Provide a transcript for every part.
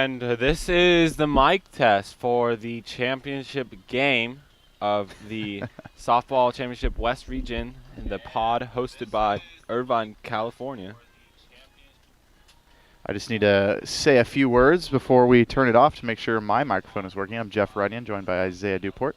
And this is the mic test for the championship game of the Softball Championship West Region in the pod hosted by Irvine, California. I just need to say a few words before we turn it off to make sure my microphone is working. I'm Jeff Runyon, joined by Isaiah Duport.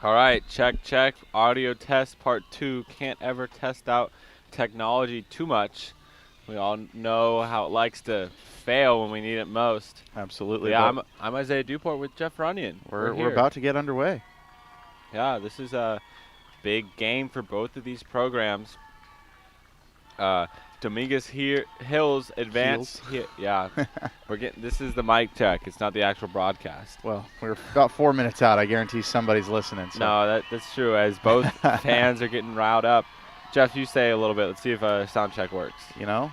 All right, check. Audio test part 2. Can't ever test out technology too much. We all know how it likes to fail when we need it most. Absolutely. Yeah, I'm Isaiah Duport with Jeff Runyon. We're about to get underway. Yeah, this is a big game for both of these programs. Dominguez Hills advanced. Yeah, this is the mic check. It's not the actual broadcast. Well, we're about 4 minutes out. I guarantee somebody's listening. So. No, that's true. As both fans are getting riled up. Jeff, you say a little bit. Let's see if a sound check works. You know,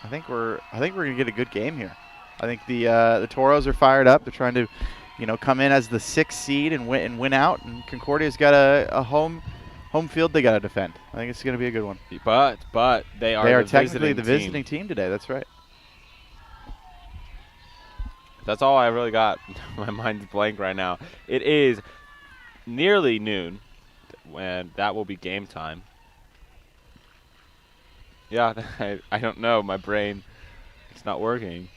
I think we're gonna get a good game here. I think the Toros are fired up. They're trying to, come in as the 6th seed and win out. And Concordia's got a home field they got to defend. I think it's going to be a good one. But they are technically the visiting team today. That's right. That's all I really got. My mind's blank right now. It is nearly noon, and that will be game time. Yeah, I don't know. My brain, it's not working.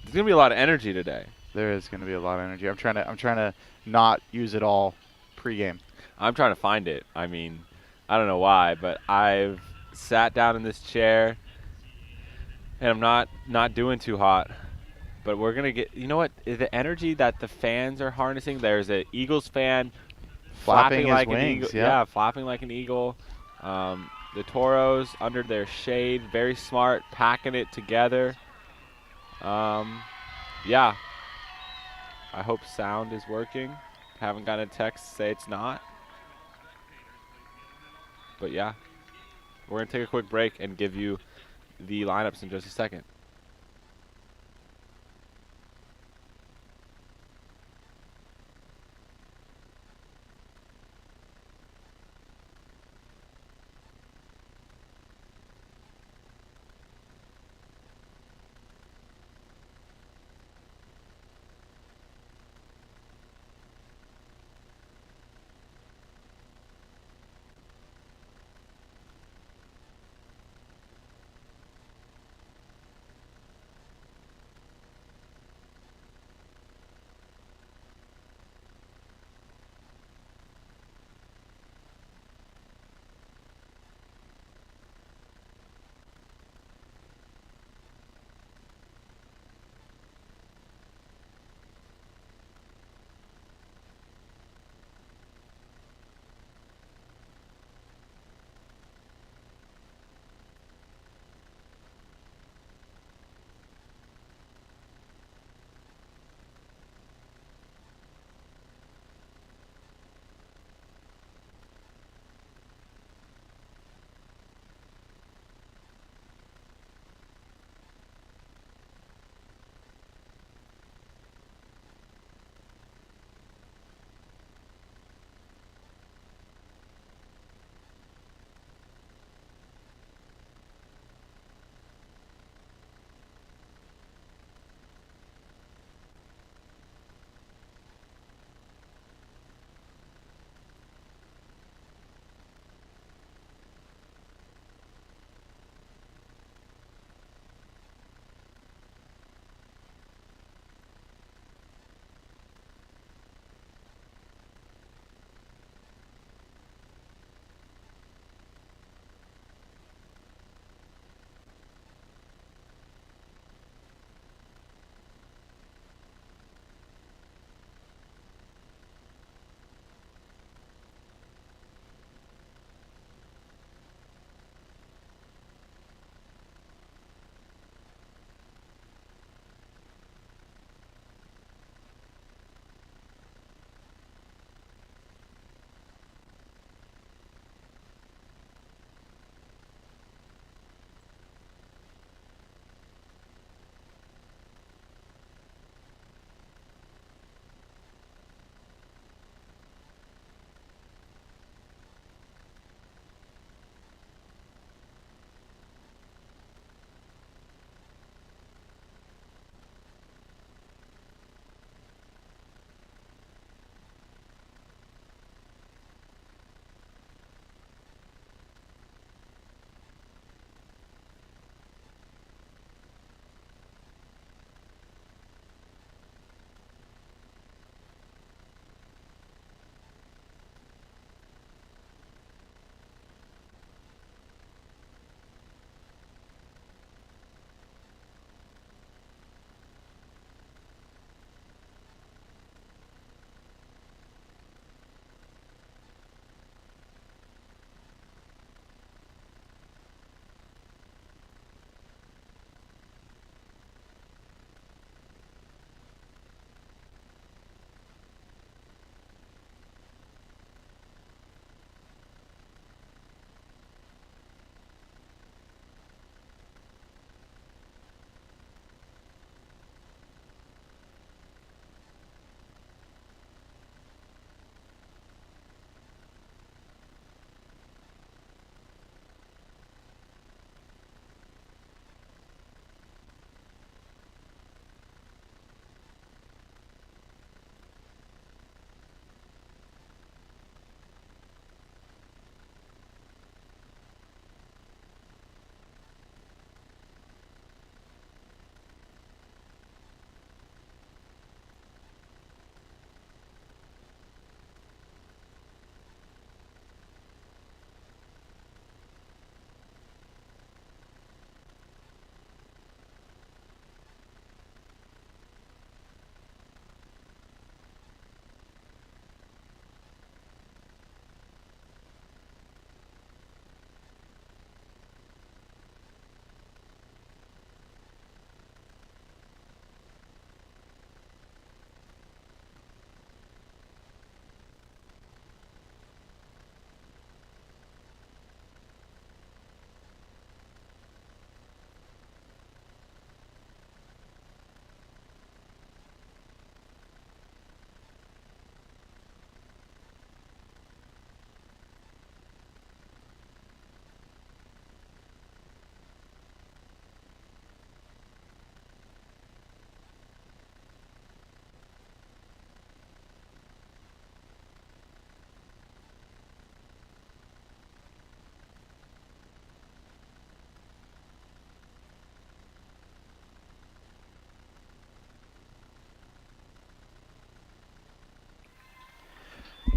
There's going to be a lot of energy today. There is going to be a lot of energy. I'm trying to not use it all pregame. I'm trying to find it. I mean, I don't know why, but I've sat down in this chair, and I'm not doing too hot. But we're going to get, you know what, the energy that the fans are harnessing. There's an Eagles fan flapping his like wings, an eagle. Yeah, flapping like an eagle. The Toros under their shade, very smart, packing it together. Yeah. I hope sound is working. Haven't gotten a text to say it's not. But yeah, we're going to take a quick break and give you the lineups in just a second.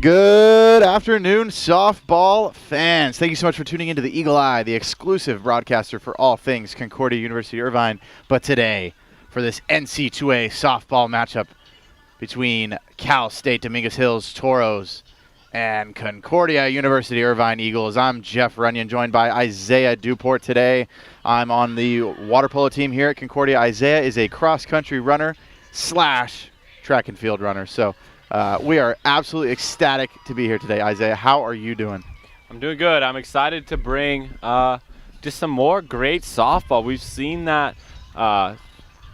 Good afternoon, softball fans. Thank you so much for tuning into the Eagle Eye, the exclusive broadcaster for all things Concordia University Irvine. But today, for this NC2A softball matchup between Cal State Dominguez Hills Toros and Concordia University Irvine Eagles, I'm Jeff Runyon, joined by Isaiah Duport today. I'm on the water polo team here at Concordia. Isaiah is a cross-country runner / track and field runner. So we are absolutely ecstatic to be here today. Isaiah, how are you doing? I'm doing good. I'm excited to bring just some more great softball. We've seen that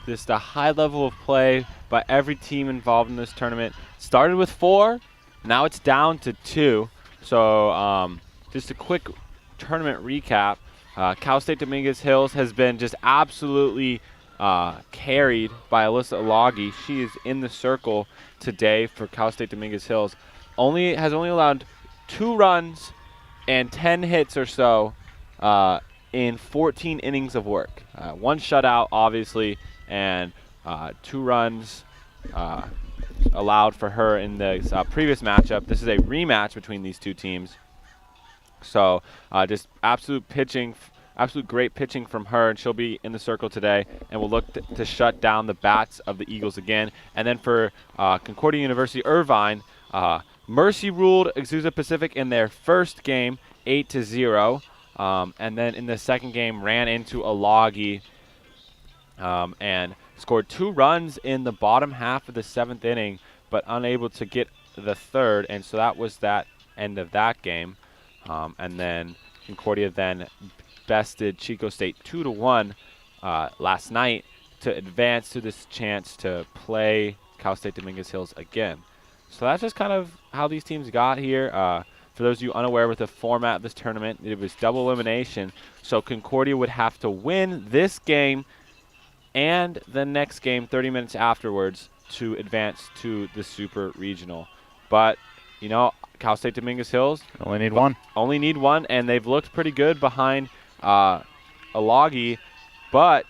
just a high level of play by every team involved in this tournament. Started with 4, now it's down to 2. So just a quick tournament recap. Cal State Dominguez Hills has been just absolutely carried by Alyssa Alagi. She is in the circle today for Cal State Dominguez Hills. Has only allowed 2 runs and 10 hits or so in 14 innings of work. 1 shutout, obviously, and 2 runs allowed for her in the previous matchup. This is a rematch between these two teams. So just absolute great pitching from her, and she'll be in the circle today, and we'll look to shut down the bats of the Eagles again. And then for Concordia University Irvine, Mercy ruled Azusa Pacific in their first game 8-0, and then in the second game ran into Alagi and scored 2 runs in the bottom half of the 7th inning, but unable to get the 3rd, and so that was that end of that game. And then Concordia then bested Chico State 2-1 last night to advance to this chance to play Cal State Dominguez Hills again. So that's just kind of how these teams got here. For those of you unaware with the format of this tournament, it was double elimination. So Concordia would have to win this game and the next game 30 minutes afterwards to advance to the Super Regional. But, you know, Cal State Dominguez Hills Only need one. Only need one, and they've looked pretty good behind Alagi, but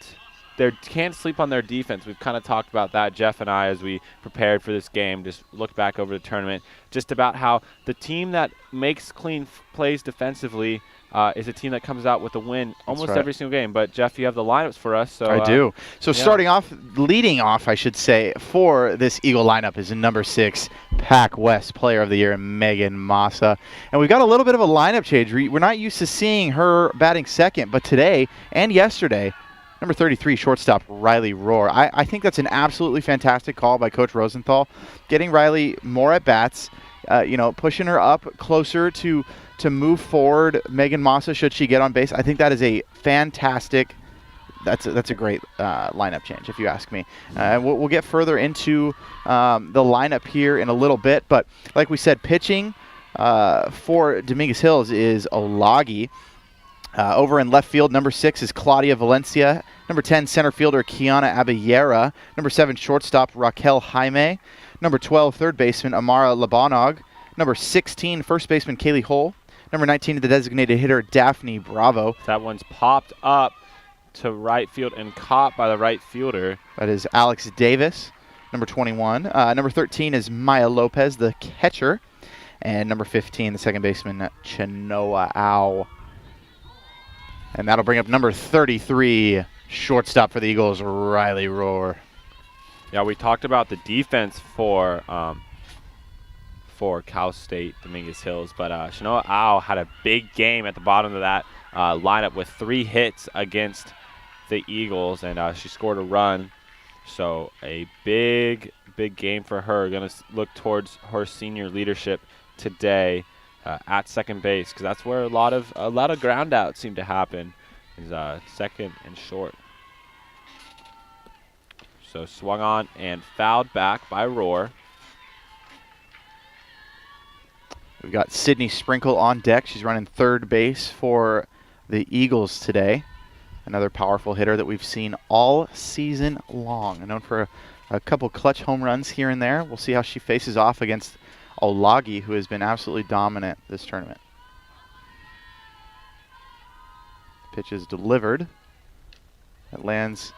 they can't sleep on their defense. We've kind of talked about that, Jeff and I, as we prepared for this game, just looked back over the tournament, just about how the team that makes clean plays defensively is a team that comes out with a win almost every single game. But, Jeff, you have the lineups for us. So I do. So leading off, I should say, for this Eagle lineup is number 6, Pac West Player of the Year, Megan Massa. And we've got a little bit of a lineup change. We're not used to seeing her batting second, but today and yesterday, number 33, shortstop, Riley Rohr. I think that's an absolutely fantastic call by Coach Rosenthal, getting Riley more at-bats, pushing her up closer to move forward Megan Massa should she get on base. I think that is a fantastic – that's a great lineup change, if you ask me. We'll get further into the lineup here in a little bit. But like we said, pitching for Dominguez Hills is Olagi. Over in left field, number 6 is Claudia Valencia. Number 10, center fielder Kiana Abellera. Number 7, shortstop Raquel Jaime. Number 12, third baseman Amara Lebonogg. Number 16, first baseman Kaylee Hull. Number 19, the designated hitter Daphne Bravo. That one's popped up to right field and caught by the right fielder. That is Alex Davis. Number 21. Number 13 is Maya Lopez, the catcher. And number 15, the second baseman Chenoa Au. And that'll bring up number 33, shortstop for the Eagles, Riley Rohr. Yeah, we talked about the defense for Cal State Dominguez Hills, but Chenoa Au had a big game at the bottom of that lineup with 3 hits against the Eagles, and she scored a run. So a big game for her. Going to look towards her senior leadership today at second base, because that's where a lot of ground outs seem to happen, is second and short. So swung on and fouled back by Rohr. We've got Sydney Sprinkle on deck. She's running third base for the Eagles today. Another powerful hitter that we've seen all season long. Known for a couple clutch home runs here and there. We'll see how she faces off against Olagi, who has been absolutely dominant this tournament. Pitch is delivered. That lands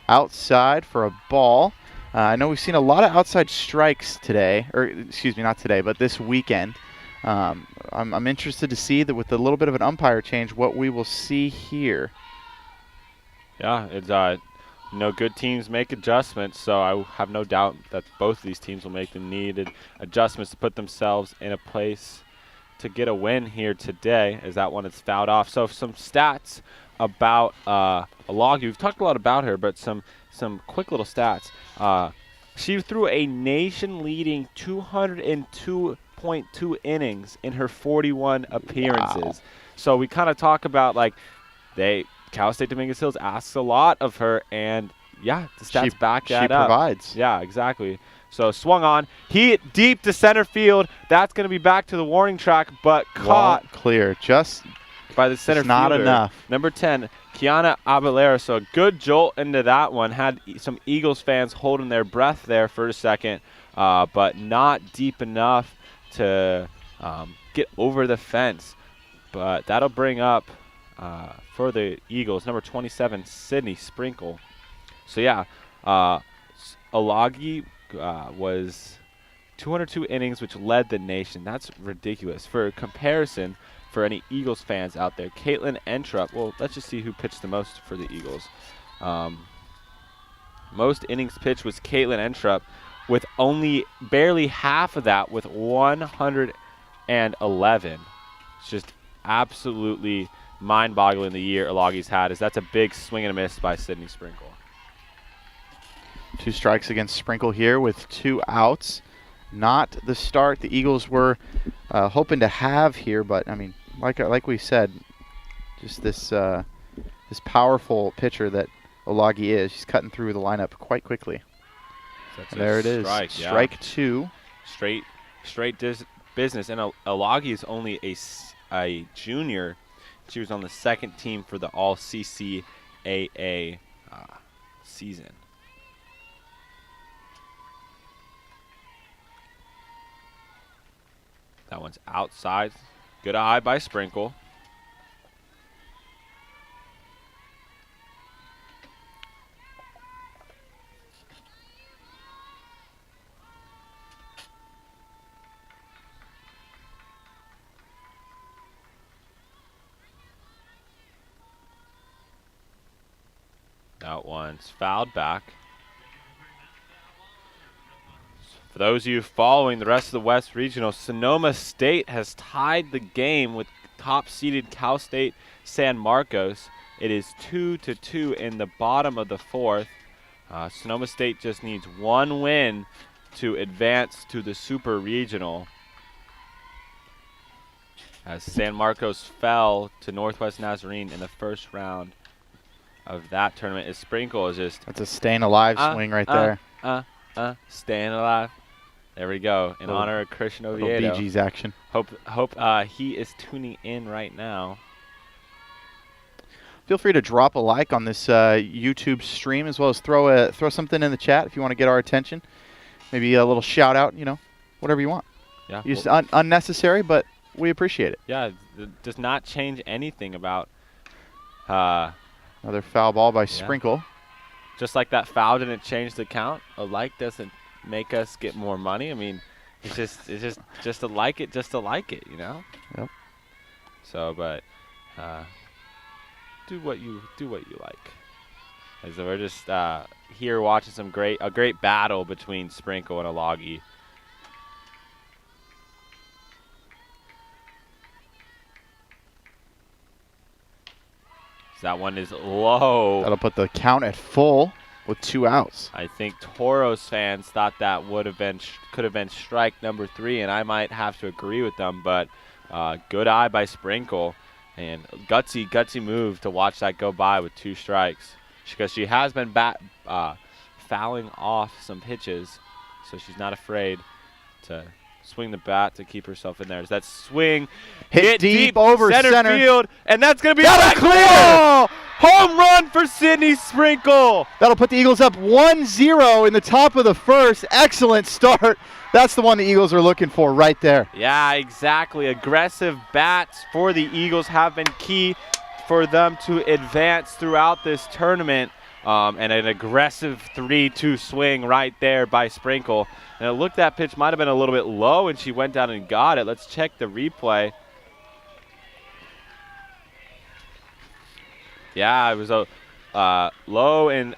outside for a ball. I know we've seen a lot of outside strikes today, or excuse me, not today, but this weekend. I'm interested to see that with a little bit of an umpire change, what we will see here. Yeah, it's good teams make adjustments, so I have no doubt that both of these teams will make the needed adjustments to put themselves in a place to get a win here today, as that one is fouled off. So some stats about Lebonogg. We've talked a lot about her, but some quick little stats. She threw a nation-leading 202.2 innings in her 41 appearances. Wow. So we kind of talk about Cal State Dominguez Hills asks a lot of her, and yeah, the stats back that up. She provides. Yeah, exactly. So swung on, hit deep to center field. That's going to be back to the warning track, but caught clear just by the center fielder. Not enough. Number 10, Kiana Abelera. So a good jolt into that one. Had some Eagles fans holding their breath there for a second, but not deep enough to get over the fence. But that'll bring up for the Eagles, number 27, Sydney Sprinkle. So yeah, Lebonogg was 202 innings, which led the nation. That's ridiculous. For comparison, for any Eagles fans out there, Caitlin Entrup, well, let's just see who pitched the most for the Eagles. Most innings pitched was Caitlin Entrup, with only barely half of that, with 111. It's just absolutely mind-boggling the year Lebonog's had. That's a big swing and a miss by Sydney Sprinkle. 2 strikes against Sprinkle here with 2 outs. Not the start the Eagles were hoping to have here, but I mean, like we said, just this powerful pitcher that Lebonogg is. She's cutting through the lineup quite quickly. And there it is. Strike 2. Straight business. And Lebonogg is only a junior. She was on the second team for the All CCAA season. That one's outside. Good eye by Sprinkle. That one's fouled back. For those of you following the rest of the West Regional, Sonoma State has tied the game with top-seeded Cal State San Marcos. It is 2-2 in the bottom of the 4th. Sonoma State just needs one win to advance to the Super Regional, as San Marcos fell to Northwest Nazarene in the first round of that tournament. As Sprinkle is just... That's a staying alive swing right there. Staying alive. There we go, in honor of Christian Oviedo. Bee Gees action. Hope he is tuning in right now. Feel free to drop a like on this YouTube stream, as well as throw something in the chat if you want to get our attention. Maybe a little shout out, whatever you want. Yeah. Just unnecessary, but we appreciate it. Yeah, it does not change anything about. Another foul ball by Sprinkle. Just like that foul didn't change the count. A like doesn't make us get more money. I mean, it's just to like it, Yep. So, but do what you like. As we're just here watching a great battle between Sprinkle and Lebonogg. That one is low. That'll put the count at full with 2 outs. I think Toros fans thought that could have been strike number 3, and I might have to agree with them. But good eye by Sprinkle, and gutsy move to watch that go by with 2 strikes, because she has been fouling off some pitches, so she's not afraid to swing the bat to keep herself in there. As that swing hit deep over center field, and that's going to be clear. Home run for Sydney Sprinkle. That'll put the Eagles up 1-0 in the top of the 1st. Excellent start. That's the one the Eagles are looking for right there. Yeah, exactly. Aggressive bats for the Eagles have been key for them to advance throughout this tournament. and an aggressive 3-2 swing right there by Sprinkle. And it looked that pitch might have been a little bit low, and she went down and got it. Let's check the replay. Yeah, it was a low and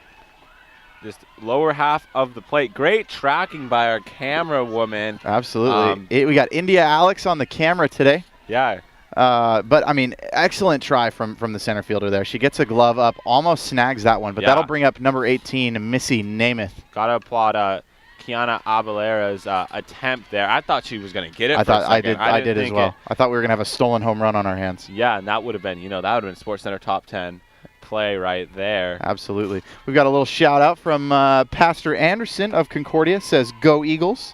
just lower half of the plate. Great tracking by our camera woman. Absolutely. We got India Alex on the camera today. Yeah. But, I mean, excellent try from the center fielder there. She gets a glove up, almost snags that one, but that'll bring up number 18, Missy Namath. Got to applaud Kiana Abalera's attempt there. I thought she was going to get it. I did as well. I thought we were going to have a stolen home run on our hands. Yeah, and that would have been, that would have been SportsCenter top 10 play right there. Absolutely. We've got a little shout out from Pastor Anderson of Concordia. Says, "Go Eagles."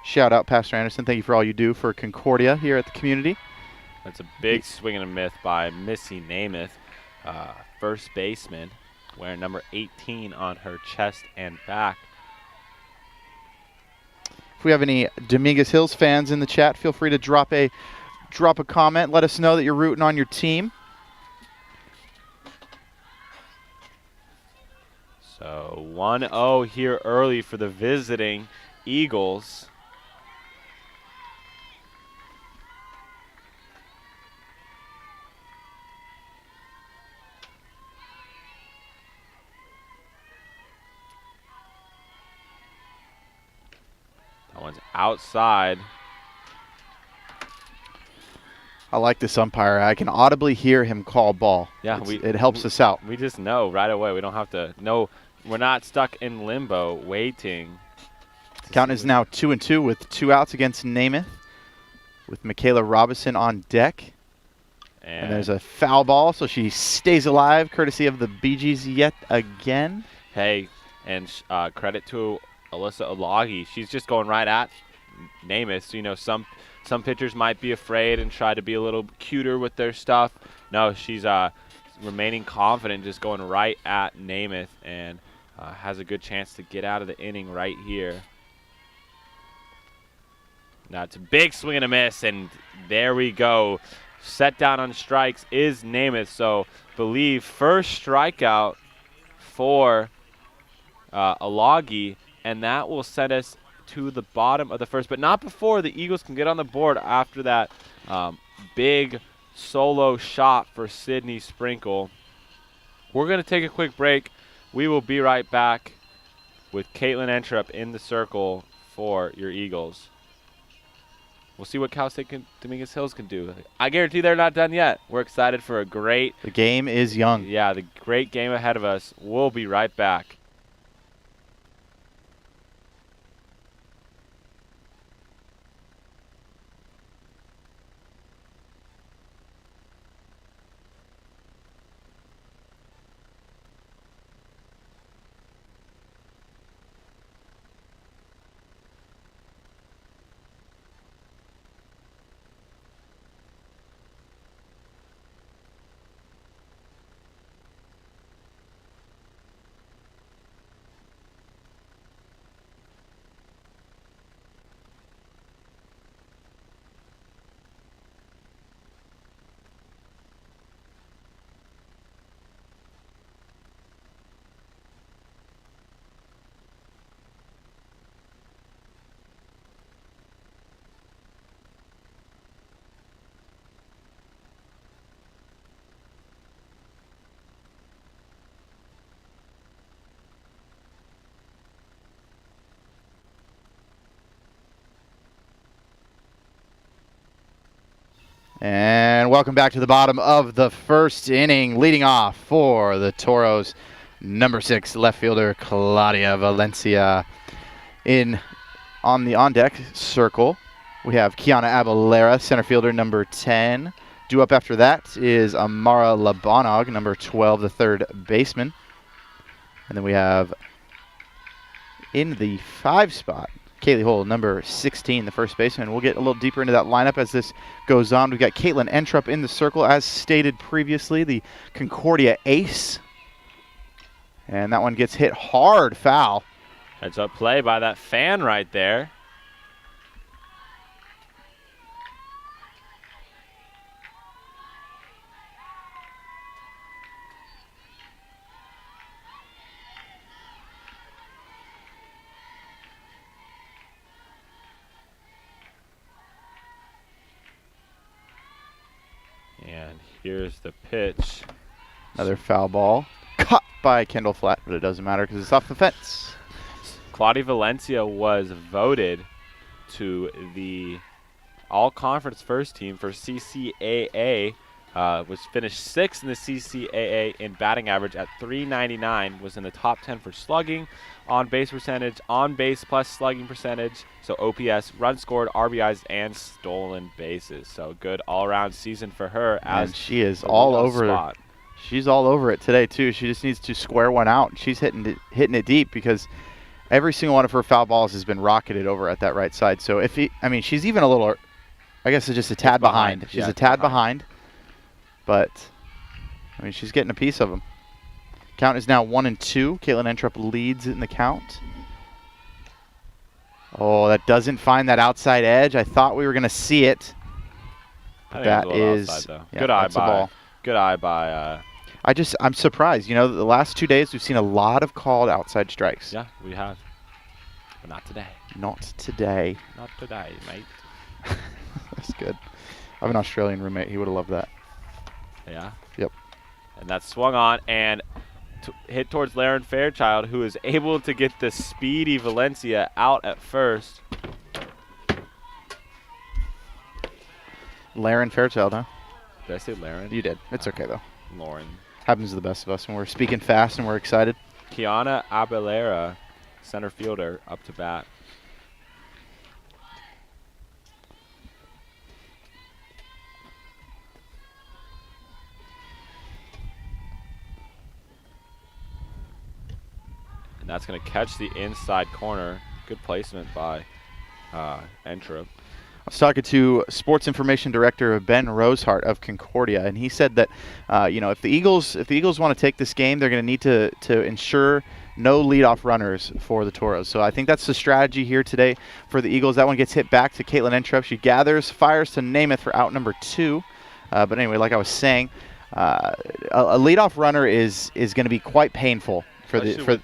Shout out, Pastor Anderson. Thank you for all you do for Concordia here at the community. That's a big swing and a miss by Missy Namath, first baseman, wearing number 18 on her chest and back. If we have any Dominguez Hills fans in the chat, feel free to drop a comment. Let us know that you're rooting on your team. So 1-0 here early for the visiting Eagles. That one's outside. I like this umpire. I can audibly hear him call ball. Yeah, it helps us out. We just know right away. We don't have to know. We're not stuck in limbo waiting. Count is now 2-2 with 2 outs against Namath, with Michaela Robertson on deck. And there's a foul ball, so she stays alive, courtesy of the Bee Gees yet again. Hey, and credit to Alyssa Olagi. She's just going right at Namath. So, some pitchers might be afraid and try to be a little cuter with their stuff. No, she's remaining confident, just going right at Namath, and has a good chance to get out of the inning right here. Now it's a big swing and a miss, and there we go. Set down on strikes is Namath. So believe first strikeout for Olagi, and that will send us to the bottom of the first, but not before the Eagles can get on the board after that big solo shot for Sydney Sprinkle. We're going to take a quick break. We will be right back with Caitlin Entrup in the circle for your Eagles. We'll see what Cal State Dominguez Hills can do. I guarantee they're not done yet. We're excited for a great... The game is young. Yeah, the great game ahead of us. We'll be right back. And welcome back to the bottom of the first inning. Leading off for the Toros, number 6 left fielder Claudia Valencia. On the on-deck circle, we have Kiana Abalera, center fielder, number 10. Due up after that is Amara Lebonogg, number 12, the third baseman. And then we have in the 5 spot, Kaylee Hull, number 16, the first baseman. We'll get a little deeper into that lineup as this goes on. We've got Caitlin Entrup in the circle, as stated previously, the Concordia ace. And that one gets hit hard foul. That's a play by that fan right there. Here's the pitch. Another foul ball. Caught by Kendall Flatt, but it doesn't matter because it's off the fence. Claudia Valencia was voted to the all-conference first team for CCAA. Was finished 6th in the CCAA in batting average at .399. Was in the top 10 for slugging, on-base percentage, on-base plus slugging percentage. So OPS, runs scored, RBIs, and stolen bases. So good all-around season for her. And she is all over. Spot. She's all over it today too. She just needs to square one out. She's hitting it deep because every single one of her foul balls has been rocketed over at that right side. So she's even a little, I guess it's just a tad behind. She's a tad behind. But, she's getting a piece of them. Count is now 1-2. Caitlin Entrup leads in the count. Oh, that doesn't find that outside edge. I thought we were going to see it. That is outside, yeah, good eye by. I'm surprised. The last 2 days we've seen a lot of called outside strikes. Yeah, we have. But not today. Not today. Not today, mate. That's good. I have an Australian roommate. He would have loved that. Yeah? Yep. And that's swung on and hit towards Laren Fairchild, who is able to get the speedy Valencia out at first. Laren Fairchild, huh? Did I say Laren? You did. It's okay, though. Lauren. Happens to the best of us when we're speaking fast and we're excited. Kiana Abelera, center fielder, up to bat. And that's going to catch the inside corner. Good placement by Entrup. I was talking to Sports Information Director Ben Rosehart of Concordia, and he said that if the Eagles want to take this game, they're going to need to ensure no leadoff runners for the Toros. So I think that's the strategy here today for the Eagles. That one gets hit back to Caitlin Entrup. She gathers, fires to Namath for out number 2. But anyway, like I was saying, a leadoff runner is going to be quite painful. Exactly.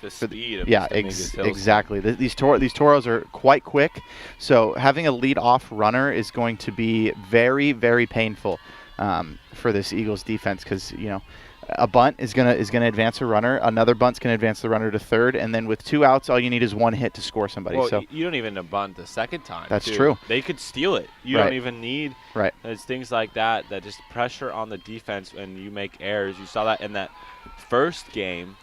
These Toros are quite quick, so having a lead-off runner is going to be very, very painful for this Eagles defense because a bunt is gonna advance a runner, another bunt's gonna advance the runner to third, and then with 2 outs, all you need is 1 hit to score somebody. Well, so you don't even bunt the second time. That's true. They could steal it. You Right. don't even need. Right. There's things like that just pressure on the defense when you make errors. You saw that in that first game.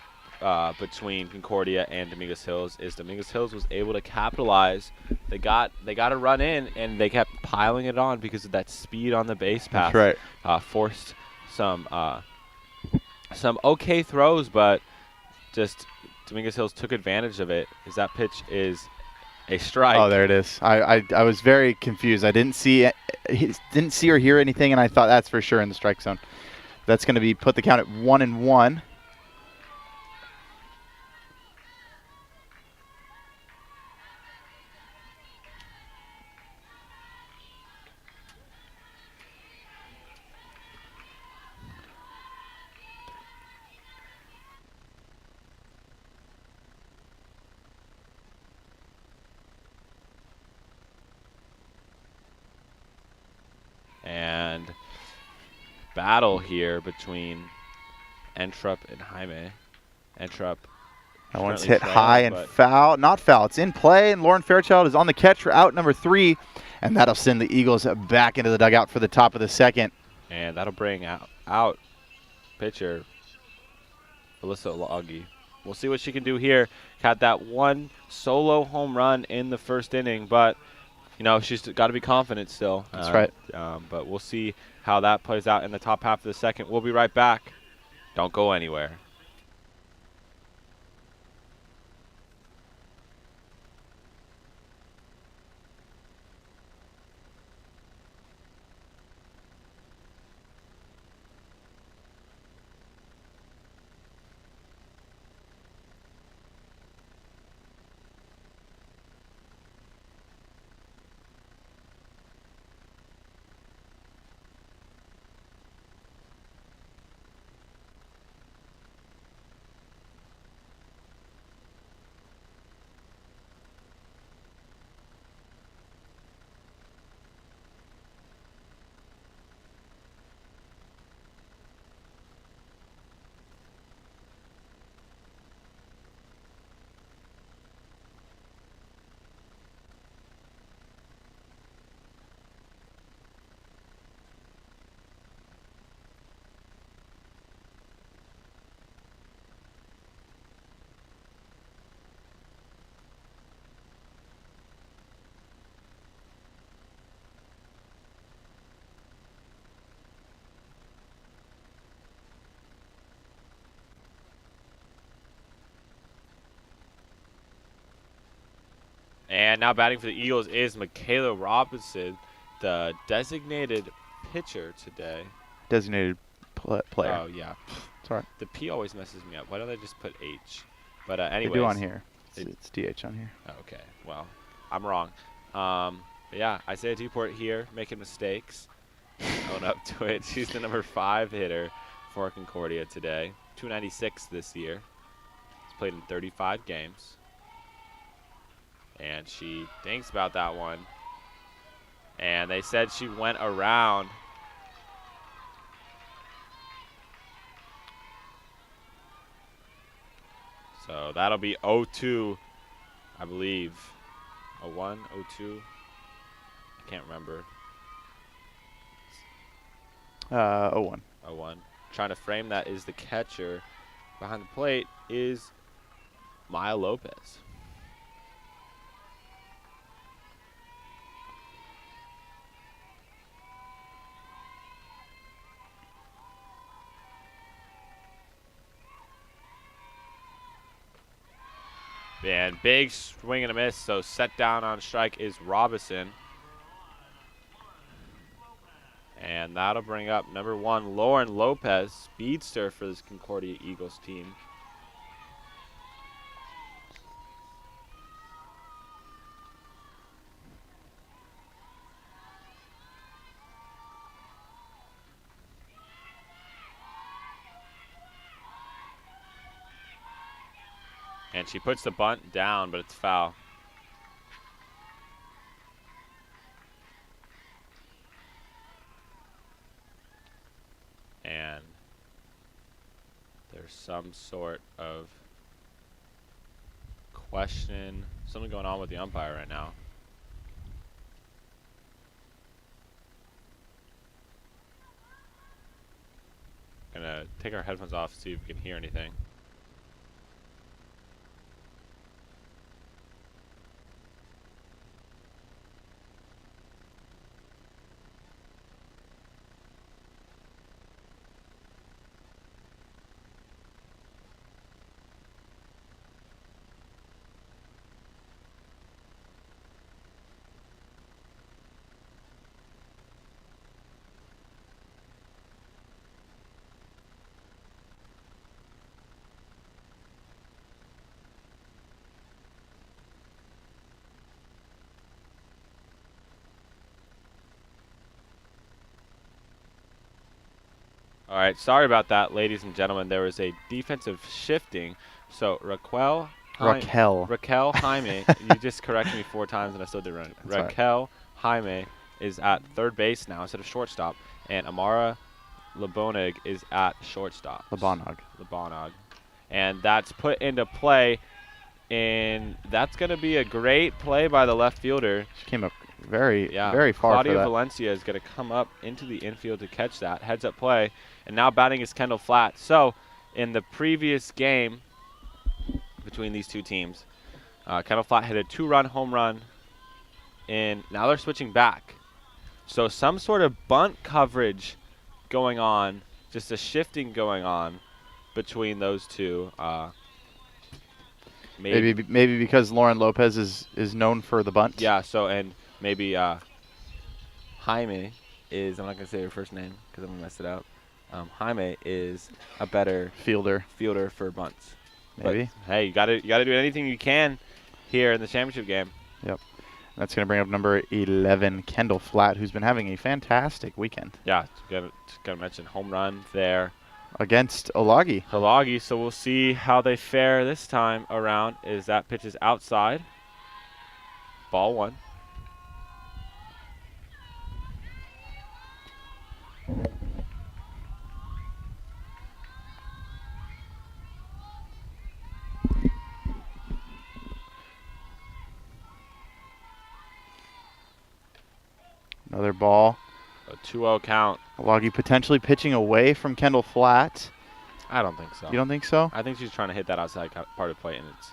Between Concordia and Dominguez Hills is Dominguez Hills was able to capitalize. They got a run in and they kept piling it on because of that speed on the base path. That's right. Forced some okay throws, but just Dominguez Hills took advantage of it. As that pitch is a strike. Oh, there it is. I was very confused. I didn't see or hear anything, and I thought that's for sure in the strike zone. That's going to put the count at 1-1. And battle here between Entrup and Jaime. Entrup. That one's hit high and foul. Not foul. It's in play, and Lauren Fairchild is on the catch for out number 3, and that'll send the Eagles back into the dugout for the top of the second. And that'll bring out pitcher Alyssa Loggy. We'll see what she can do here. Had that one solo home run in the first inning, but she's got to be confident still. That's right. But we'll see how that plays out in the top half of the second. We'll be right back. Don't go anywhere. And now batting for the Eagles is Michaela Robertson, the designated pitcher today. Designated player. Oh, yeah. Sorry. The P always messes me up. Why don't they just put H? But anyways. They do on here. It's DH on here. Okay. Well, I'm wrong. But yeah, Isaiah Duport here making mistakes. Own up to it. She's the number 5 hitter for Concordia today. 296 this year. She's played in 35 games. And she thinks about that one. And they said she went around. So that'll be 0-2, I believe. 0-1, 0-2. I can't remember. 0-1. 0-1. Trying to frame that is the catcher. Behind the plate is Maya Lopez. And big swing and a miss, so set down on strike is Robinson. And that'll bring up number 1, Lauren Lopez, speedster for this Concordia Eagles team. And she puts the bunt down, but it's foul. And there's some sort of question, something going on with the umpire right now. Gonna take our headphones off, see if we can hear anything. All right, sorry about that, ladies and gentlemen. There was a defensive shifting. So Raquel Jaime, you just corrected me 4 times and I still did wrong. Raquel Jaime is at third base now instead of shortstop, and Amara Lebonogg is at shortstop. Lebonogg. And that's put into play, and that's going to be a great play by the left fielder. She came up very far. Claudia Valencia is going to come up into the infield to catch that. Heads up play. And now batting is Kendall Flatt. So in the previous game between these two teams, Kendall Flatt hit a 2-run home run. And now they're switching back. So some sort of bunt coverage going on, just a shifting going on between those two. Maybe because Lauren Lopez is known for the bunt. Yeah, so and maybe Jaime is, I'm not going to say her first name because I'm going to mess it up. Jaime is a better fielder for bunts. Maybe. But, hey, you got to do anything you can here in the championship game. Yep. That's going to bring up number 11, Kendall Flatt, who's been having a fantastic weekend. Yeah, got to mention home run there. Against Olagi. So we'll see how they fare this time around. Is that pitch is outside. Ball 1. Another ball. A 2-0 count. Olagi potentially pitching away from Kendall Flatt. I don't think so. You don't think so? I think she's trying to hit that outside part of the plate, and it's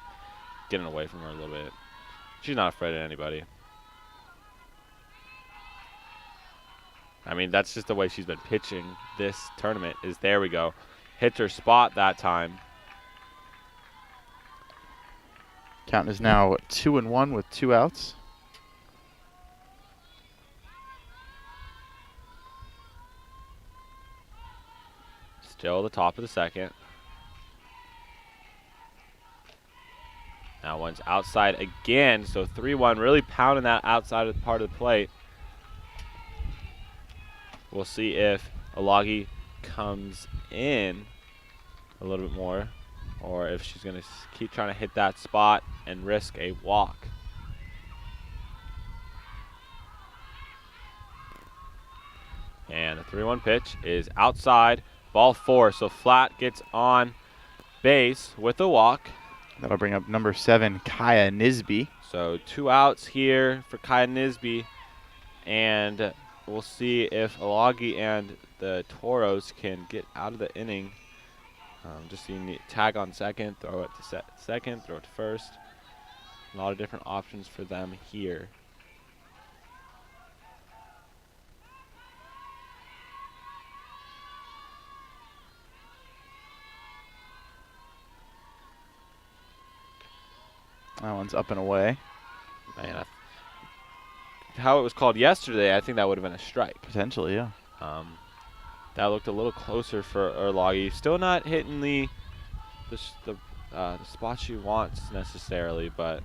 getting away from her a little bit. She's not afraid of anybody. I mean, that's just the way she's been pitching this tournament. There we go. Hits her spot that time. Count is now 2-1 with 2 outs. Still the top of the second. That one's outside again, so 3-1, really pounding that outside of part of the plate. We'll see if Alagi comes in a little bit more, or if she's going to keep trying to hit that spot and risk a walk. And the 3-1 pitch is outside, ball 4. So Flatt gets on base with a walk. That'll bring up number 7, Kaya Nisby. So 2 outs here for Kaya Nisby. And we'll see if Alagi and the Toros can get out of the inning. Just seeing the tag on second, throw it to second, throw it to first. A lot of different options for them here. That one's up and away. Man, how it was called yesterday, I think that would have been a strike. Potentially, yeah. That looked a little closer for Alagi. Still not hitting the spot she wants necessarily, but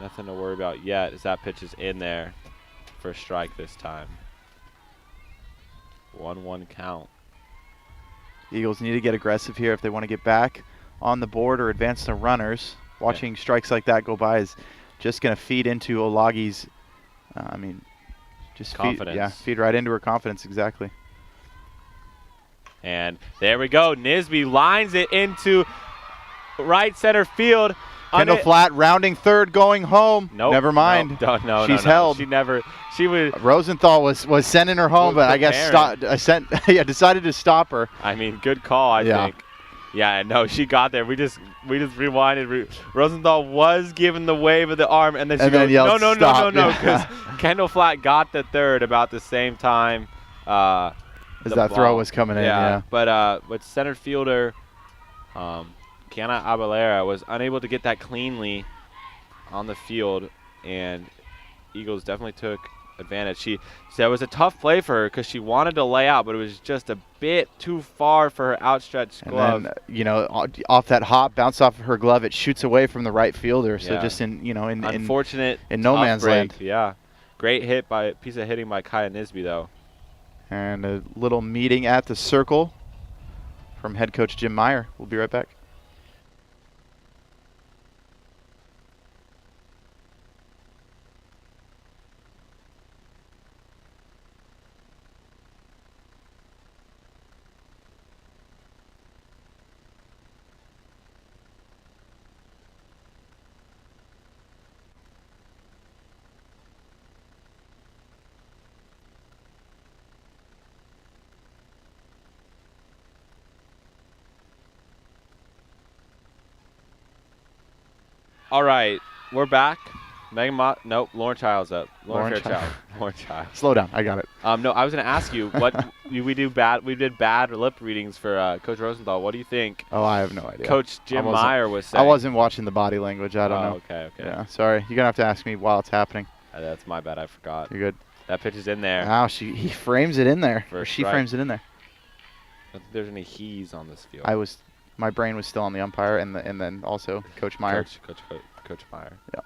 nothing to worry about yet as that pitch is in there for a strike this time. 1-1 count. Eagles need to get aggressive here if they want to get back on the board or advance the runners. Watching strikes like that go by is just going to feed into Olagi's, just confidence. feed right into her confidence, exactly. And there we go. Nisby lines it into right center field. Kendall Flatt rounding third, going home. Nope. Never mind. No, she's held. She was. Rosenthal was sending her home, but I guess decided to stop her. I mean, good call, I think. Yeah, no, she got there. We just rewinded. Rosenthal was given the wave of the arm, and then she goes, yelled, no, because yeah. Kendall Flatt got the third about the same time. As that throw was coming in, yeah. But center fielder Kiana Abalera was unable to get that cleanly on the field, and Eagles definitely took advantage. That was a tough play for her because she wanted to lay out, but it was just a bit too far for her outstretched glove. And then, off that hop, bounce off of her glove, it shoots away from the right fielder. So just unfortunate in no man's land. Yeah, great piece of hitting by Kaya Nisby though. And a little meeting at the circle from head coach Jim Meyer. We'll be right back. All right, we're back. Lauren Child's up. Lauren Child. Slow down. I got it. No, I was going to ask you what we did bad lip readings for Coach Rosenthal. What do you think? Oh, I have no idea. Coach Jim Meyer was saying. I wasn't watching the body language. I don't know. Okay. Yeah, sorry. You're gonna have to ask me while it's happening. That's my bad. I forgot. You're good. That pitch is in there. Wow, he frames it in there. She frames it in there. I don't think there's any he's on this field. My brain was still on the umpire and then also Coach Meyer. Coach Meyer. Yeah.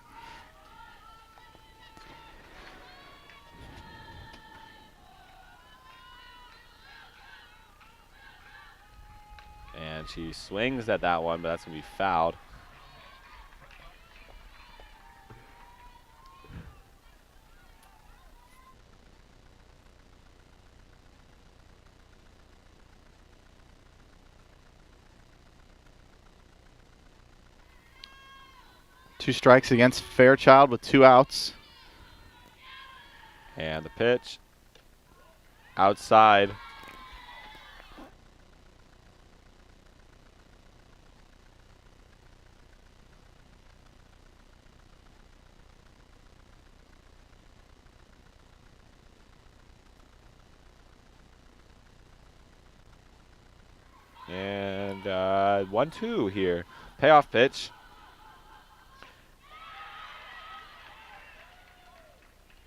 And she swings at that one, but that's going to be fouled. Two strikes against Fairchild with 2 outs. And the pitch outside. And 1-2 here. Payoff pitch.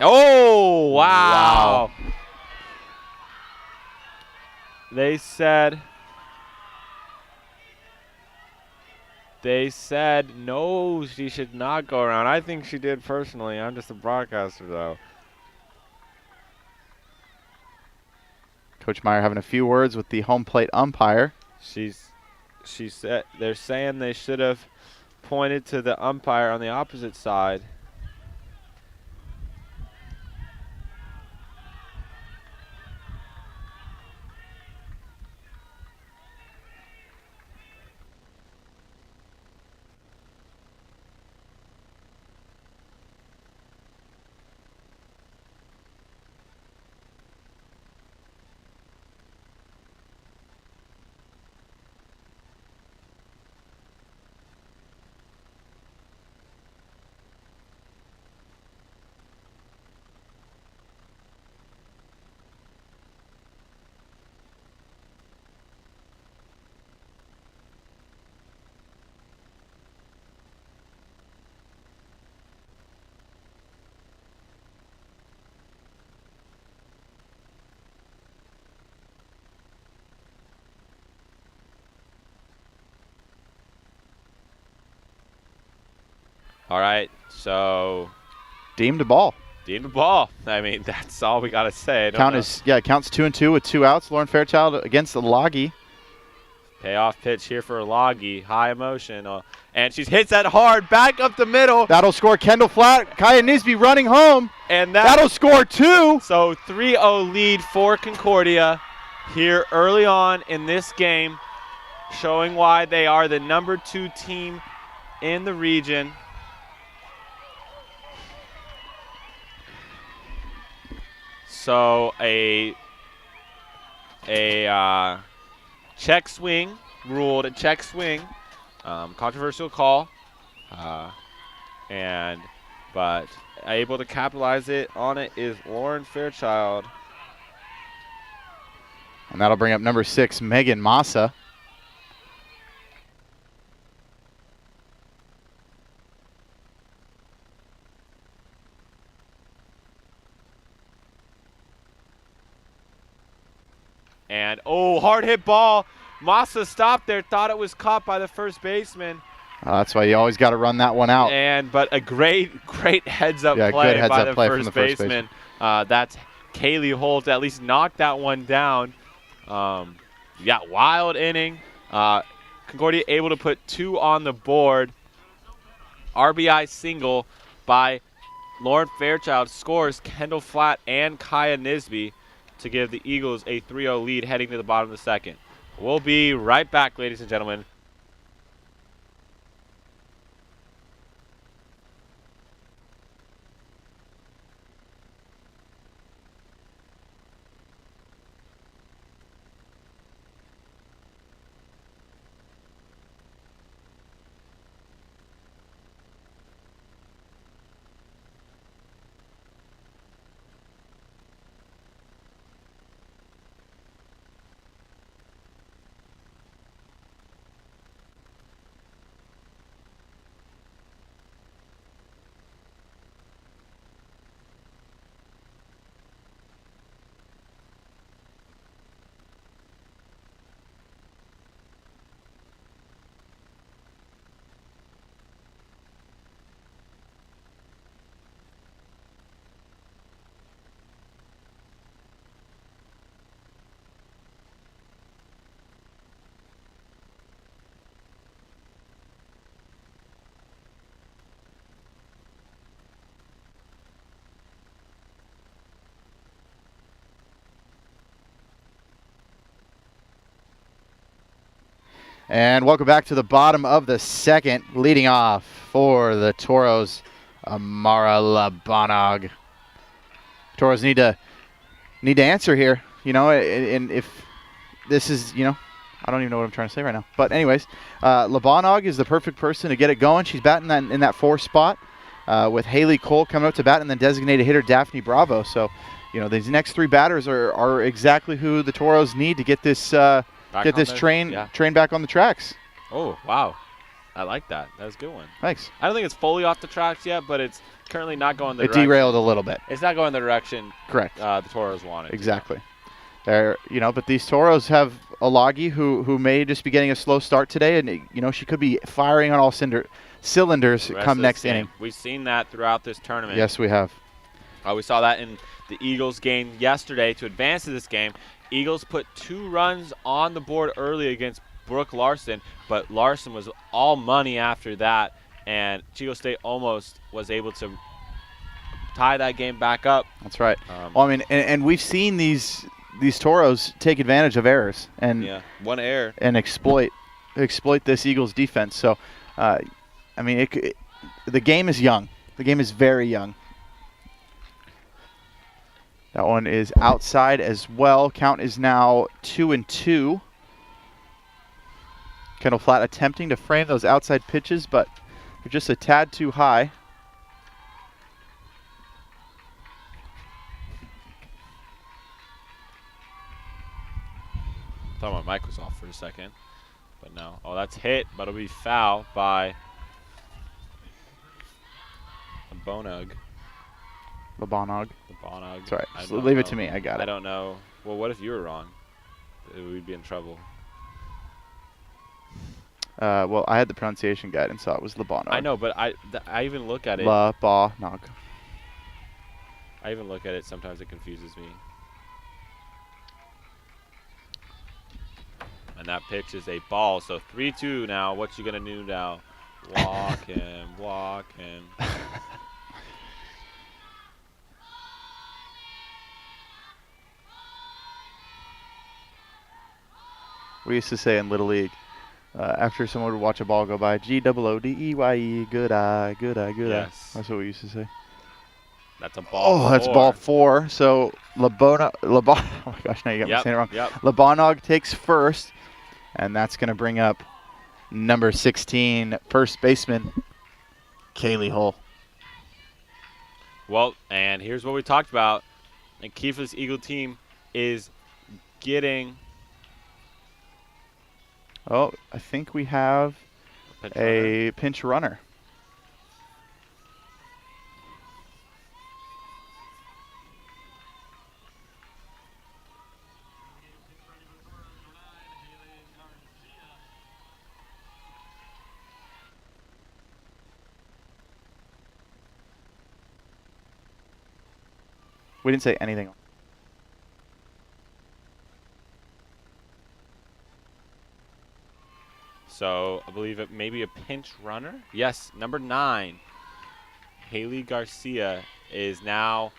Oh, wow. They said no, she should not go around. I think she did personally. I'm just a broadcaster, though. Coach Meyer having a few words with the home plate umpire. She said they're saying they should have pointed to the umpire on the opposite side. All right, so Deemed a ball. deemed the ball. I mean, that's all we got to say. Counts 2-2 with 2 outs. Lauren Fairchild against the Loggy. Payoff pitch here for Loggy. High emotion. And she hits that hard back up the middle. That'll score Kendall Flatt. Kaya Nisby running home. And that'll score 2. So 3-0 lead for Concordia here early on in this game, showing why they are the number 2 team in the region. So a check swing, ruled a check swing, controversial call, but able to capitalize on it is Lauren Fairchild. And that'll bring up number 6, Megan Massa. And, hard hit ball. Massa stopped there, thought it was caught by the first baseman. That's why you always got to run that one out. But a great heads-up play by the first baseman. That's Kaylee Holt, at least knocked that one down. Wild inning. Concordia able to put 2 on the board. RBI single by Lauren Fairchild scores Kendall Flatt and Kaya Nisby to give the Eagles a 3-0 lead heading to the bottom of the second. We'll be right back, ladies and gentlemen. And welcome back to the bottom of the second. Leading off for the Toros, Amara Lebonogg. Toros need to answer here, and if this is, I don't even know what I'm trying to say right now. But anyways, Lebonogg is the perfect person to get it going. She's batting in that 4th spot with Haley Cole coming up to bat, and then designated hitter Daphne Bravo. So, these next 3 batters are exactly who the Toros need to get this train back on the tracks. Oh, wow. I like that. That was a good one. Thanks. I don't think it's fully off the tracks yet, but it's currently not going the It direction. derailed a little bit. It's not going the direction Correct. the Toros wanted. Exactly. They're, but these Toros have Alagi who may just be getting a slow start today, and she could be firing on all cylinders come next inning. We've seen that throughout this tournament. Yes, we have. We saw that in the Eagles game yesterday to advance to this game. Eagles put 2 runs on the board early against Brooke Larson, but Larson was all money after that, and Chico State almost was able to tie that game back up. That's right. And we've seen these Toros take advantage of errors and one error and exploit this Eagles defense. So, the game is young. The game is very young. That one is outside as well. Count is now 2-2. Kendall Flatt attempting to frame those outside pitches, but they're just a tad too high. Thought my mic was off for a second, but no. Oh, that's hit, but it'll be foul by Lebonogg. That's right. So leave it to me. I got it. I don't know. Well, what if you were wrong? We'd be in trouble. Well, I had the pronunciation guide and saw it was Lebonogg. I know, but I even look at it. Lebonogg. I even look at it. Sometimes it confuses me. And that pitch is a ball. So 3-2 now. What you gonna do now? Walk him. Walk him. We used to say in Little League, after someone would watch a ball go by, G-O-O-D-E-Y-E, good eye, good eye, good eye. That's what we used to say. That's a ball. Oh, that's ball 4. So Lebonogg. Oh my gosh, now you got me saying it wrong. Lebonogg takes first, and that's going to bring up number 16, first baseman, Kaylee Hull. Well, and here's what we talked about. And key for this Eagle team is getting. Oh, I think we have a pinch runner. We didn't say anything. So I believe it may be a pinch runner. Yes, number 9, Haley Garcia is now.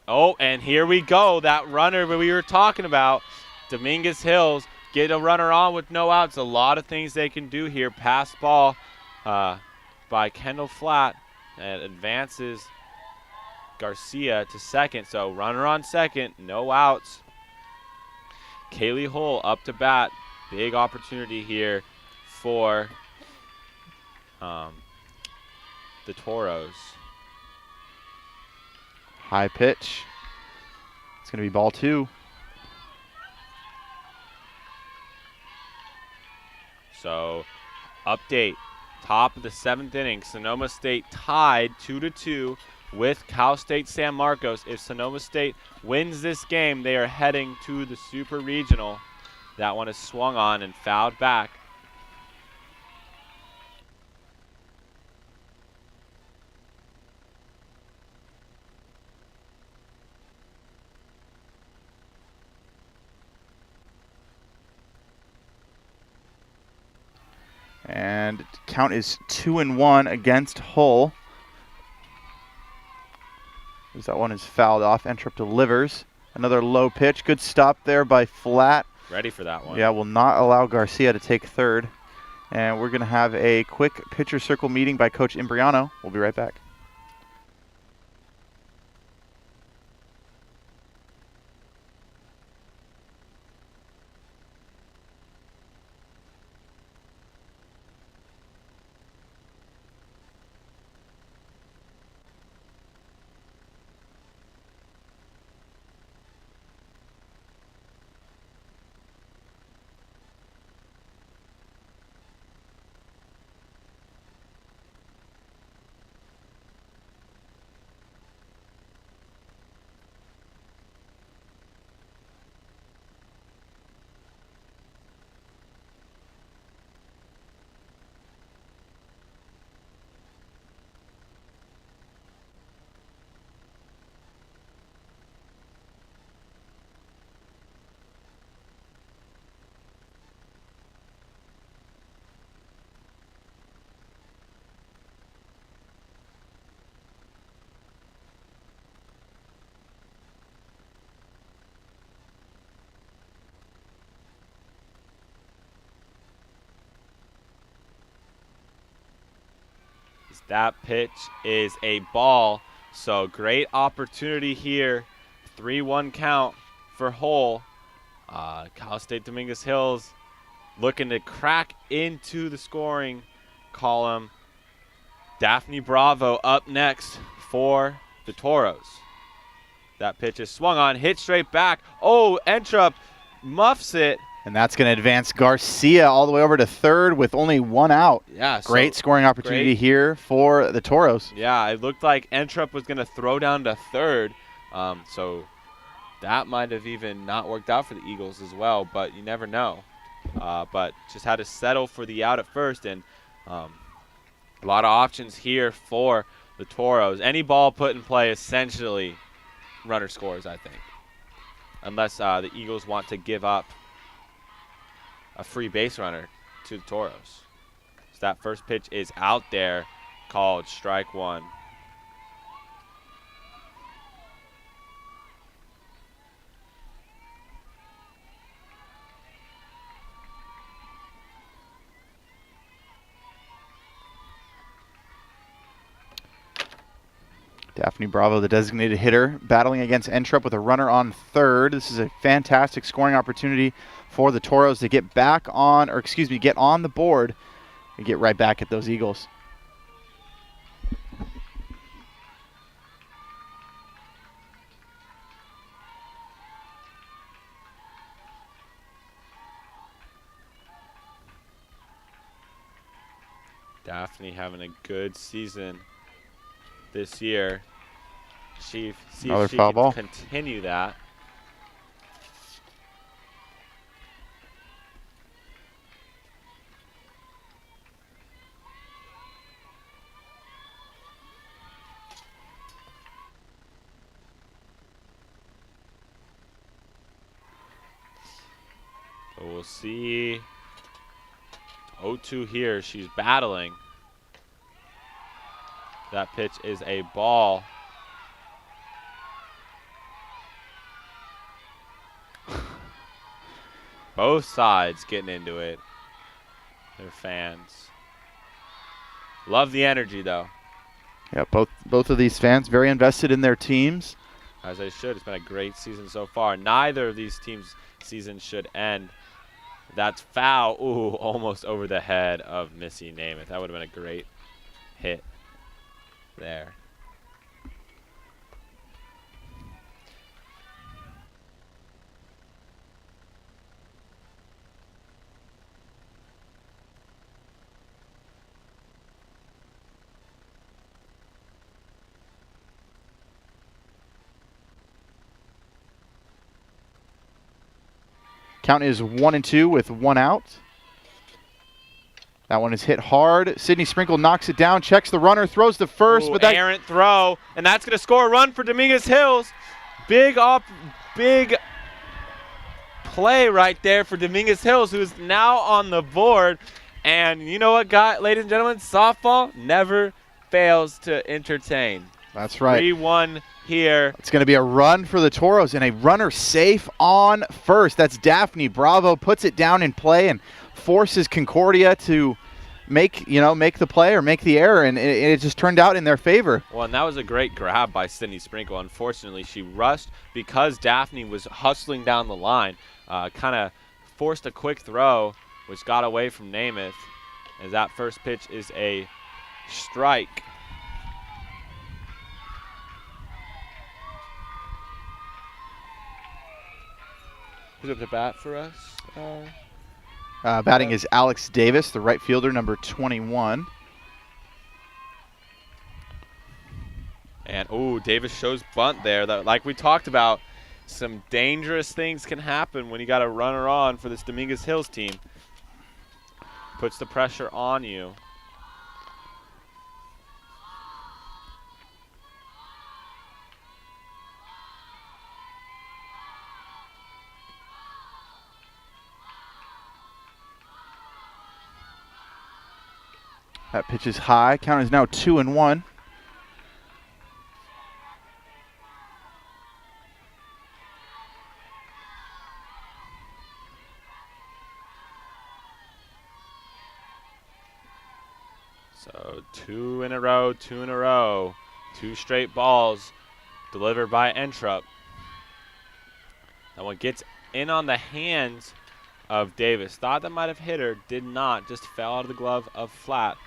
Oh, and here we go. That runner that we were talking about, Dominguez Hills, get a runner on with no outs. A lot of things they can do here. Pass ball by Kendall Flatt and advances Garcia to second. So runner on second, no outs. Kaylee Hull up to bat. Big opportunity here for the Toros. High pitch. It's going to be ball 2. So, update. Top of the 7th inning. Sonoma State tied 2-2 with Cal State San Marcos. If Sonoma State wins this game, they are heading to the Super Regional. That one is swung on and fouled back. And count is 2-1 against Hull. As that one is fouled off. Entrup delivers. Another low pitch. Good stop there by Flatt. Ready for that one. Yeah, will not allow Garcia to take third. And we're going to have a quick pitcher circle meeting by Coach Imbriano. We'll be right back. That pitch is a ball. So great opportunity here. 3-1 count for Hull. Cal State Dominguez Hills looking to crack into the scoring column. Daphne Bravo up next for the Toros. That pitch is swung on, hit straight back. Oh, Entrup muffs it. And that's going to advance Garcia all the way over to third with only 1 out. Yeah, great scoring opportunity here for the Toros. Yeah, it looked like Entrup was going to throw down to third. So that might have even not worked out for the Eagles as well, but you never know. But just had to settle for the out at first, and a lot of options here for the Toros. Any ball put in play, essentially, runner scores, I think, unless the Eagles want to give up a free base runner to the Toros. So that first pitch is out there, called strike 1. Daphne Bravo, the designated hitter, battling against Entrup with a runner on third. This is a fantastic scoring opportunity for the Toros to get back on, or excuse me, get on the board and get right back at those Eagles. Daphne having a good season this year. See if she foul can ball. Continue that. So we'll see. 0-2 here. She's battling. That pitch is a ball. Both sides getting into it. Their fans. Love the energy, though. Yeah, both of these fans very invested in their teams. As they should. It's been a great season so far. Neither of these teams' seasons should end. That's foul. Ooh, almost over the head of Missy Namath. That would have been a great hit there. Count is 1-2 with 1 out. That one is hit hard. Sydney Sprinkle knocks it down, checks the runner, throws to first. Ooh, but that errant throw, and that's going to score a run for Dominguez Hills. Big play right there for Dominguez Hills, who is now on the board. And you know what, ladies and gentlemen? Softball never fails to entertain. That's right. 3-1 here. It's going to be a run for the Toros and a runner safe on first. That's Daphne Bravo, puts it down in play and forces Concordia to make the play or make the error, and it just turned out in their favor. Well, and that was a great grab by Sydney Sprinkle. Unfortunately, she rushed because Daphne was hustling down the line, kind of forced a quick throw, which got away from Namath, as that first pitch is a strike. Who's up to bat for us? Batting is Alex Davis, the right fielder, number 21. And, ooh, Davis shows bunt there. Like we talked about, some dangerous things can happen when you got a runner on for this Dominguez Hills team. Puts the pressure on you. That pitch is high. Count is now 2-1. So 2 in a row, 2 in a row. 2 straight balls delivered by Entrup. That one gets in on the hands of Davis. Thought that might have hit her, did not. Just fell out of the glove of Flatt.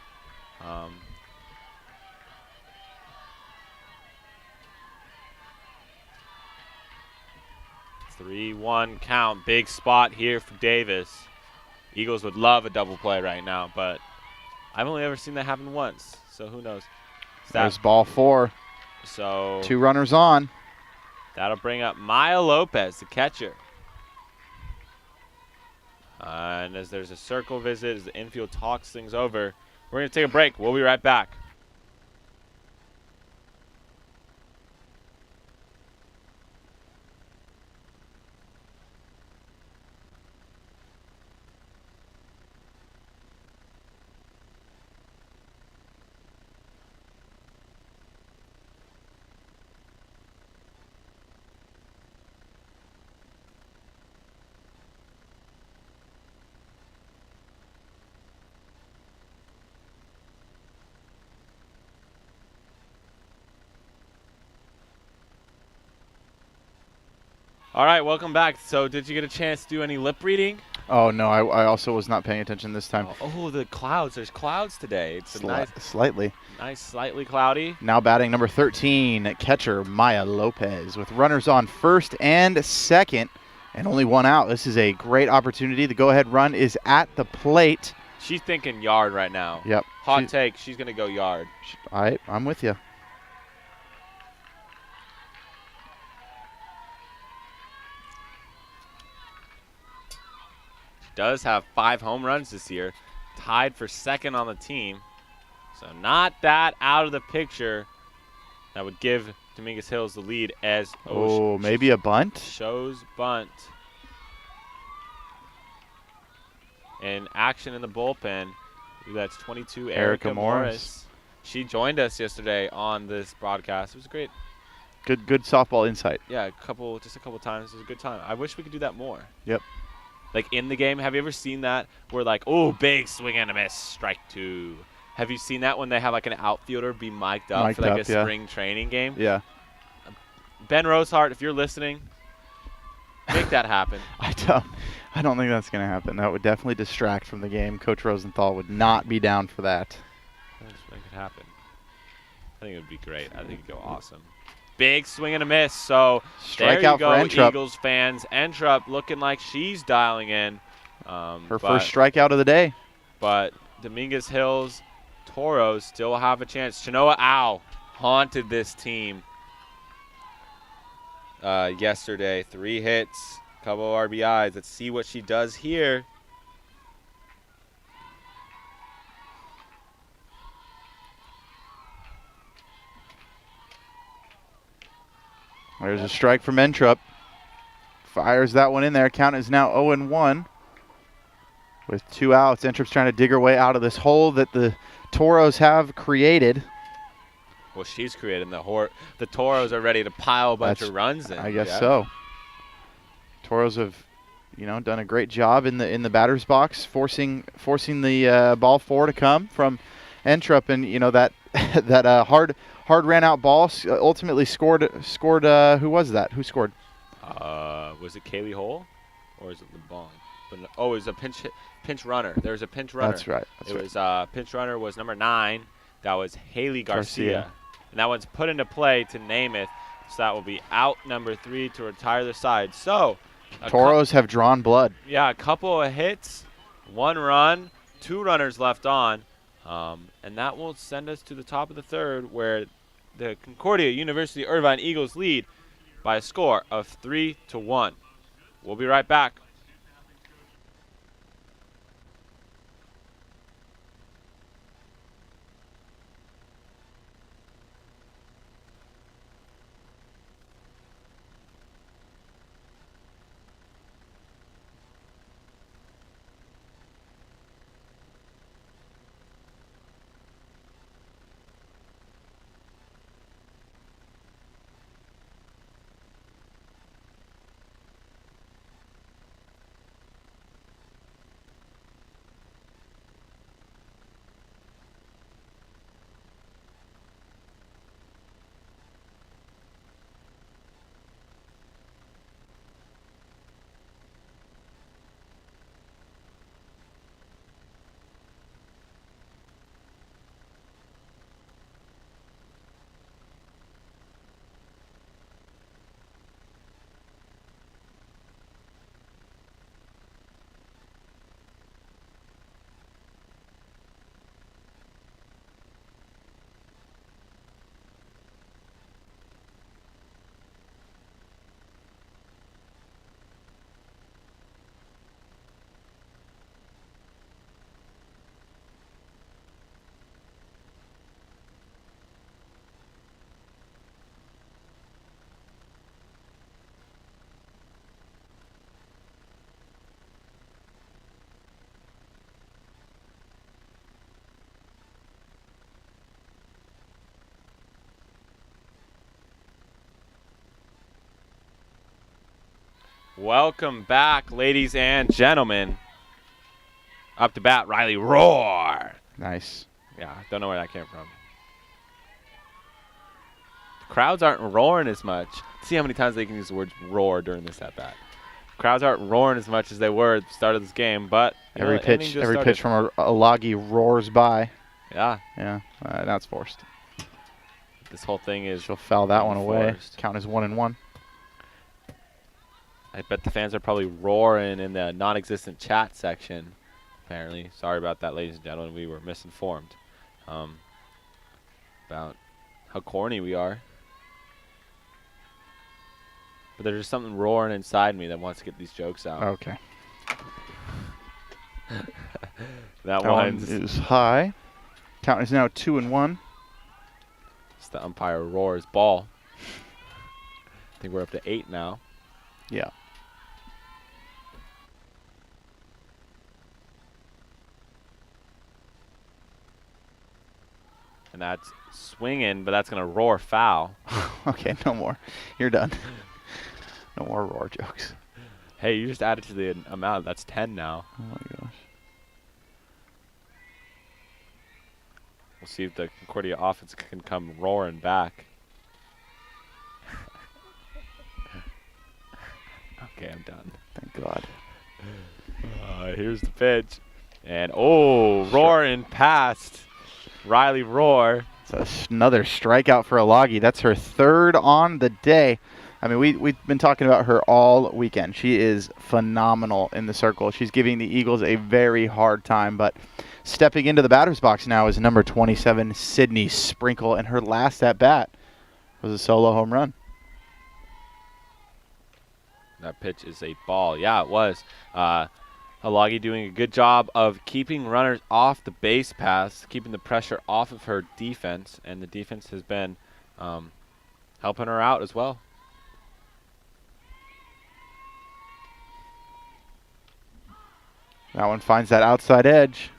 3-1 count. Big spot here for Davis. Eagles would love a double play right now, but I've only ever seen that happen once, so who knows. There's ball 4. So 2 runners on. That'll bring up Maya Lopez, the catcher. And as there's a circle visit, as the infield talks things over, we're going to take a break. We'll be right back. All right, welcome back. So did you get a chance to do any lip reading? Oh, no, I also was not paying attention this time. Oh, the clouds. There's clouds today. It's slightly. Nice, slightly cloudy. Now batting number 13, catcher Maya Lopez, with runners on first and second and only 1 out. This is a great opportunity. The go-ahead run is at the plate. She's thinking yard right now. Yep. Hot take. She's going to go yard. All right, I'm with you. Does have 5 home runs this year, tied for second on the team. So not that out of the picture. That would give Dominguez Hills the lead as maybe a bunt? Shows bunt. And action in the bullpen. That's 22, Erica Morris. She joined us yesterday on this broadcast. It was great. Good softball insight. Yeah, just a couple times. It was a good time. I wish we could do that more. Yep. Like in the game, have you ever seen that where like, oh, big swing and a miss, strike 2? Have you seen that when they have like an outfielder be mic'd up for like a spring training game? Yeah. Ben Rosehart, if you're listening, make that happen. I don't think that's going to happen. That would definitely distract from the game. Coach Rosenthal would not be down for that. That could happen. I think it would be great. I think it'd go awesome. Big swing and a miss. So there you go, Eagles fans. Entrup looking like she's dialing in. Her first strikeout of the day. But Dominguez Hills Toros still have a chance. Chenoa Au haunted this team yesterday. 3 hits, couple RBIs. Let's see what she does here. There's a strike from Entrup. Fires that one in there. Count is now 0-1 with 2 outs. Entrup's trying to dig her way out of this hole that the Toros have created. Well, she's creating the Toros are ready to pile a bunch of runs in. I guess so. Toros have, done a great job in the batter's box, forcing the ball 4 to come from Entrup, and that hard ran out ball ultimately scored. Who was that? Who scored? Was it Kaylee Hole, or is it LeBon? It was a pinch runner. There was a pinch runner. That's right. Pinch runner was number 9. That was Haley Garcia. And that one's put into play to Namath. So that will be out number 3 to retire the side. So Toros have drawn blood. Yeah, a couple of hits, 1 run, 2 runners left on. And that will send us to the top of the 3rd, where the Concordia University Irvine Eagles lead by a score of 3-1. We'll be right back. Welcome back, ladies and gentlemen. Up to bat, Riley Roar. Nice. Yeah, don't know where that came from. The crowds aren't roaring as much. Let's see how many times they can use the word roar during this at bat. Crowds aren't roaring as much as they were at the start of this game, but every pitch from a Loggy roars by. Yeah. Yeah. Now it's forced. This whole thing is. She'll foul that one away. Forced. Count is 1-1. I bet the fans are probably roaring in the non-existent chat section. Apparently, sorry about that, ladies and gentlemen. We were misinformed about how corny we are. But there's just something roaring inside me that wants to get these jokes out. Okay. that one is high. Count is now 2-1. It's the umpire roars ball. I think we're up to 8 now. Yeah. And that's swinging, but that's going to roar foul. Okay, no more. You're done. No more roar jokes. Hey, you just added to the amount. That's 10 now. Oh, my gosh. We'll see if the Concordia offense can come roaring back. Okay, I'm done. Thank God. Here's the pitch. And, roaring past Riley Roar. It's another strikeout for Alagi. That's her third on the day. I mean, we've been talking about her all weekend. She is phenomenal in the circle. She's giving the Eagles a very hard time, but stepping into the batter's box now is number 27, Sydney Sprinkle, and her last at-bat was a solo home run. That pitch is a ball. Yeah, it was. Alagi doing a good job of keeping runners off the base paths, keeping the pressure off of her defense, and the defense has been helping her out as well. That one finds that outside edge.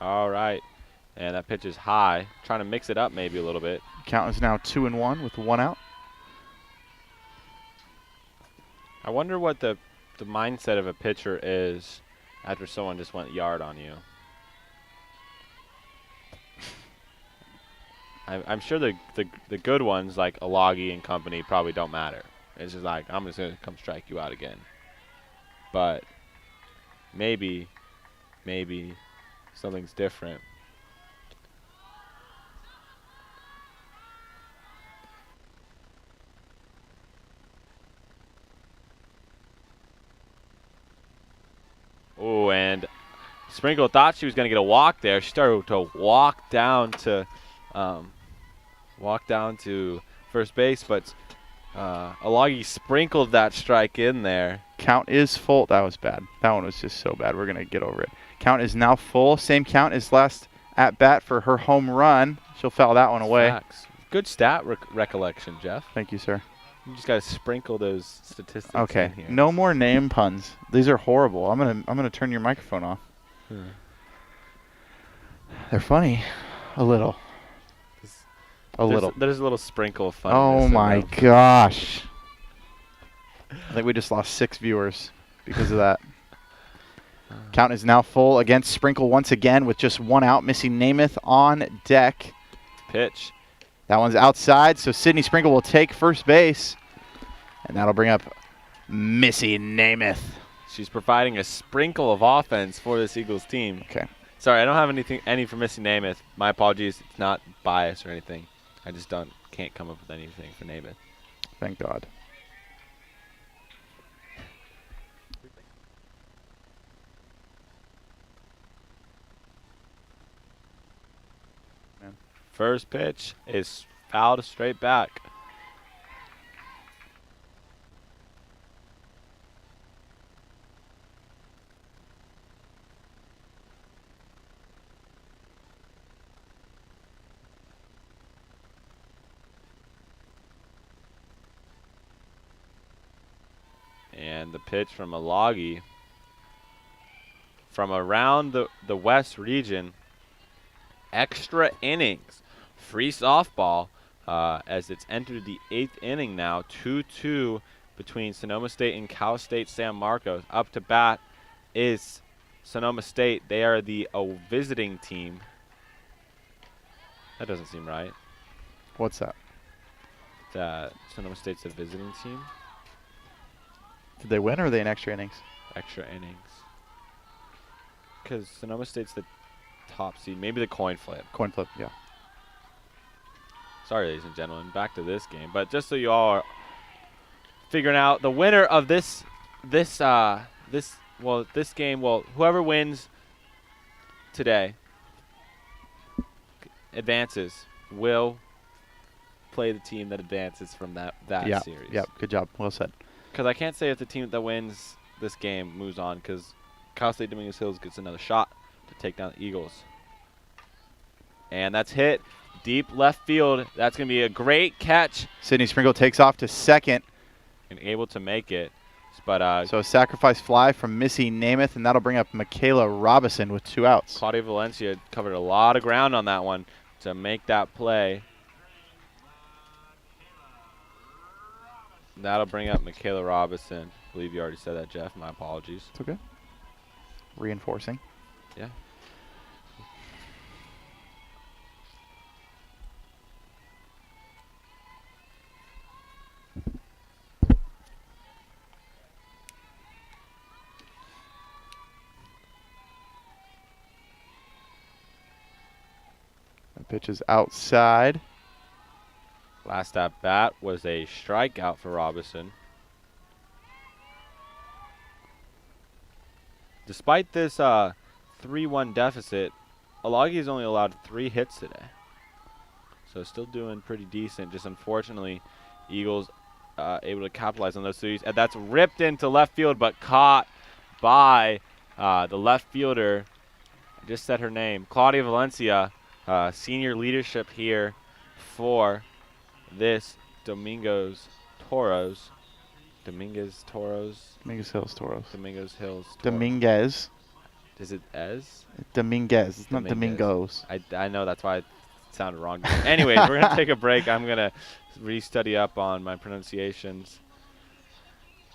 All right. And that pitch is high. Trying to mix it up maybe a little bit. Count is now 2-1 with 1 out. I wonder what the mindset of a pitcher is after someone just went yard on you. I'm sure the good ones like Alagi and company probably don't matter. It's just like, I'm just going to come strike you out again. But maybe something's different. Oh, and Sprinkle thought she was going to get a walk there. She started to walk down to first base, but Alagi sprinkled that strike in there. Count is full. That was bad. That one was just so bad. We're going to get over it. Count is now full. Same count as last at-bat for her home run. She'll foul that one away. Facts. Good stat recollection, Jeff. Thank you, sir. You just got to sprinkle those statistics okay. in here. No more name puns. These are horrible. I'm gonna turn your microphone off. They're funny. A little. There's a little sprinkle of fun. Oh my gosh. I think we just lost 6 viewers because of that. Count is now full against Sprinkle once again with just 1 out. Missy Namath on deck. Pitch. That one's outside, so Sydney Sprinkle will take first base. And that'll bring up Missy Namath. She's providing a sprinkle of offense for this Eagles team. Okay. Sorry, I don't have any for Missy Namath. My apologies. It's not bias or anything. I just can't come up with anything for Namath. Thank God. First pitch is fouled straight back. And the pitch from Alagi from around the West region. Extra innings, free softball, as it's entered the 8th inning now. 2-2 between Sonoma State and Cal State San Marcos. Up to bat is Sonoma State. They are the visiting team. That doesn't seem right. What's that? That Sonoma State's a visiting team. Did they win or are they in extra innings? Extra innings. Because Sonoma State's the top seed. Maybe the coin flip. Coin flip, yeah. Sorry, ladies and gentlemen. Back to this game. But just so you all are figuring out, the winner of this game, whoever wins today advances will play the team that advances from that series. Yeah, good job. Well said. Because I can't say if the team that wins this game moves on, because Cal State Dominguez Hills gets another shot to take down the Eagles. And that's hit deep left field. That's going to be a great catch. Sydney Sprinkle takes off to second. And able to make it. But so a sacrifice fly from Missy Namath, and that'll bring up Michaela Robertson with 2 outs. Claudia Valencia covered a lot of ground on that one to make that play. That'll bring up Michaela Robertson. I believe you already said that, Jeff. My apologies. It's okay. Reinforcing. Yeah. The pitch is outside. Last at bat was a strikeout for Robinson. Despite this 3-1 deficit, Alagi has only allowed 3 hits today. So still doing pretty decent. Just unfortunately, Eagles able to capitalize on those 3s. And that's ripped into left field, but caught by the left fielder. I just said her name, Claudia Valencia. Senior leadership here for this Dominguez Toros. Dominguez Toros. Dominguez Hills Toros. Dominguez Hills Toros. Dominguez. Is it Ez? Dominguez. It's not Dominguez. Domingos. I know, that's why it sounded wrong. Anyways, we're going to take a break. I'm going to restudy up on my pronunciations.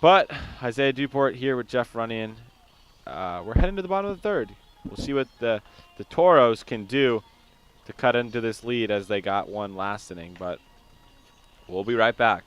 But Isaiah Duport here with Jeff Runyon. We're heading to the bottom of the 3rd. We'll see what the Toros can do to cut into this lead, as they got one last inning. But we'll be right back.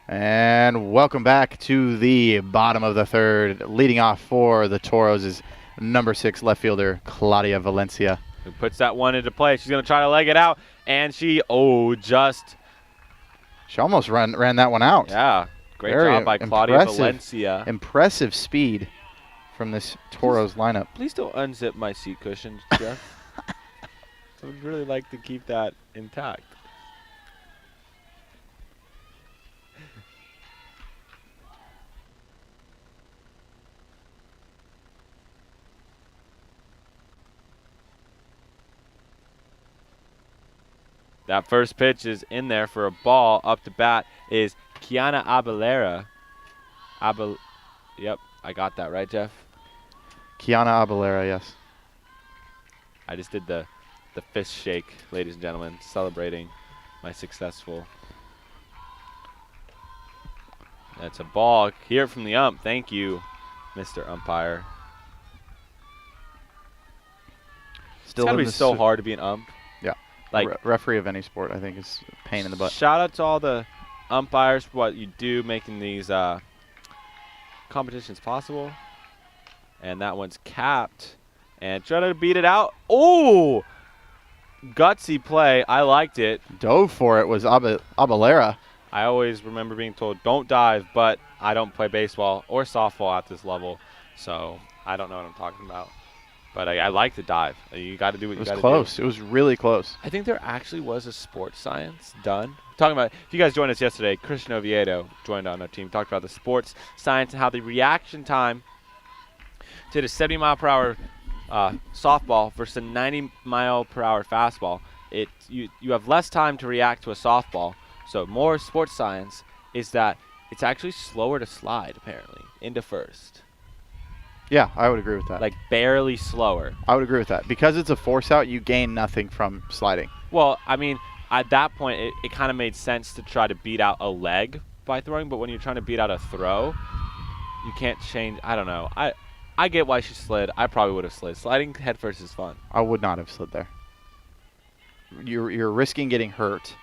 And welcome back to the bottom of the 3rd. Leading off for the Toros is number 6 left fielder Claudia Valencia. Who puts that one into play. She's going to try to leg it out, and she almost ran that one out. Yeah, great job by Claudia Valencia. Impressive speed from this Toros lineup. Please don't unzip my seat cushions, Jeff. I would really like to keep that intact. That first pitch is in there for a ball. Up to bat is Kiana Abelera. Yep, I got that right, Jeff? Kiana Abelera, yes. I just did the fist shake, ladies and gentlemen, celebrating my successful. That's a ball. Hear it from the ump. Thank you, Mr. Umpire. Still it's gotta be so hard to be an ump. Yeah. Like referee of any sport, I think, is a pain in the butt. Shout out to all the umpires for what you do, making these competitions possible. And that one's capped. And trying to beat it out. Oh! Gutsy play. I liked it. Dove for it was Abalera. I always remember being told, don't dive, but I don't play baseball or softball at this level, so I don't know what I'm talking about. But I like the dive. You got to do what you got to do. It was close. It was really close. I think there actually was a sports science done. Talking about, if you guys joined us yesterday, Christian Oviedo joined on our team, talked about the sports science and how the reaction time to the 70-mile-per-hour softball versus a 90-mile-per-hour fastball, you have less time to react to a softball. So more sports science is that it's actually slower to slide, apparently, into first. Yeah, I would agree with that. Like barely slower. I would agree with that. Because it's a force out, you gain nothing from sliding. Well, I mean, at that point, it kind of made sense to try to beat out a leg by throwing, but when you're trying to beat out a throw, you can't change. I don't know. I get why she slid. I probably would have slid. Sliding head first is fun. I would not have slid there. You're risking getting hurt.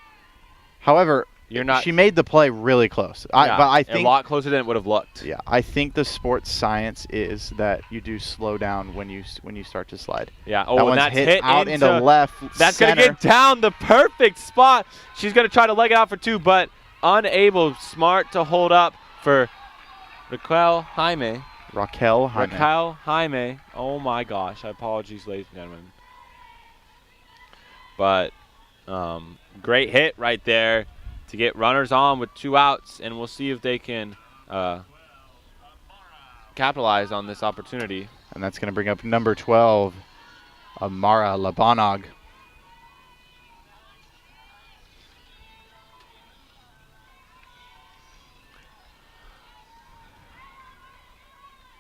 However, you're not. She made the play really close. Yeah, but I think a lot closer than it would have looked. Yeah, I think the sports science is that you do slow down when you start to slide. Yeah. Oh, that and one's that's hit out into left. That's center. gonna get down the perfect spot. She's gonna try to leg it out for two, but unable. Smart to hold up for Raquel Jaime. Oh my gosh. I apologize, ladies and gentlemen. But great hit right there to get runners on with 2 outs, and we'll see if they can capitalize on this opportunity. And that's going to bring up number 12, Amara Lebonogg.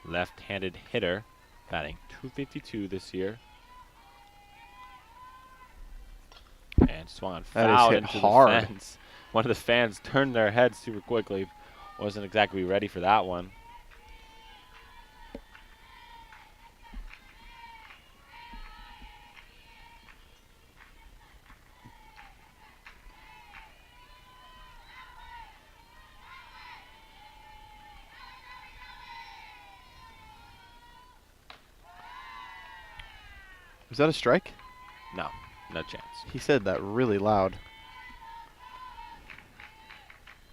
Left-handed hitter, batting .252 this year. And swung on foul into hard. the fence. One of the fans turned their head super quickly. Wasn't exactly ready for that one. Was that a strike? No, no chance. He said that really loud.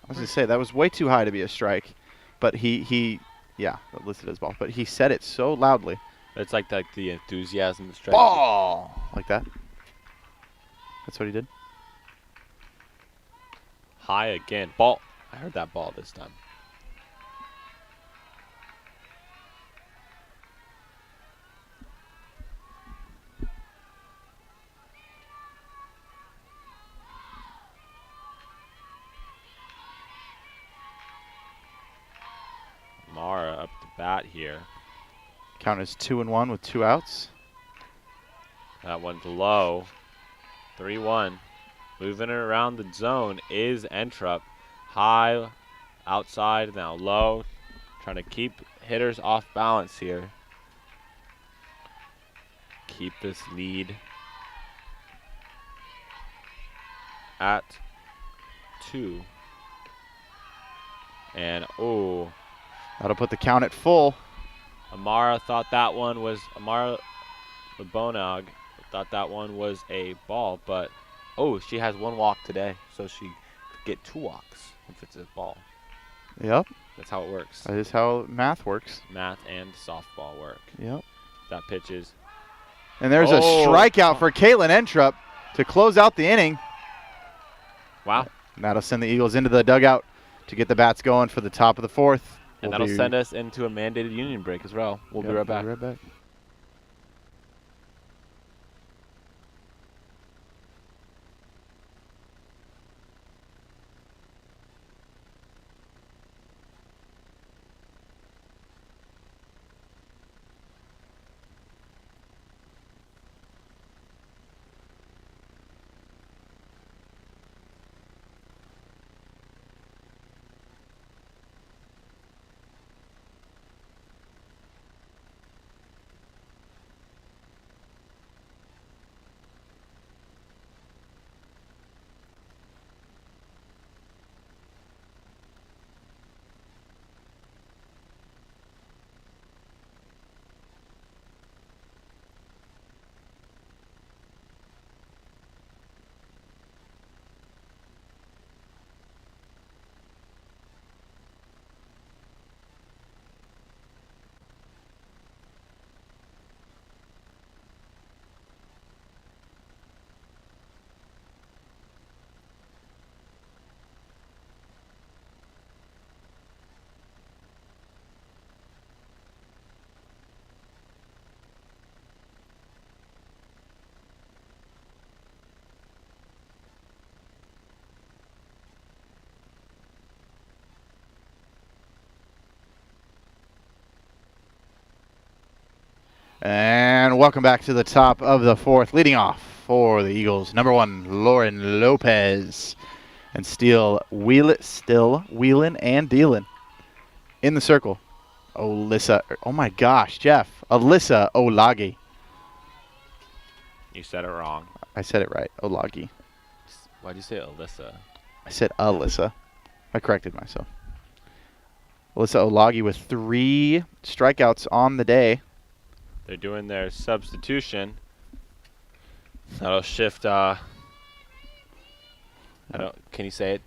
I was going to say, that was way too high to be a strike. But yeah, listed as ball. But he said it so loudly. It's like the enthusiasm of strike. Ball! Like that. That's what he did. High again. Ball. I heard that ball this time. Amara up to bat here. Count is 2-1 with 2 outs. That one's low. 3-1. Moving it around the zone is Entrup. High, outside, now low. Trying to keep hitters off balance here. Keep this lead at 2. And, oh. That'll put the count at full. Amara thought that one was, Amara Lebonogg thought that one was a ball, but, oh, she has 1 walk today, so she could get 2 walks if it's a ball. Yep. That's how it works. That is how math works. Math and softball work. Yep. That pitch is. And there's a strikeout for Caitlin Entrup to close out the inning. Wow. And that'll send the Eagles into the dugout to get the bats going for the top of the 4th. And that'll send us into a mandated union break as well. We'll be right back. We'll be right back. And welcome back to the top of the fourth. Leading off for the Eagles, number 1, Lauren Lopez. And still wheeling and dealing. In the circle, oh my gosh, Jeff. Alyssa Olagi. You said it wrong. I said it right, Olagi. Why'd you say Alyssa? I said Alyssa. I corrected myself. Alyssa Olagi with 3 strikeouts on the day. They're doing their substitution. That'll shift. Can you say it?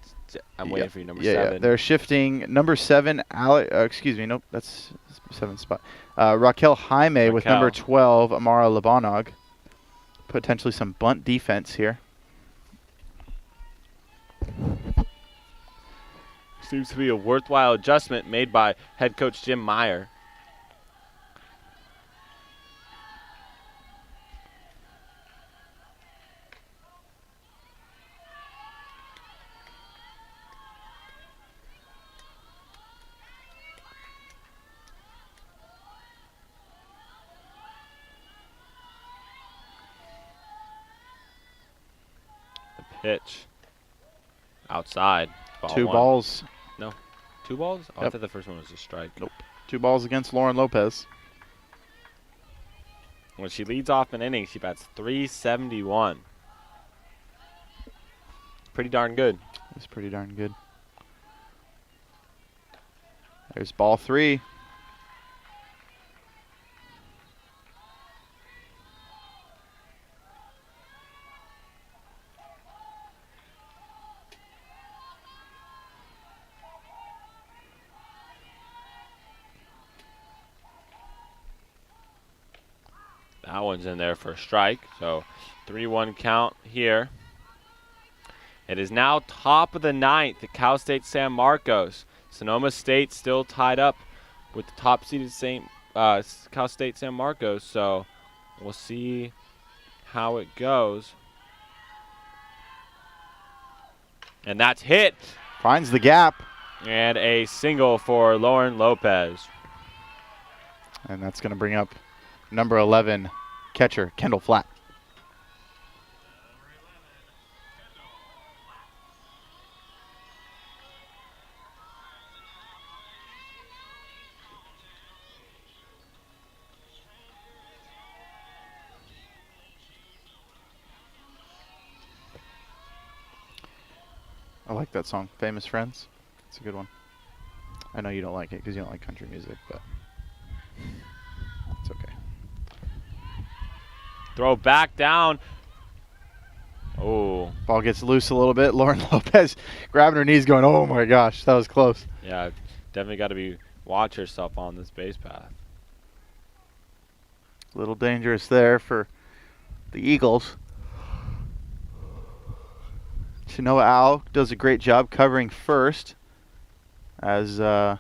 I'm waiting for you, number 7. Yeah, they're shifting number 7. Excuse me. Nope, that's 7 spot. Raquel Jaime with number 12. Amara Lebonogg. Potentially some bunt defense here. Seems to be a worthwhile adjustment made by head coach Jim Meyer. Pitch. Outside. Ball 2 1. balls. No. 2 balls? Oh, Yep. I thought the first one was a strike. Nope. 2 balls against Lauren Lopez. When she leads off an inning, she bats .371. Pretty darn good. It's pretty darn good. There's ball 3. That one's in there for a strike. So 3-1 count here. It is now top of the 9th at Cal State San Marcos. Sonoma State still tied up with the top seeded Cal State San Marcos. So we'll see how it goes. And that's hit. Finds the gap. And a single for Lauren Lopez. And that's going to bring up number 11 catcher, Kendall Flatt. I like that song, Famous Friends. It's a good one. I know you don't like it because you don't like country music, but it's okay. Throw back down. Oh. Ball gets loose a little bit. Lauren Lopez grabbing her knees going, oh my gosh, that was close. Yeah, definitely got to watch herself on this base path. A little dangerous there for the Eagles. Chinoa Al does a great job covering first as number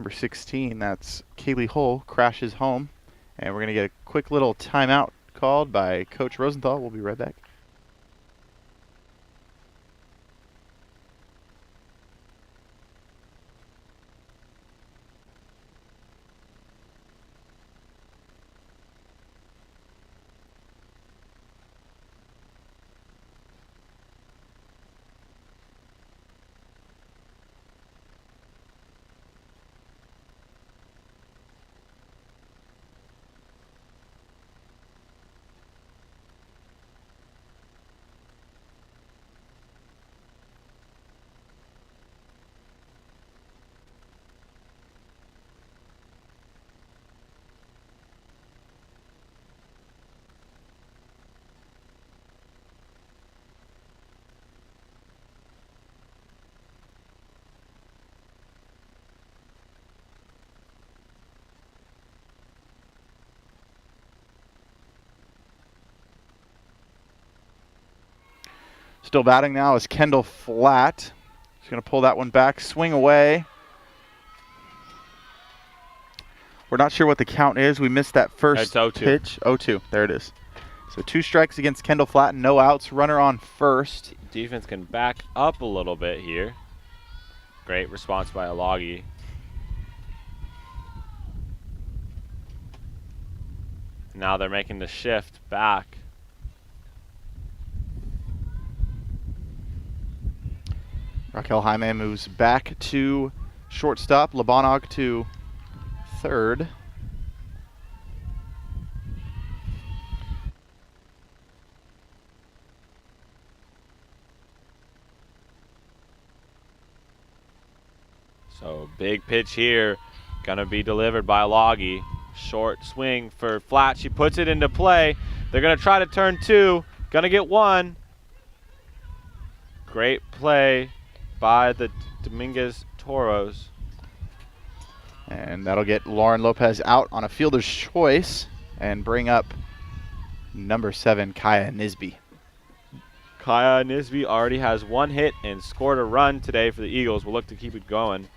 16, that's Kaylee Hull, crashes home. And we're going to get a quick little timeout called by Coach Rosenthal. We'll be right back. Still batting now is Kendall Flatt. She's going to pull that one back, swing away. We're not sure what the count is. We missed that first pitch. 0-2. There it is. So 2 strikes against Kendall Flatt, no outs. Runner on first. Defense can back up a little bit here. Great response by Olagi. Now they're making the shift back. Raquel Jaime moves back to shortstop. Lebonogg to third. So big pitch here, gonna be delivered by Loggy. Short swing for Flatt. She puts it into play. They're gonna try to turn 2. Gonna get 1. Great play by the Dominguez Toros. And that'll get Lauren Lopez out on a fielder's choice and bring up number 7, Kaya Nisby. Kaya Nisby already has 1 hit and scored a run today for the Eagles. We'll look to keep it going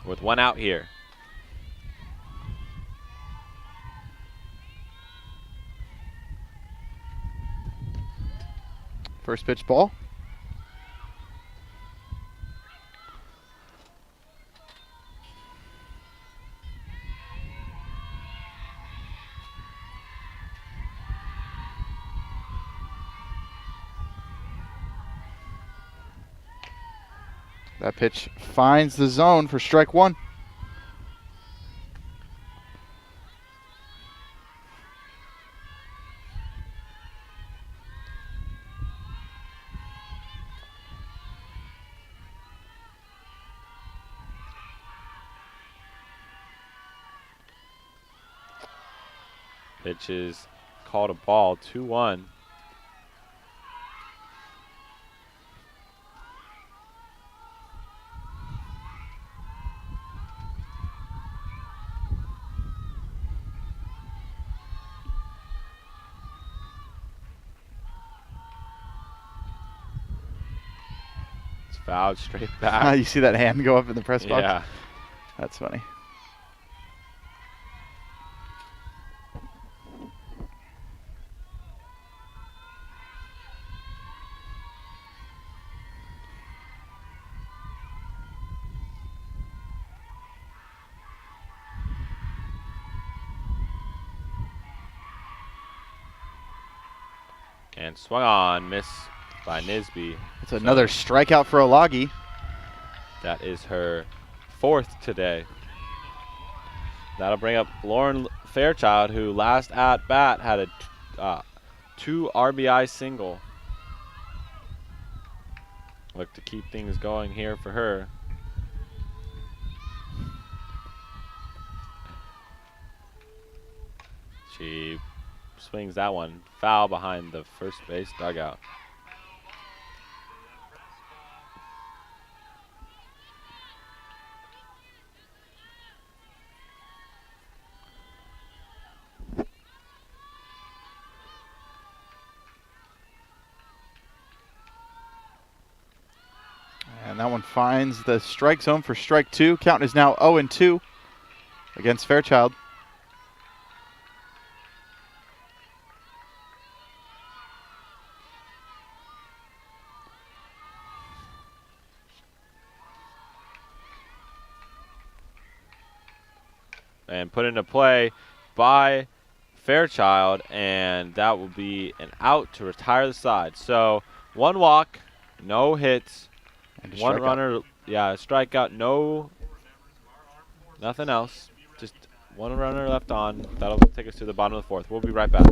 with 1 out here. First pitch ball. That pitch finds the zone for strike 1. Pitch is called a ball, 2-1. It's fouled straight back. You see that hand go up in the press box? Yeah. That's funny. And swung on, miss by Nisby. It's another strikeout for Olagi. That is her 4th today. That'll bring up Lauren Fairchild, who last at bat had a 2 RBI single. Look to keep things going here for her. She swings that one foul behind the first base dugout. And that one finds the strike zone for strike 2. Count is now 0-2 against Fairchild. And put into play by Fairchild, and that will be an out to retire the side. So 1 walk, no hits, And a 1 strikeout. runner, strikeout, nothing else. Just 1 runner left on. That'll take us to the bottom of the 4th. We'll be right back.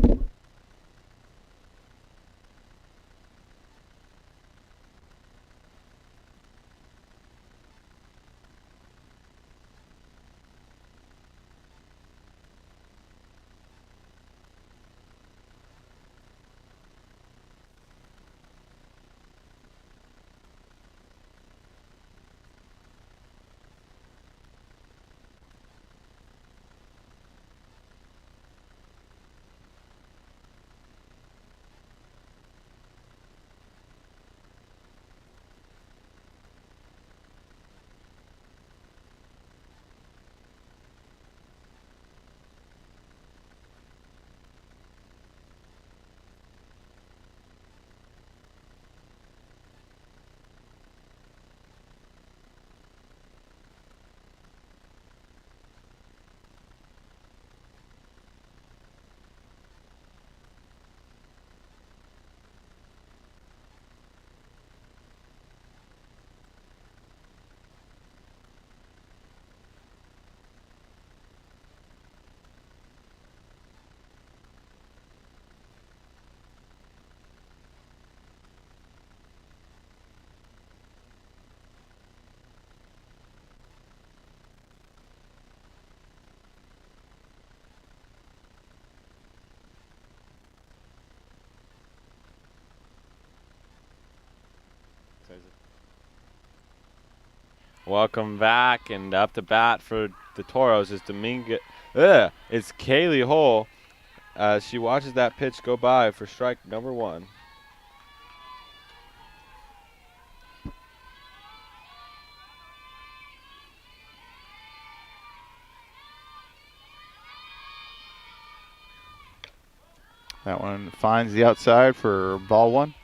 Welcome back, and up to bat for the Toros is it's Kaylee Hull. She watches that pitch go by for strike number 1. That one finds the outside for ball 1.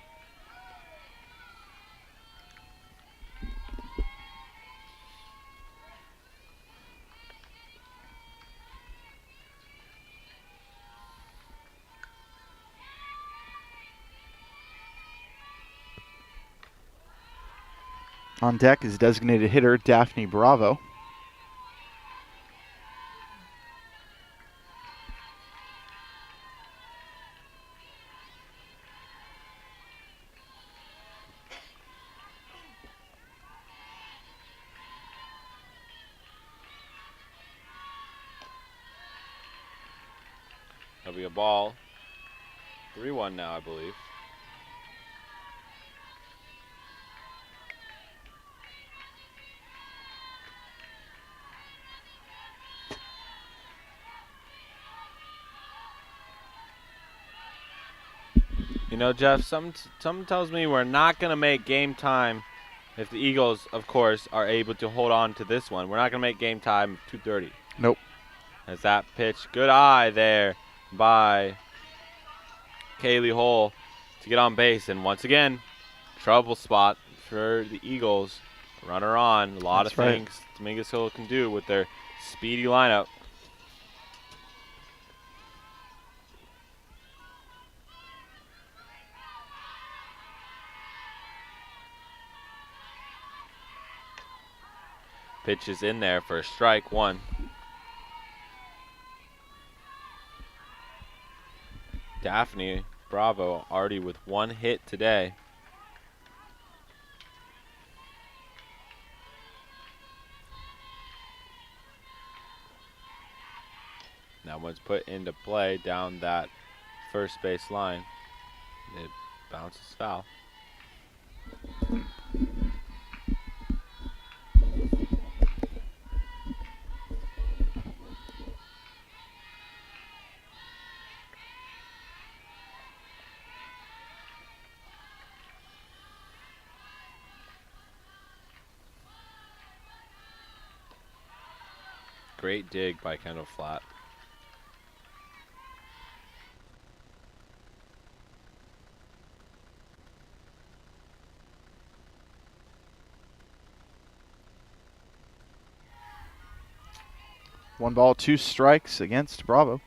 On deck is designated hitter Daphne Bravo. That'll be a ball. 3-1 now, I believe. You know, Jeff, something tells me we're not going to make game time if the Eagles, of course, are able to hold on to this one. We're not going to make game time 2:30. Nope. As that pitch, good eye there by Kaylee Hull to get on base. And once again, trouble spot for the Eagles. Runner on. A lot of things Dominguez Hill can do with their speedy lineup. Pitch is in there for strike 1. Daphne Bravo already with 1 hit today. That one's put into play down that first base line. It bounces foul. Great dig by Kendall Flatt. One ball, 2 strikes against Bravo.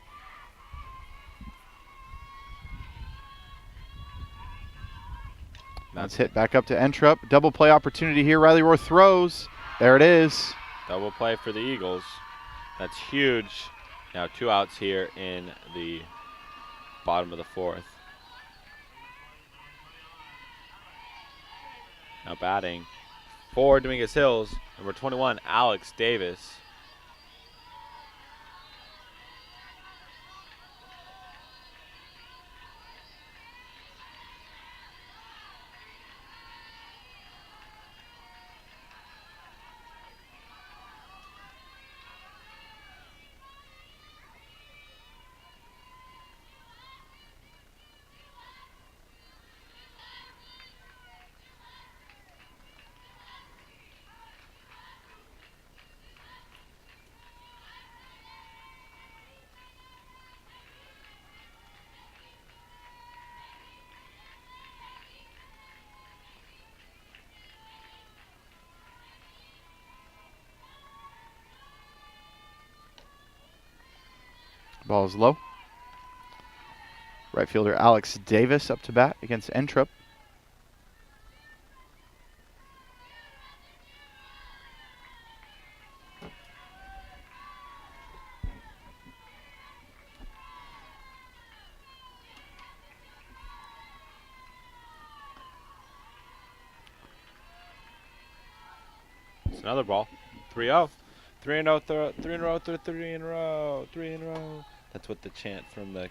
That's hit back up to Entrup. Double play opportunity here. Riley Rohr throws. There it is. Double play for the Eagles. That's huge. Now 2 outs here in the bottom of the 4th. Now batting for Dominguez Hills, number 21, Alex Davis. Ball is low. Right fielder Alex Davis up to bat against Entrup. It's another ball. 3-0. 3 in a row, 3 in a row, 3 in a row, 3 in a row. That's what the chant from the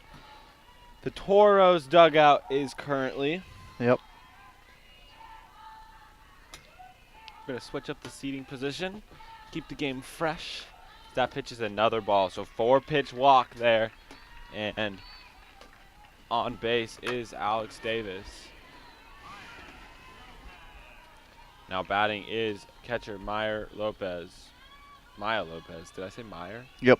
Toros dugout is currently. Yep. We're going to switch up the seating position, keep the game fresh. That pitch is another ball, so 4-pitch walk there. And on base is Alex Davis. Now batting is catcher Maya Lopez. Did I say Meyer? Yep.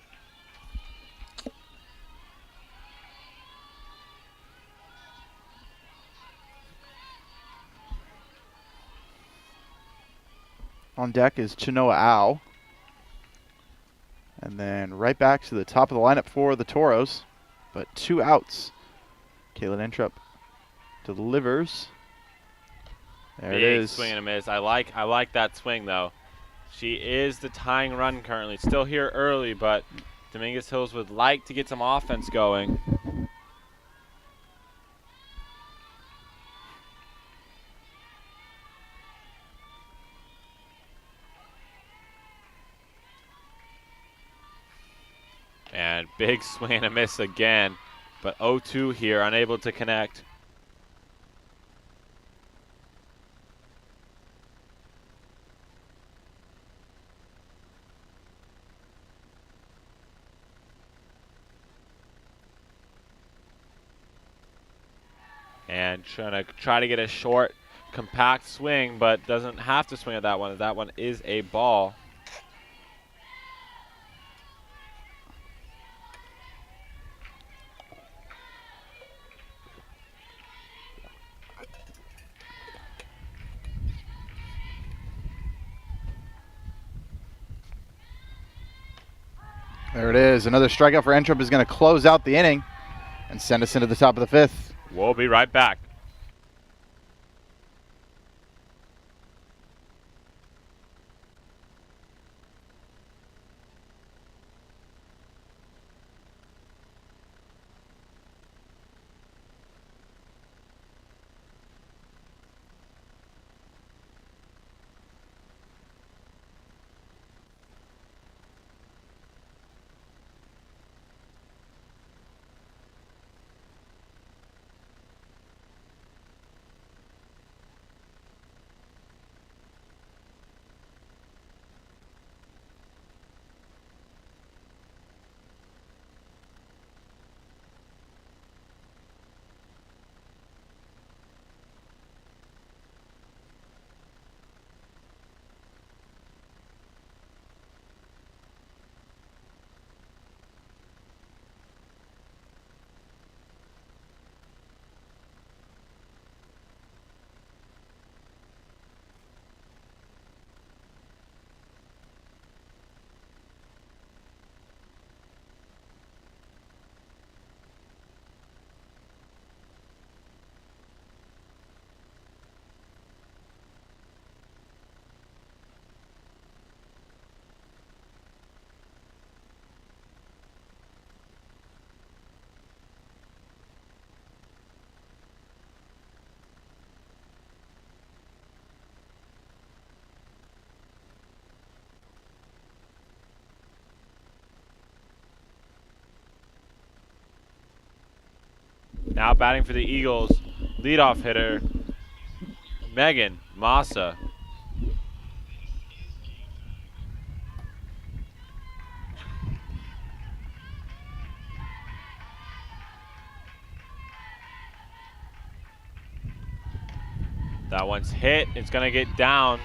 On deck is Chinoa Au. And then right back to the top of the lineup for the Toros. But 2 outs. Kaylin Entrup delivers. There it is. Swing and a miss. I like that swing though. She is the tying run currently. Still here early, but Dominguez Hills would like to get some offense going. And big swing and a miss again, but 0-2 here, unable to connect. And try to get a short, compact swing, but doesn't have to swing at that one. That one is a ball. There it is. Another strikeout for Entrup is going to close out the inning and send us into the top of the 5th. We'll be right back. Now batting for the Eagles, leadoff hitter, Megan Massa. That one's hit. It's going to get down.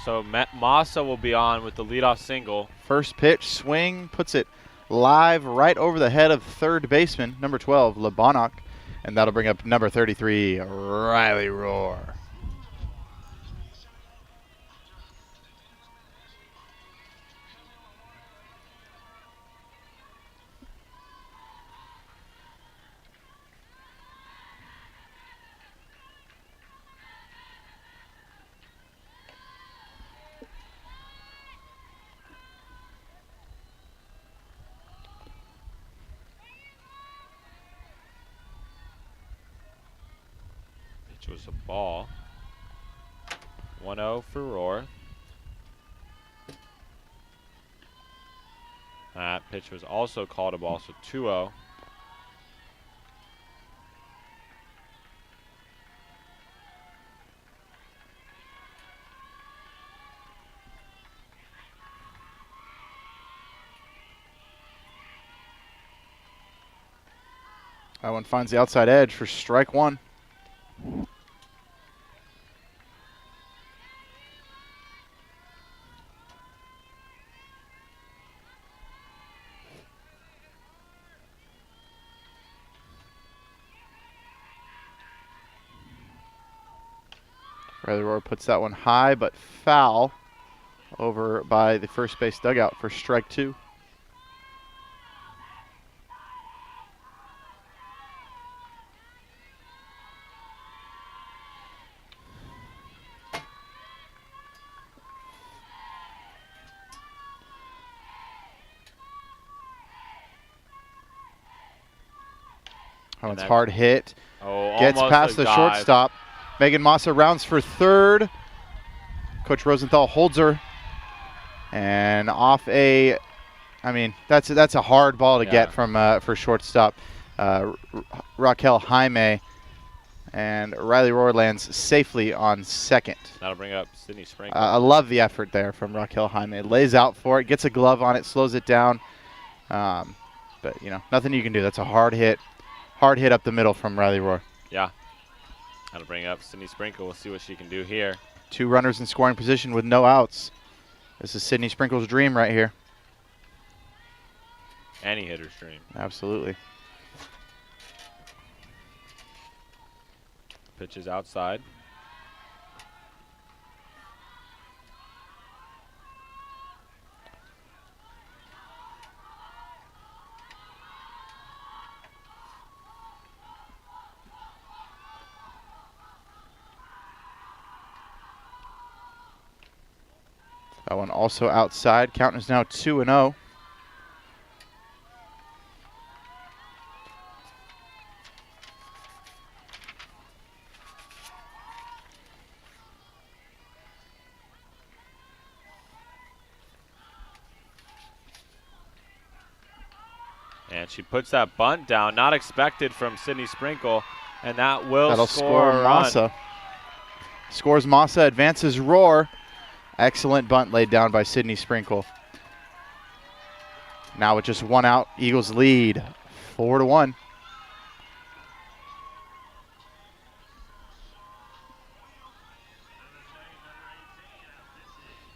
So Massa will be on with the leadoff single. First pitch, swing, puts it live right over the head of third baseman, number 12, Lebonogg. And that'll bring up number 33, Riley Rohr. Was a ball. 1-0 for Rohr. That pitch was also called a ball, so 2-0. That one finds the outside edge for strike one. Riley Rohr puts that one high but foul over by the first base dugout for strike two. That one's hard hit. Oh, gets past the shortstop. Megan Massa rounds for third. Coach Rosenthal holds her. And off a, I mean, that's a hard ball to get from for shortstop Raquel Jaime. And Riley Rohr lands safely on second. That'll bring up Sydney Sprinkle. I love the effort there from Raquel Jaime. Lays out for it, gets a glove on it, slows it down. But, you know, nothing you can do. That's a hard hit. Hard hit up the middle from Riley Rohr. Yeah. That'll bring up Sydney Sprinkle. We'll see what she can do here. 2 runners in scoring position with no outs. This is Sydney Sprinkle's dream right here. Any hitter's dream. Absolutely. Pitch is outside. That one also outside. Count is now 2-0. And she puts that bunt down, not expected from Sydney Sprinkle, and that'll score a Massa. run. Scores Massa, advances Rohr. Excellent bunt laid down by Sydney Sprinkle. Now with just 1 out, Eagles lead 4-1.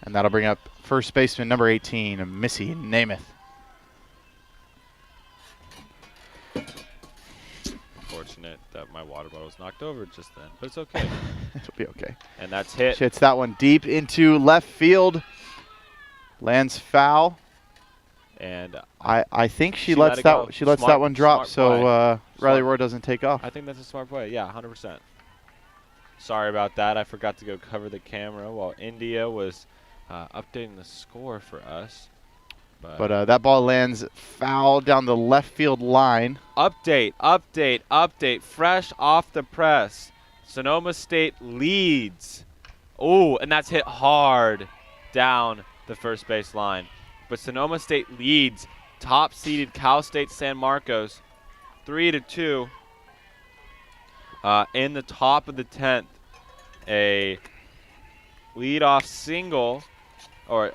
And that'll bring up first baseman number 18, Missy Namath. Unfortunate that my water bottle was knocked over just then, but it's okay. It'll be okay. And that's hit. She hits that one deep into left field. Lands foul. And I think she lets that one drop, so Riley Rohr doesn't take off. I think that's a smart play. Yeah, 100%. Sorry about that. I forgot to go cover the camera while India was updating the score for us. But that ball lands foul down the left field line. Update. Fresh off the press. Sonoma State leads. Oh, and that's hit hard down the first base line. But Sonoma State leads top-seeded Cal State San Marcos 3-2 in the top of the 10th. A leadoff single, a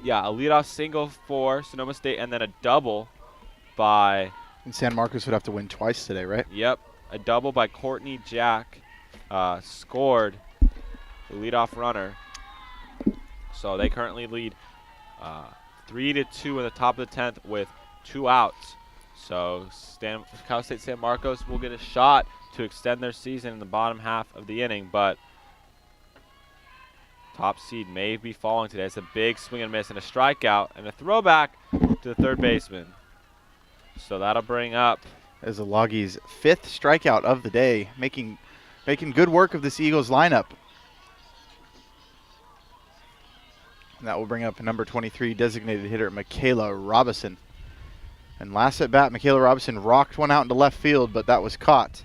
leadoff single for Sonoma State, and then a double by... And San Marcos would have to win twice today, right? Yep, a double by Courtney Jack scored the leadoff runner. So they currently lead 3-2 in the top of the 10th with 2 outs. So Cal State San Marcos will get a shot to extend their season in the bottom half of the inning, but top seed may be falling today. It's a big swing and miss and a strikeout and a throwback to the third baseman. So that'll bring up Ezalagi's 5th strikeout of the day, making good work of this Eagles lineup. And that will bring up number 23 designated hitter Michaela Robertson. And last at bat, Michaela Robertson rocked one out into left field, but that was caught.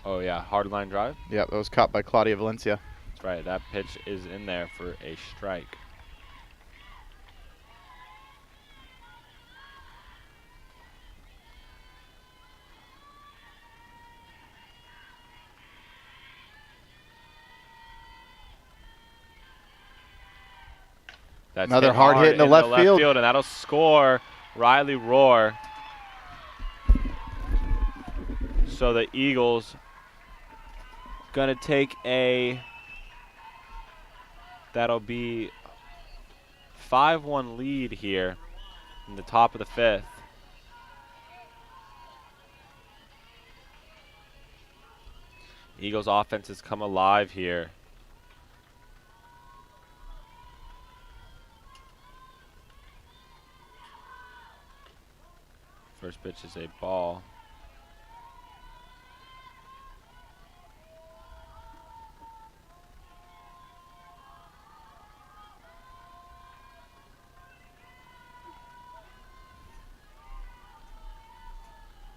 Oh yeah, hard line drive? Yeah, that was caught by Claudia Valencia. That's right, that pitch is in there for a strike. That's another hard hit in the left field. And that'll score Riley Rohr. So the Eagles going to take that'll be 5-1 lead here in the top of the 5th. Eagles offense has come alive here. First pitch is a ball.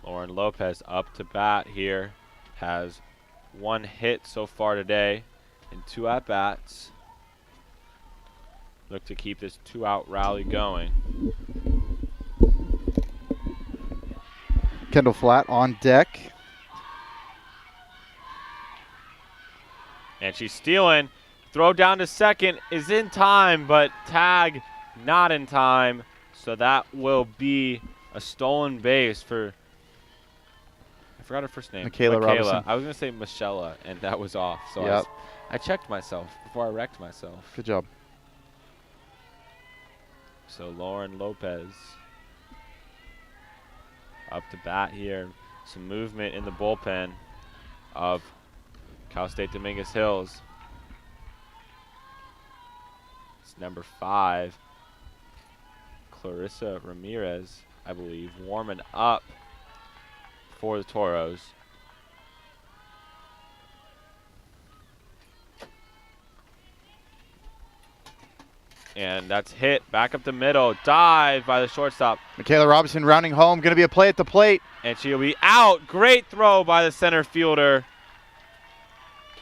Lauren Lopez up to bat here. Has 1 hit so far today and 2 at-bats. Look to keep this 2-out rally going. Kendall Flatt on deck. And she's stealing. Throw down to second is in time, but tag not in time. So that will be a stolen base for, I forgot her first name. Michaela Robertson. I was going to say Michelle, and that was off. So yep. I checked myself before I wrecked myself. Good job. So Lauren Lopez up to bat here. Some movement in the bullpen of Cal State Dominguez Hills. It's number 5, Clarissa Ramirez, I believe, warming up for the Toros. And that's hit back up the middle. Dive by the shortstop. Michaela Robertson rounding home. Going to be a play at the plate. And she'll be out. Great throw by the center fielder,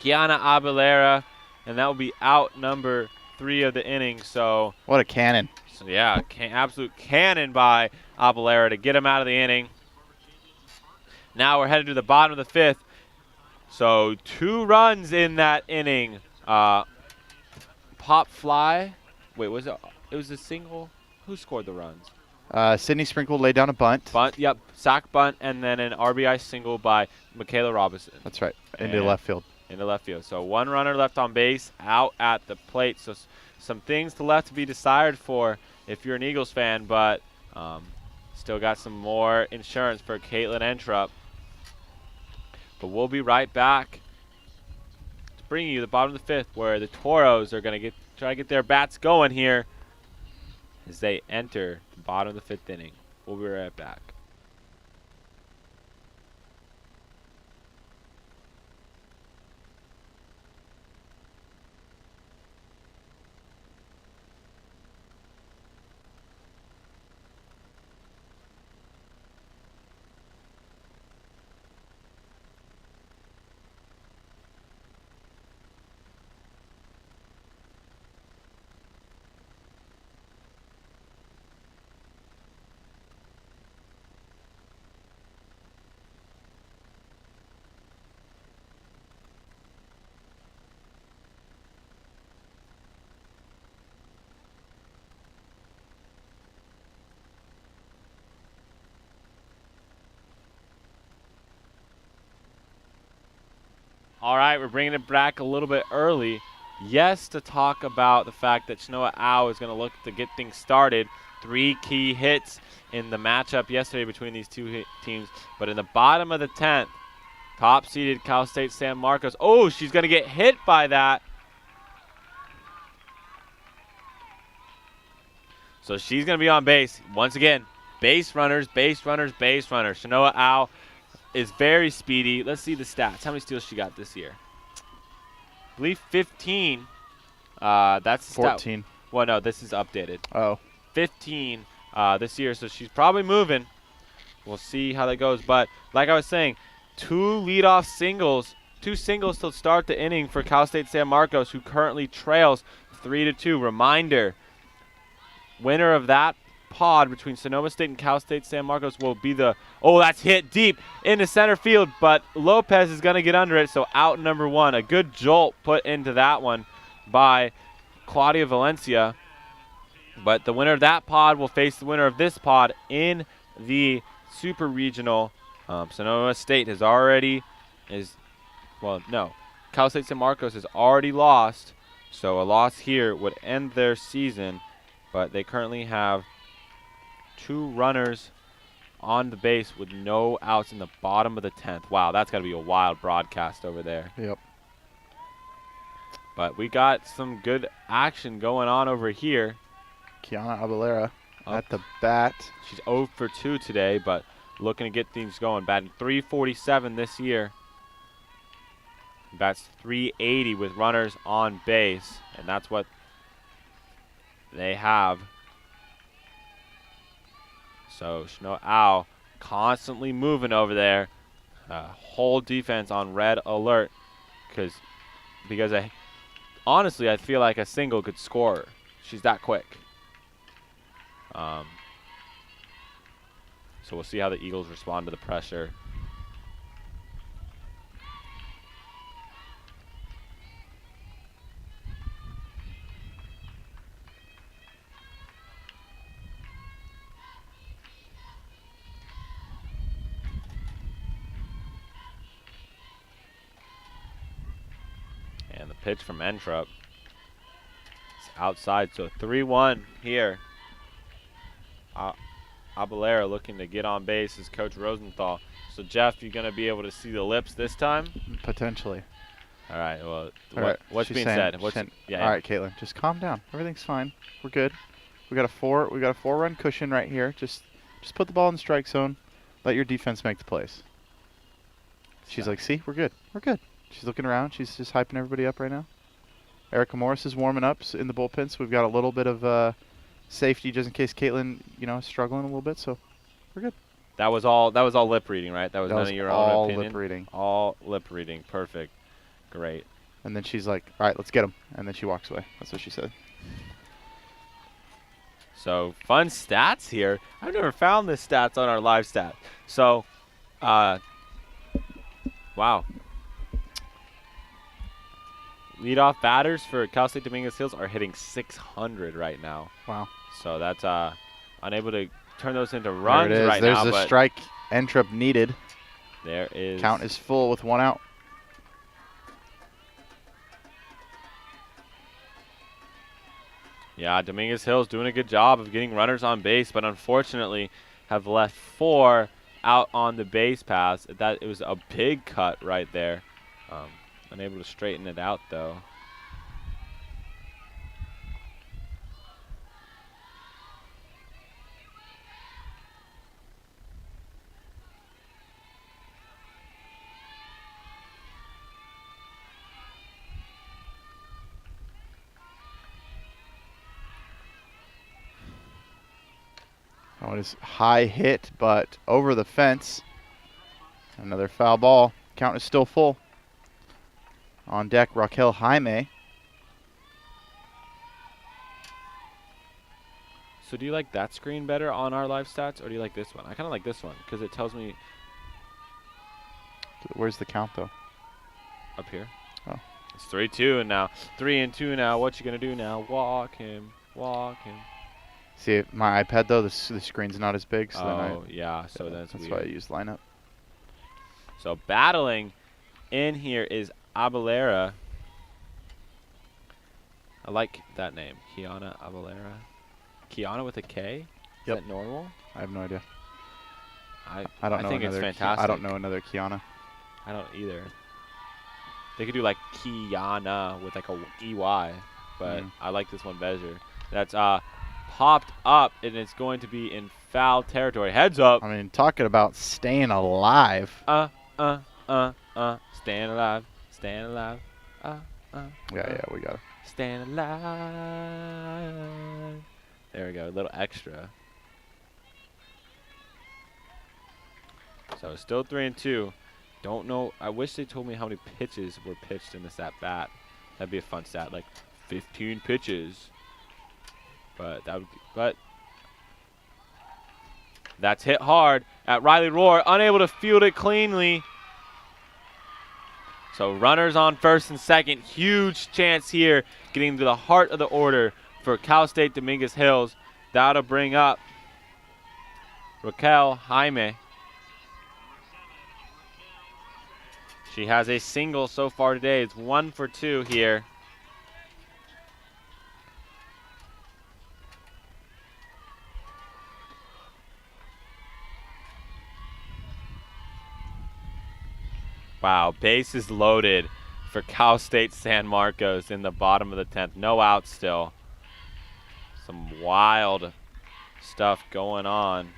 Kiana Abilera. And that will be out number 3 of the inning. So what a cannon. So yeah, absolute cannon by Abilera to get him out of the inning. Now we're headed to the bottom of the 5th. So 2 runs in that inning. Pop fly. Wait, was it? It was a single. Who scored the runs? Sydney Sprinkle laid down a bunt. Yep, sack bunt, and then an RBI single by Michaela Robertson. That's right, into left field. Into left field. So 1 runner left on base, out at the plate. So some things left to be desired for if you're an Eagles fan, but still got some more insurance for Caitlin Entrup. But we'll be right back to bring you the bottom of the 5th, where the Toros are going to try to get their bats going here as they enter the bottom of the 5th inning. We'll be right back. All right, we're bringing it back a little bit early. Yes, to talk about the fact that Shanoa Au is going to look to get things started. 3 key hits in the matchup yesterday between these 2 teams. But in the bottom of the 10th, top-seeded Cal State San Marcos. Oh, she's going to get hit by that. So she's going to be on base. Once again, base runners, base runners, base runners. Shanoa Au is very speedy. Let's see the stats. How many steals she got this year? I believe 15. That's 14. Well, no, this is updated. Oh. 15 this year, so she's probably moving. We'll see how that goes. But like I was saying, 2 leadoff singles, 2 singles to start the inning for Cal State San Marcos, who currently trails 3-2. Reminder, winner of that pod between Sonoma State and Cal State San Marcos will be that's hit deep into center field, but Lopez is going to get under it, so out number 1. A good jolt put into that one by Claudia Valencia. But the winner of that pod will face the winner of this pod in the Super Regional Sonoma State has already Cal State San Marcos has already lost, so a loss here would end their season, but they currently have 2 runners on the base with no outs in the bottom of the 10th. Wow, that's got to be a wild broadcast over there. Yep. But we got some good action going on over here. Kiana Abalera at the bat. She's 0 for 2 today, but looking to get things going. Batting .347 this year. Bats .380 with runners on base, and that's what they have. So Shino Ao constantly moving over there. Whole defense on red alert because honestly, I feel like a single could score her. She's that quick. So we'll see how the Eagles respond to the pressure. And the pitch from Entrup. It's outside, so 3-1 here. Abalera looking to get on base is Coach Rosenthal. So, Jeff, you going to be able to see the lips this time? Potentially. All right. Well, what's She's being saying, said? all Yeah. right, Caitlin, just calm down. Everything's fine. We're good. We got a 4-run cushion right here. Just put the ball in the strike zone. Let your defense make the plays. She's like, see, we're good. We're good. She's looking around. She's just hyping everybody up right now. Erica Morris is warming up in the bullpen, so we've got a little bit of safety just in case Caitlin, is struggling a little bit. So we're good. That was all lip reading, right? That was none of your own opinion? All lip reading. All lip reading. Perfect. Great. And then she's like, all right, let's get him. And then she walks away. That's what she said. So, fun stats here. I've never found this stats on our live stat. So, wow. Leadoff batters for Cal State Dominguez Hills are hitting 600 right now. Wow. So that's unable to turn those into runs there it is. right There's now. There's a strike Entrup needed. There is. Count is full with 1 out. Yeah, Dominguez Hills doing a good job of getting runners on base, but unfortunately have left 4 out on the base paths. It was a big cut right there. Unable to straighten it out, though. Oh, it is high hit, but over the fence. Another foul ball. Count is still full. On deck, Raquel Jaime. So do you like that screen better on our live stats, or do you like this one? I kind of like this one because it tells me. Where's the count, though? Up here. Oh. It's 3-2 and now. 3-2 now. What you going to do now? Walk him. Walk him. See, my iPad, though, the screen's not as big. So yeah. So that's weird. why I used lineup. So battling in here is Abalera. I like that name. Kiana Abalera. Kiana with a K? Is that normal? I have no idea. I don't know. I think it's fantastic. I don't know another Kiana. I don't either. They could do like Kiana with like a EY, but I like this one better. That's popped up, and it's going to be in foul territory. Heads up. I mean, talking about staying alive. Staying alive. Staying alive. Yeah, we got it. Staying alive. There we go. A little extra. So still 3-2. Don't know. I wish they told me how many pitches were pitched in this at bat. That'd be a fun stat, like 15 pitches. But that's hit hard at Riley Rohr, unable to field it cleanly. So runners on first and second. Huge chance here, getting to the heart of the order for Cal State Dominguez Hills. That'll bring up Raquel Jaime. She has a single so far today. It's 1 for 2 here. Wow, bases loaded for Cal State San Marcos in the bottom of the 10th. No outs still. Some wild stuff going on.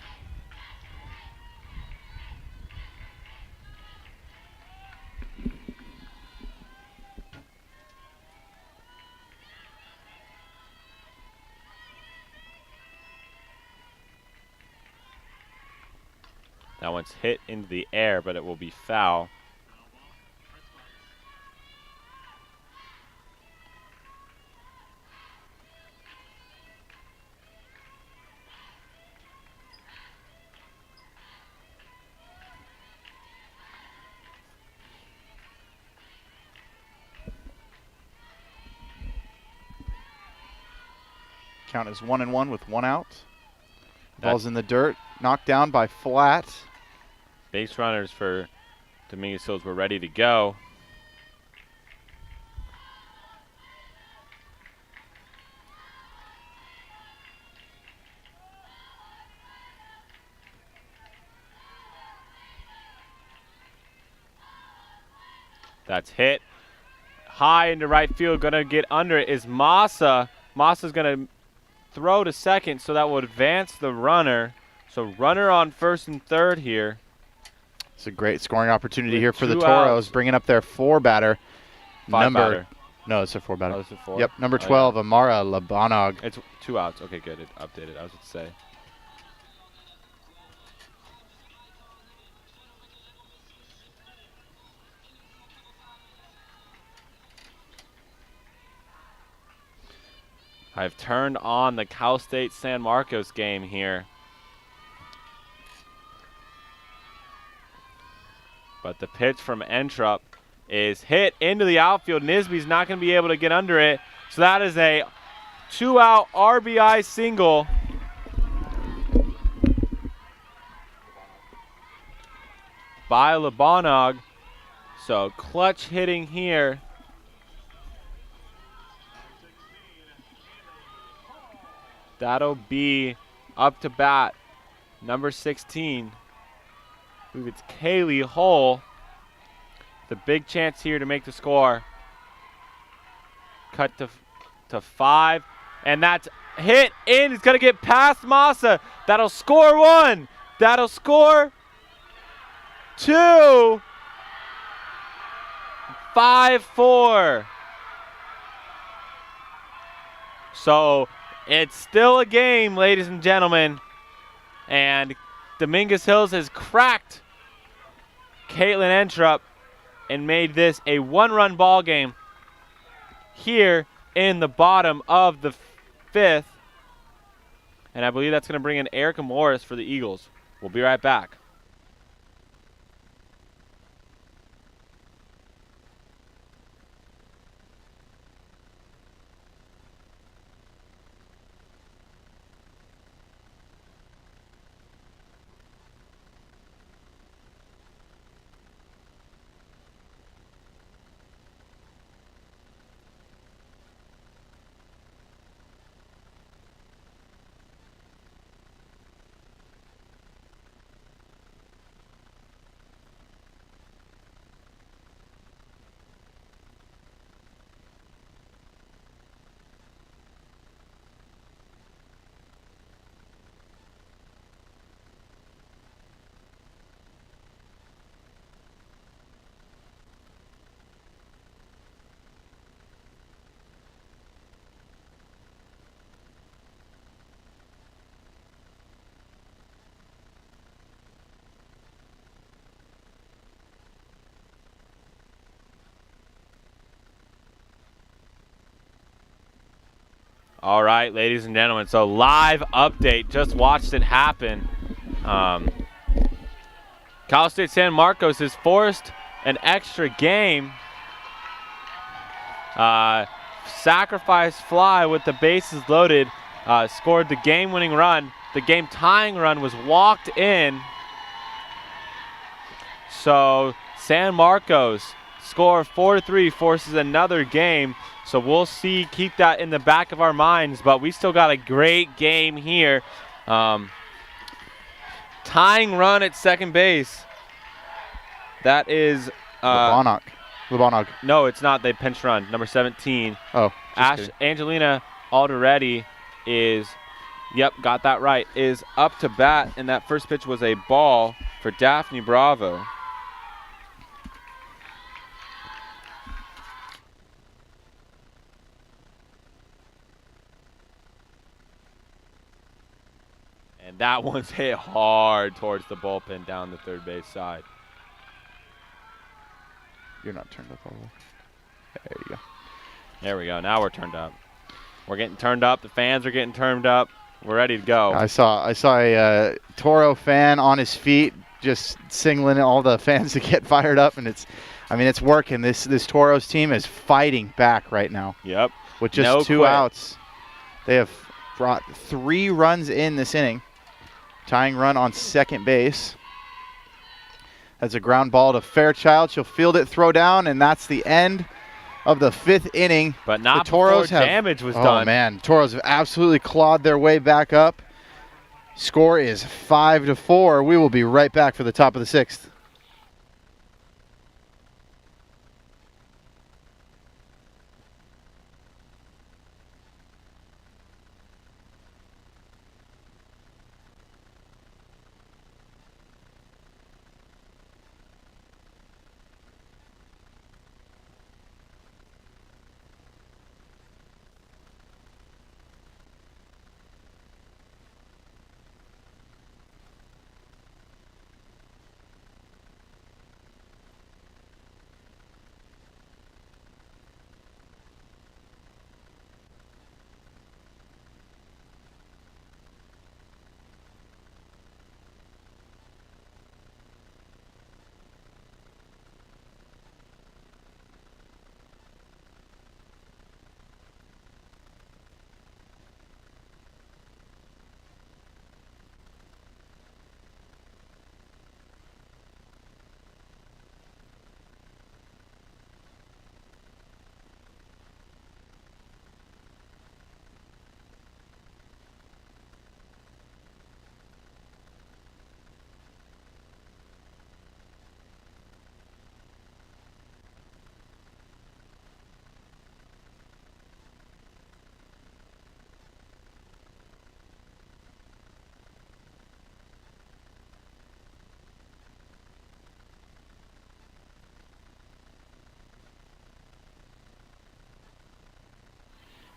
That one's hit into the air, but it will be foul. Count is 1-1 with 1 out. Ball's in the dirt, knocked down by Flatt. Base runners for Dominguez Hills were ready to go. That's hit high into right field. Gonna get under it is Massa. Massa's gonna throw to second, so that will advance the runner. So runner on first and third here. It's a great scoring opportunity here for the 2 Toros, outs. bringing up their 4-batter. 5 batter. No, it's a 4-batter. Oh, is it 4? Yep, number Oh, 12, yeah. Amara Lebonogg. It's 2 outs. Okay, good. It updated. I was going to say. I've turned on the Cal State San Marcos game here. But the pitch from Entrup is hit into the outfield. Nisby's not going to be able to get under it. So that is a 2-out RBI single. By Lebonogg. So clutch hitting here. That'll be up to bat, number 16. I believe it's Kaylee Hull. The big chance here to make the score. Cut to 5, and that's hit in. It's going to get past Massa. That'll score 1. That'll score 2. 5-4. So it's still a game, ladies and gentlemen. And Dominguez Hills has cracked Caitlin Entrup and made this a 1-run ball game here in the bottom of the 5th. And I believe that's going to bring in Erica Morris for the Eagles. We'll be right back. All right, ladies and gentlemen, so live update. Just watched it happen. Cal State San Marcos has forced an extra game. Sacrifice fly with the bases loaded. Scored the game-winning run. The game-tying run was walked in. So San Marcos score 4-3, forces another game. So we'll see, keep that in the back of our minds, but we still got a great game here. Tying run at second base. That is Lebonogg. No, it's not. They pinch run. Number 17. Oh, Angelina Alderete is, got that right, is up to bat, and that first pitch was a ball for Daphne Bravo. And that one's hit hard towards the bullpen down the third base side. You're not turned up all the way. There you go. There we go. Now we're turned up. We're getting turned up. The fans are getting turned up. We're ready to go. I saw a Toro fan on his feet just signaling all the fans to get fired up, and it's working. This Toros team is fighting back right now. Yep. With just two outs. They have brought 3 runs in this inning. Tying run on second base. That's a ground ball to Fairchild. She'll field it, throw down, and that's the end of the 5th inning. But not before damage was done. Oh, man. Toros have absolutely clawed their way back up. Score is 5-4. We will be right back for the top of the 6th.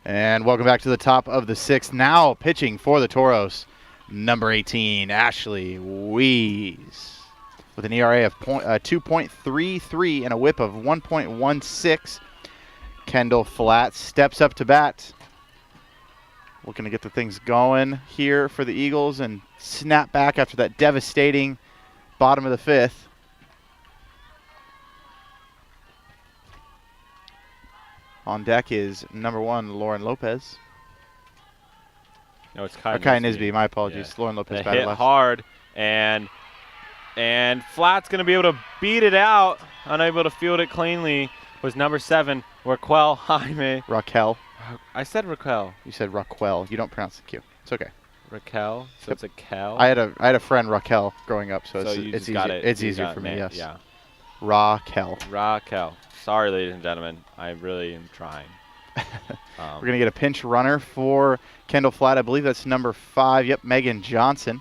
And welcome back to the top of the 6th. Now pitching for the Toros, number 18, Ashley Wees, with an ERA of 2.33 and a whip of 1.16. Kendall Flatt steps up to bat. Looking to get the things going here for the Eagles and snap back after that devastating bottom of the 5th. On deck is number 1, Lauren Lopez. No, it's Kai Nisby. My apologies. Yeah. Lauren Lopez batted hit hard, and Flatt's going to be able to beat it out. Unable to field it cleanly was number 7, Raquel Jaime. Raquel. I said Raquel. You said Raquel. You don't pronounce the Q. It's okay. Raquel. So it's a Kel. I had a friend Raquel growing up, so it's easier for me. Yes. Yeah. Raquel. Sorry, ladies and gentlemen. I really am trying. We're going to get a pinch runner for Kendall Flatt. I believe that's number 5. Yep, Megan Johnson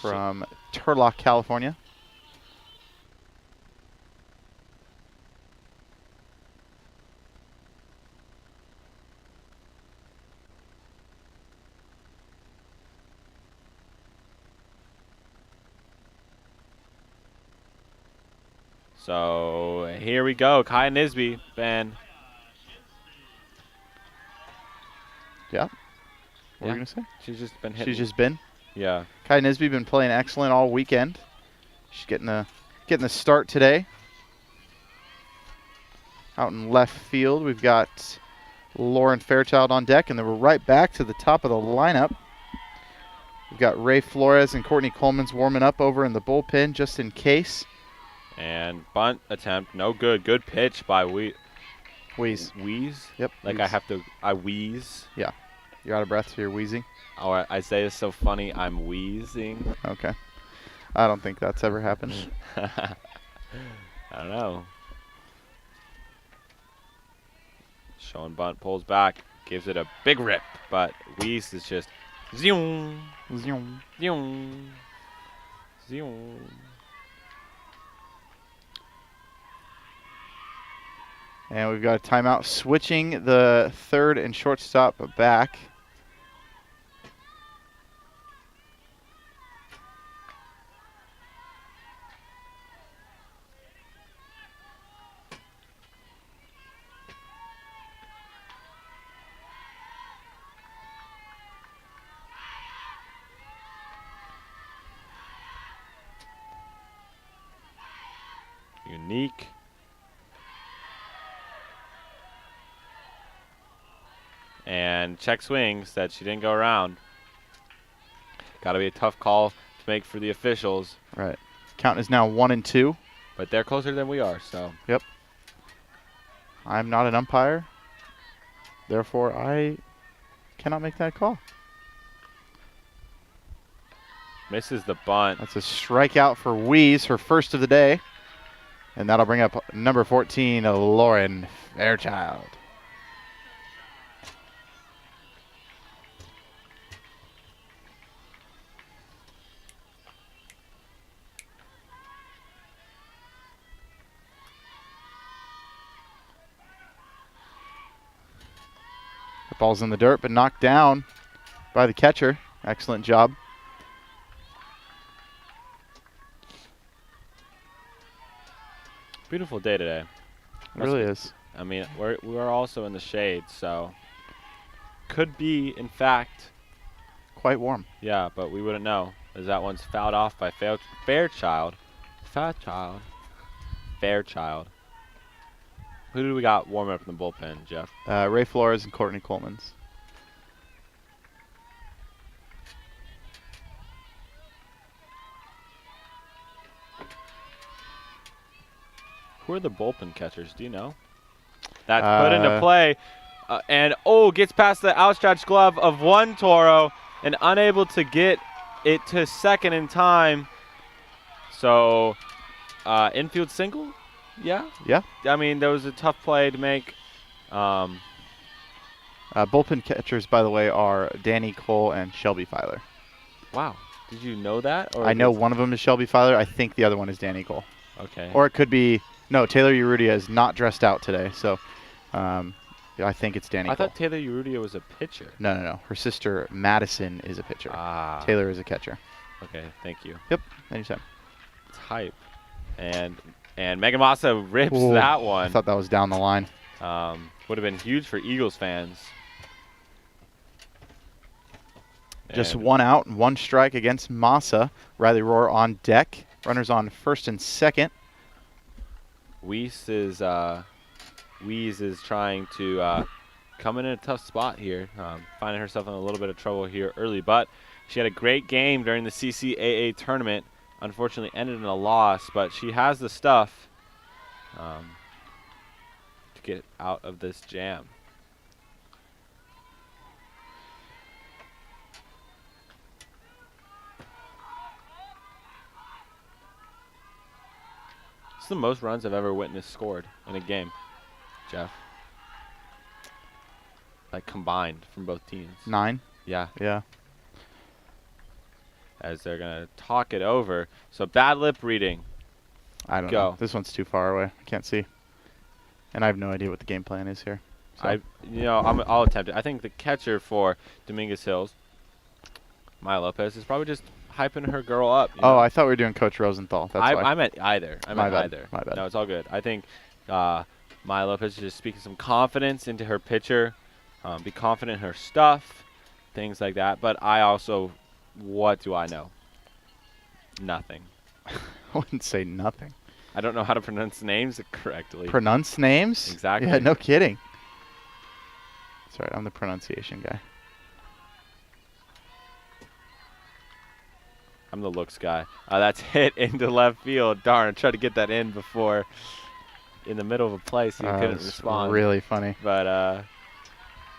from Turlock, California. So here we go. Kai Nisby, Ben. Yeah. What were you going to say? She's just been hitting. She's just been? Yeah. Kai Nisby been playing excellent all weekend. She's getting the start today. Out in left field, we've got Lauren Fairchild on deck, and then we're right back to the top of the lineup. We've got Ray Flores and Courtney Coleman's warming up over in the bullpen just in case. And bunt attempt, no good. Good pitch by Wheeze. Wheeze? Yep. Like wheeze. I wheeze. Yeah. You're out of breath, so you're wheezing. Oh, I say it's so funny, I'm wheezing. Okay. I don't think that's ever happened. I don't know. Showing bunt, pulls back, gives it a big rip, but Wheeze is just zoom, Zoom. zoom, zoom. And we've got a timeout, switching the third and shortstop back. Unique. And check swings that she didn't go around. Got to be a tough call to make for the officials. Right. Count is now 1-2. But they're closer than we are, so. Yep. I'm not an umpire. Therefore, I cannot make that call. Misses the bunt. That's a strikeout for Wheeze, her first of the day. And that'll bring up number 14, Lauren Fairchild. The ball's in the dirt, but knocked down by the catcher. Excellent job. Beautiful day today. It really is. I mean, we're also in the shade, so could be, in fact, Quite warm. yeah, but we wouldn't know, as that one's fouled off by Fairchild. Fairchild. Who do we got warming up in the bullpen, Jeff? Ray Flores and Courtney Coleman's. Who are the bullpen catchers? Do you know? That's put into play. And, gets past the outstretched glove of one Toro and unable to get it to second in time. So, infield single? Yeah? Yeah. I mean, that was a tough play to make. Bullpen catchers, by the way, are Danny Cole and Shelby Filer. Wow. Did you know that? Or I know one of them is Shelby Filer. I think the other one is Danny Cole. Okay. Or it could be, no, Taylor Urrutia is not dressed out today. So I think it's Danny I Cole. thought Taylor Urrutia was a pitcher. No. Her sister, Madison, is a pitcher. Ah. Taylor is a catcher. Okay, thank you. Yep, anytime. Type. And Megan Massa rips Ooh, that I one. thought that was down the line. Would have been huge for Eagles fans. Just And one out and one strike against Massa. Riley Rohr on deck. Runners on first and second. Weiss is trying to come in a tough spot here, finding herself in a little bit of trouble here early. But she had a great game during the CCAA tournament. Unfortunately ended in a loss, but she has the stuff to get out of this jam. It's the most runs I've ever witnessed scored in a game, Jeff. Like combined from both teams. 9. Yeah. Yeah. As they're going to talk it over. So bad lip reading. I don't Go. know. This one's too far away. I can't see. And I have no idea what the game plan is here. So. I'll attempt it. I think the catcher for Dominguez Hills, Maya Lopez, is probably just hyping her girl up. Oh, I thought we were doing Coach Rosenthal. That's why. I meant either. My bad. No, it's all good. I think Maya Lopez is just speaking some confidence into her pitcher. Be confident in her stuff, things like that. But I also, what do I know? Nothing. I wouldn't say nothing. I don't know how to pronounce names correctly. Pronounce names? Exactly. Yeah, no kidding. Sorry, I'm the pronunciation guy. I'm the looks guy. That's hit into left field. Darn, I tried to get that in before in the middle of a play, so you couldn't respond. Really funny. But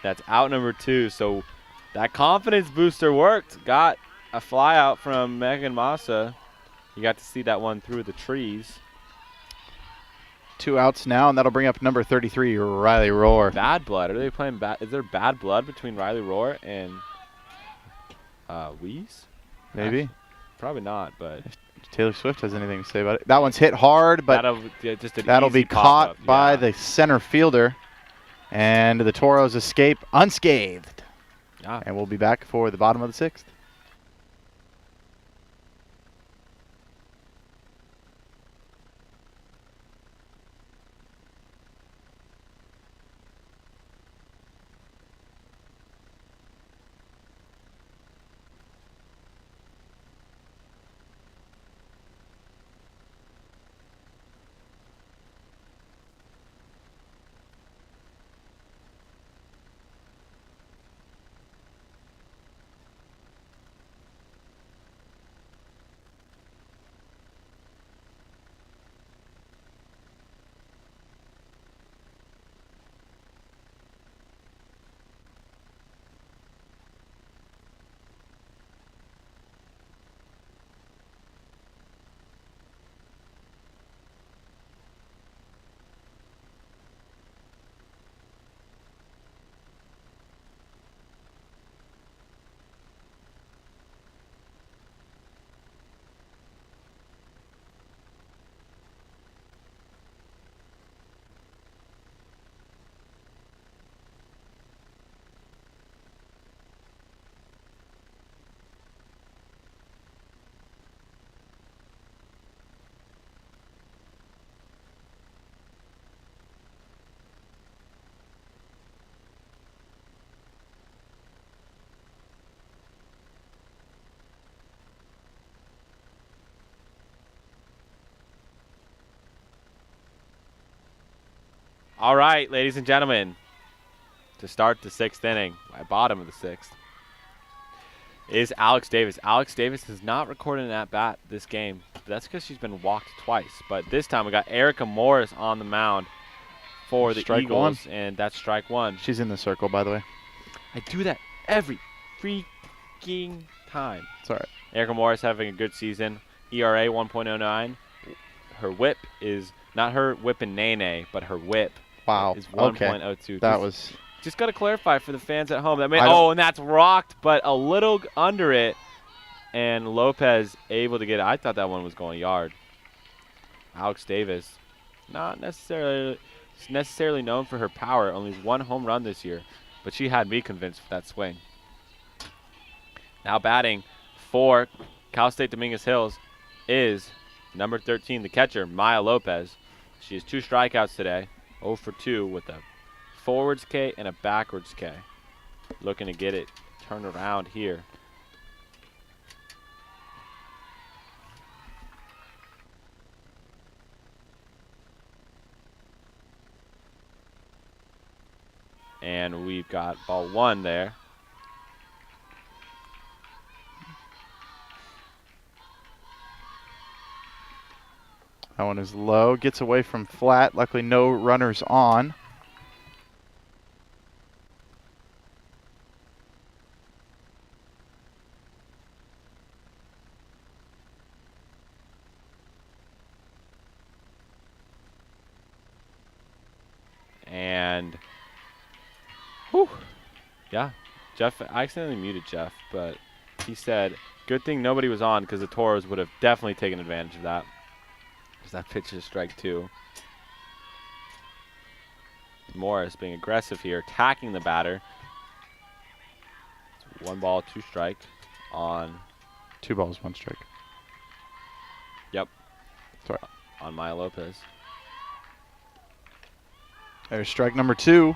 that's out number 2. So that confidence booster worked. Got a fly out from Megan Massa. You got to see that one through the trees. 2 outs now, and that'll bring up number 33, Riley Rohr. Bad blood. Are they playing bad? Is there bad blood between Riley Rohr and Weiss? Maybe. Actually, probably not, but If Taylor Swift has anything to say about it. That one's hit hard, but that'll be caught by the center fielder. And the Toros escape unscathed. Yeah. And we'll be back for the bottom of the 6th. All right, ladies and gentlemen, to start the 6th inning, bottom of the 6th, is Alex Davis. Alex Davis has not recorded an at-bat this game. That's because she's been walked twice. But this time we got Erica Morris on the mound for the Eagles, and that's strike 1. She's in the circle, by the way. I do that every freaking time. It's all right. Erica Morris having a good season. ERA 1.09. Her whip is not her whip and nay, but her whip. Wow. Is 1.02. That was. Just got to clarify for the fans at home. And that's rocked, but a little under it. And Lopez able to get it. I thought that one was going yard. Alex Davis, not necessarily known for her power. Only 1 home run this year, but she had me convinced with that swing. Now batting for Cal State Dominguez Hills is number 13, the catcher, Maya Lopez. She has 2 strikeouts today, 0 for 2 with a forwards K and a backwards K. Looking to get it turned around here. And we've got ball 1 there. That one is low. Gets away from Flatt. Luckily, no runners on. And, whew, yeah, Jeff, I accidentally muted Jeff, but he said, good thing nobody was on because the Toros would have definitely taken advantage of that. Because that pitch is strike 2. Morris being aggressive here, attacking the batter. It's 1 ball, 2 strike on. 2 balls, 1 strike. Yep. Sorry. On Maya Lopez. There's strike number 2.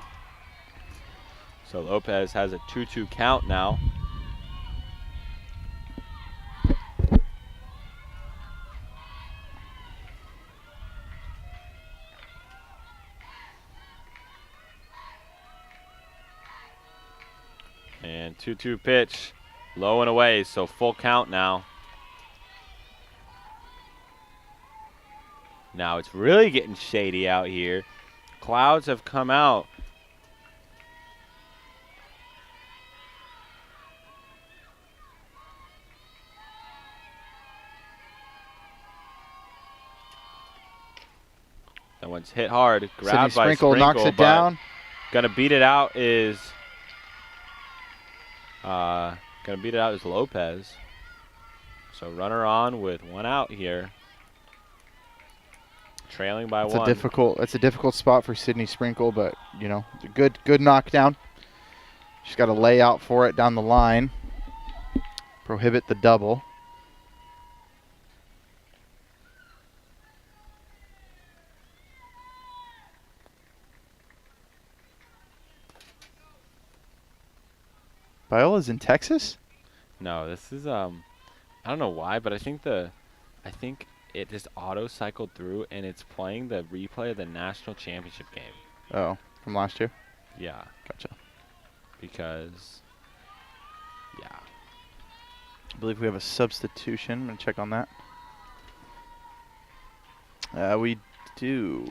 So Lopez has a 2-2 count now. And 2-2 pitch, low and away, so full count now. Now it's really getting shady out here. Clouds have come out. That one's hit hard. Grabbed by Sprinkle knocks it but down. Gonna beat it out is Lopez. So runner on with one out here. Trailing by one. It's a difficult spot for Sydney Sprinkle, but you know, good knockdown. She's got to lay out for it down the line. Prohibit the double. Viola's in Texas? No, this is I don't know why, but I think it just auto cycled through and it's playing the replay of the national championship game. Oh, from last year? Yeah. Gotcha. Because yeah. I believe we have a substitution. I'm going to check on that. We do.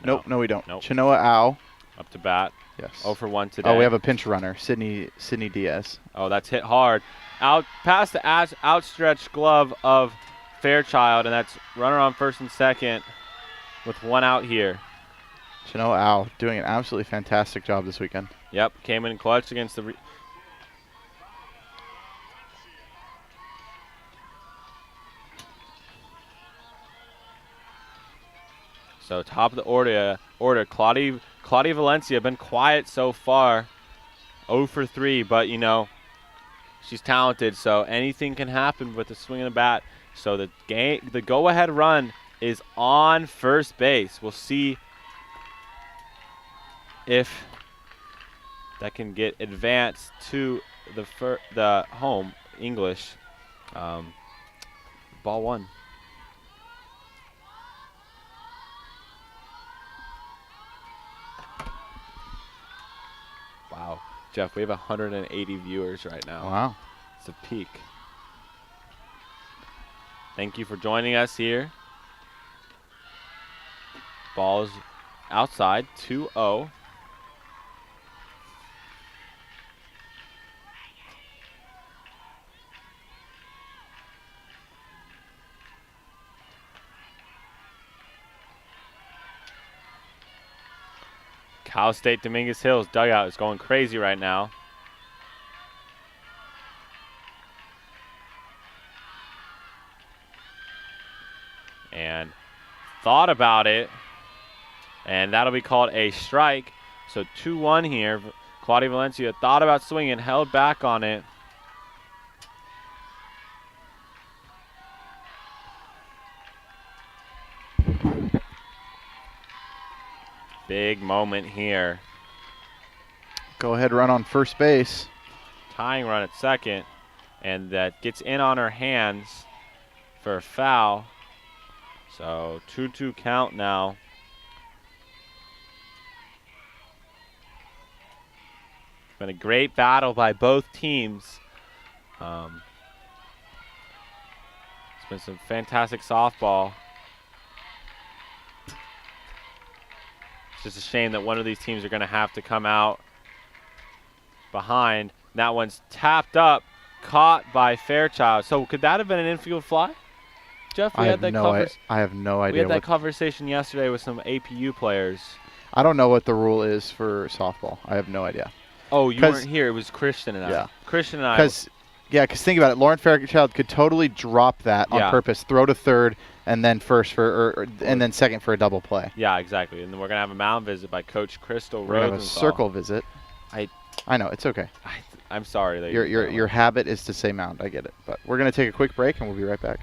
Nope, no we don't. Nope. Chinoa Au. Up to bat. Yes. 0 for 1 today. Oh, we have a pinch runner, Sydney Diaz. Oh, that's hit hard. Out past the outstretched glove of Fairchild, and that's runner on first and second with one out here. Chinoa Au doing an absolutely fantastic job this weekend. Yep, came in clutch against the So top of the order, Claudia Valencia been quiet so far, 0 for 3, but you know, she's talented, so anything can happen with the swing of the bat. So the go-ahead run is on first base. We'll see if that can get advanced to the home English. Ball one. Wow, Jeff, we have 180 viewers right now. Wow. It's a peak. Thank you for joining us here. Ball's outside, 2-0. Cal State Dominguez Hills dugout is going crazy right now. And thought about it, and that'll be called a strike. So 2-1 here. Claudia Valencia thought about swinging, held back on it. Big moment here. Go ahead, run on first base. Tying run at second, and that gets in on her hands for a foul. So 2-2 count now. It's been a great battle by both teams. It's been some fantastic softball. It's just a shame that one of these teams are going to have to come out behind. That one's tapped up, caught by Fairchild. So could that have been an infield fly? Jeff, I have no idea. We had that conversation yesterday with some APU players. I don't know what the rule is for softball. I have no idea. Oh, you weren't here. It was Christian and I. Yeah. Christian and I. Because think about it. Lauren Fairchild could totally drop that on purpose, throw to third, and then and then second for a double play. Yeah, exactly. And then we're going to have a mound visit by Coach Crystal Rosenthal. We're going to have a circle visit. I know. It's okay. I'm sorry. That your habit is to say mound. I get it. But we're going to take a quick break, and we'll be right back.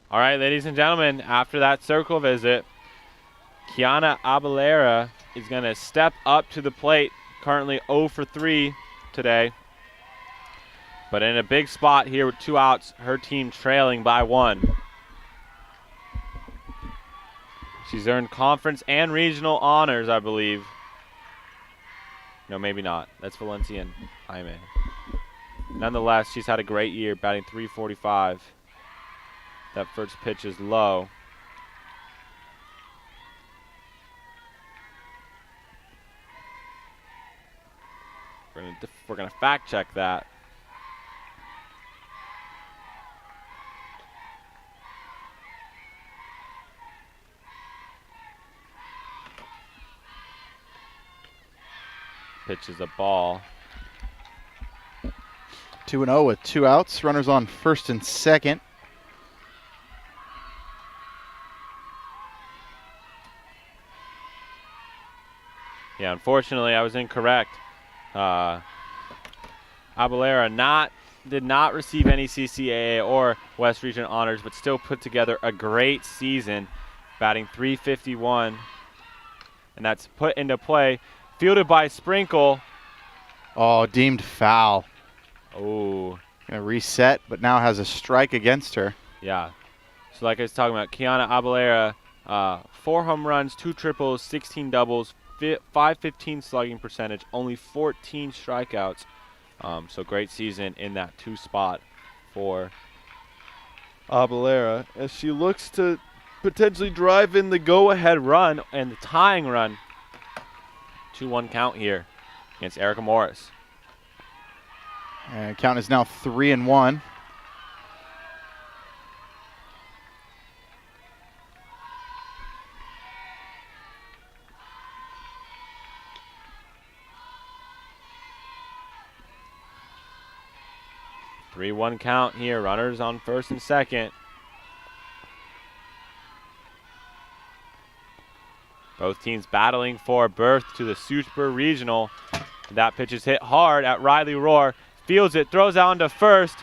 All right, ladies and gentlemen, after that circle visit, Kiana Abalera is going to step up to the plate, currently 0 for 3 today. But in a big spot here with 2 outs, her team trailing by 1. She's earned conference and regional honors, I believe. No, maybe not. That's Valencia and Jaime. Nonetheless, she's had a great year, batting .345. That first pitch is low. We're gonna fact check that. Pitch is a ball. 2-0 with 2 outs. Runners on first and second. Yeah, unfortunately, I was incorrect. Abalera did not receive any CCAA or West Region honors, but still put together a great season, batting .351, and that's put into play. Fielded by Sprinkle. Oh, deemed foul. Oh. Gonna reset, but now has a strike against her. Yeah. So like I was talking about, Kiana Abalera, 4 home runs, 2 triples, 16 doubles, .515 slugging percentage, only 14 strikeouts. So great season in that 2 spot for Abalera as she looks to potentially drive in the go-ahead run and the tying run. 2-1 count here against Erica Morris. And count is now 3-1. Three-one count here. Runners on first and second. Both teams battling for a berth to the Super Regional. That pitch is hit hard at Riley Rohr. Fields it, throws out into first.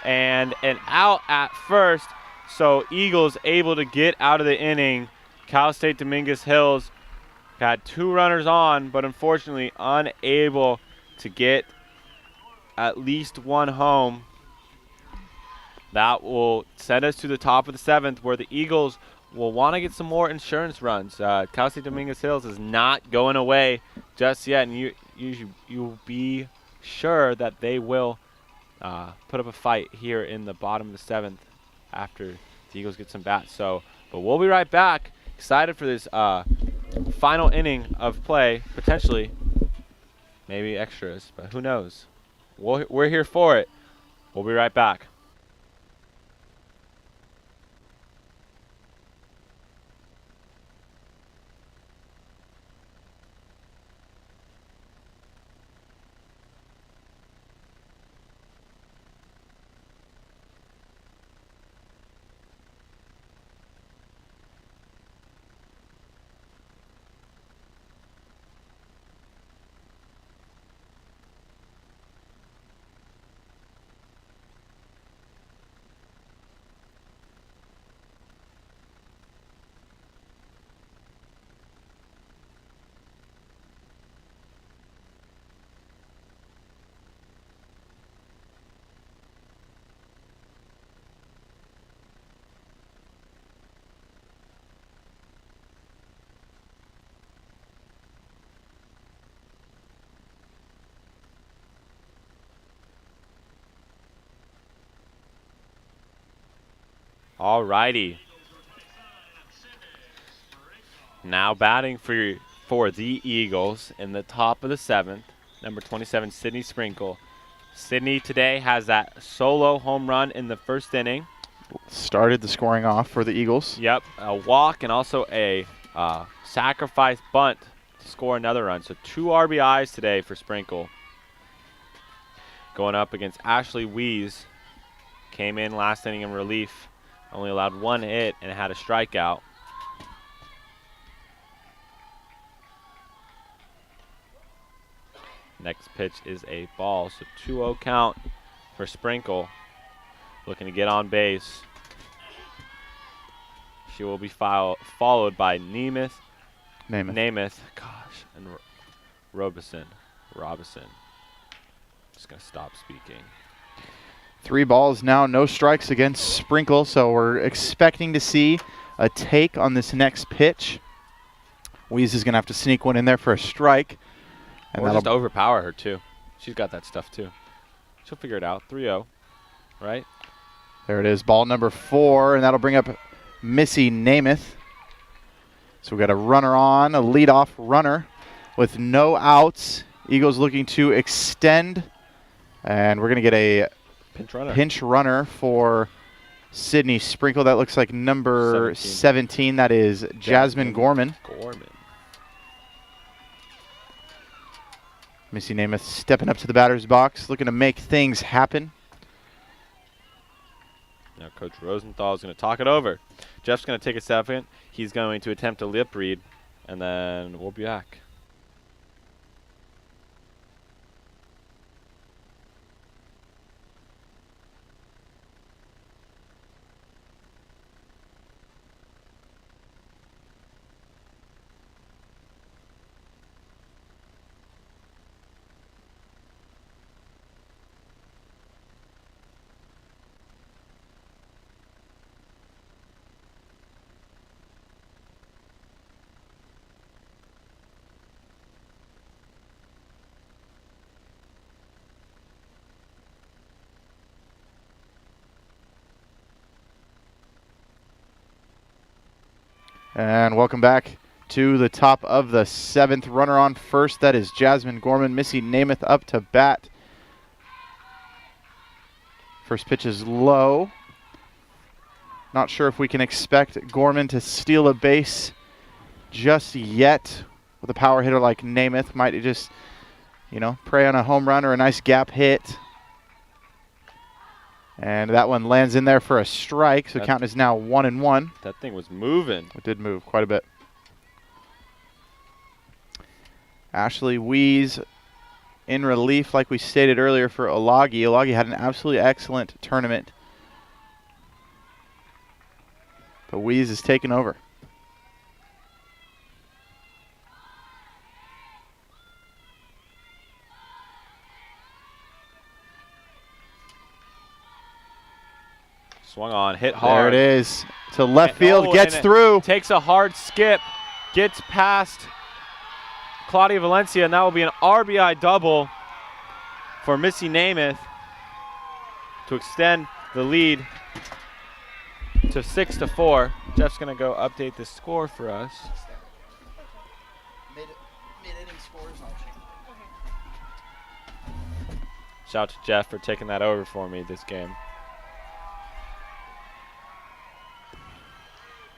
And an out at first. So Eagles able to get out of the inning. Cal State Dominguez Hills had 2 runners on, but unfortunately unable to get at least 1 home. That will send us to the top of the 7th, where the Eagles will want to get some more insurance runs. Cal State Dominguez Hills is not going away just yet, and you'll be sure that they will put up a fight here in the bottom of the 7th after the Eagles get some bats. But we'll be right back. Excited for this final inning of play, potentially, maybe extras, but who knows? We're here for it. We'll be right back. All righty. Now batting for the Eagles in the top of the 7th, number 27, Sydney Sprinkle. Sydney today has that solo home run in the first inning. Started the scoring off for the Eagles. Yep, a walk and also a sacrifice bunt to score another run. So 2 RBIs today for Sprinkle. Going up against Ashley Wees. Came in last inning in relief. Only allowed 1 hit and had a strikeout. Next pitch is a ball, so 2-0 count for Sprinkle. Looking to get on base. She will be followed by Namath. Gosh, and Robinson. Just going to stop speaking. 3 balls now, no strikes against Sprinkle, so we're expecting to see a take on this next pitch. Weeze is going to have to sneak one in there for a strike. And or just overpower her, too. She's got that stuff, too. She'll figure it out. 3-0, right? There it is, ball number 4, and that'll bring up Missy Namath. So we've got a runner on, a leadoff runner with no outs. Eagles looking to extend, and we're going to get a pinch runner for Sydney Sprinkle. That looks like number 17. That is Jasmine Gorman. Missy Namath stepping up to the batter's box, looking to make things happen. Now Coach Rosenthal is going to talk it over. Jeff's going to take a second. He's going to attempt a lip read, and then we'll be back. And welcome back to the top of the 7th. Runner on first, that is Jasmine Gorman. Missy Namath up to bat. First pitch is low. Not sure if we can expect Gorman to steal a base just yet. With a power hitter like Namath, might just, prey on a home run or a nice gap hit. And that one lands in there for a strike, so count is now 1-1. That thing was moving. It did move quite a bit. Ashley Weeze in relief, like we stated earlier, for Olagi. Olagi had an absolutely excellent tournament. But Weeze is taking over. Swung on, hit hard. There it is. To left field, gets through. Takes a hard skip, gets past Claudia Valencia, and that will be an RBI double for Missy Namath to extend the lead to 6-4. Jeff's going to go update the score for us. Mid-inning scores. Shout out to Jeff for taking that over for me this game.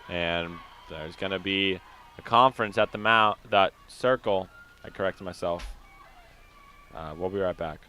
And there's going to be a conference at that circle. I corrected myself. We'll be right back.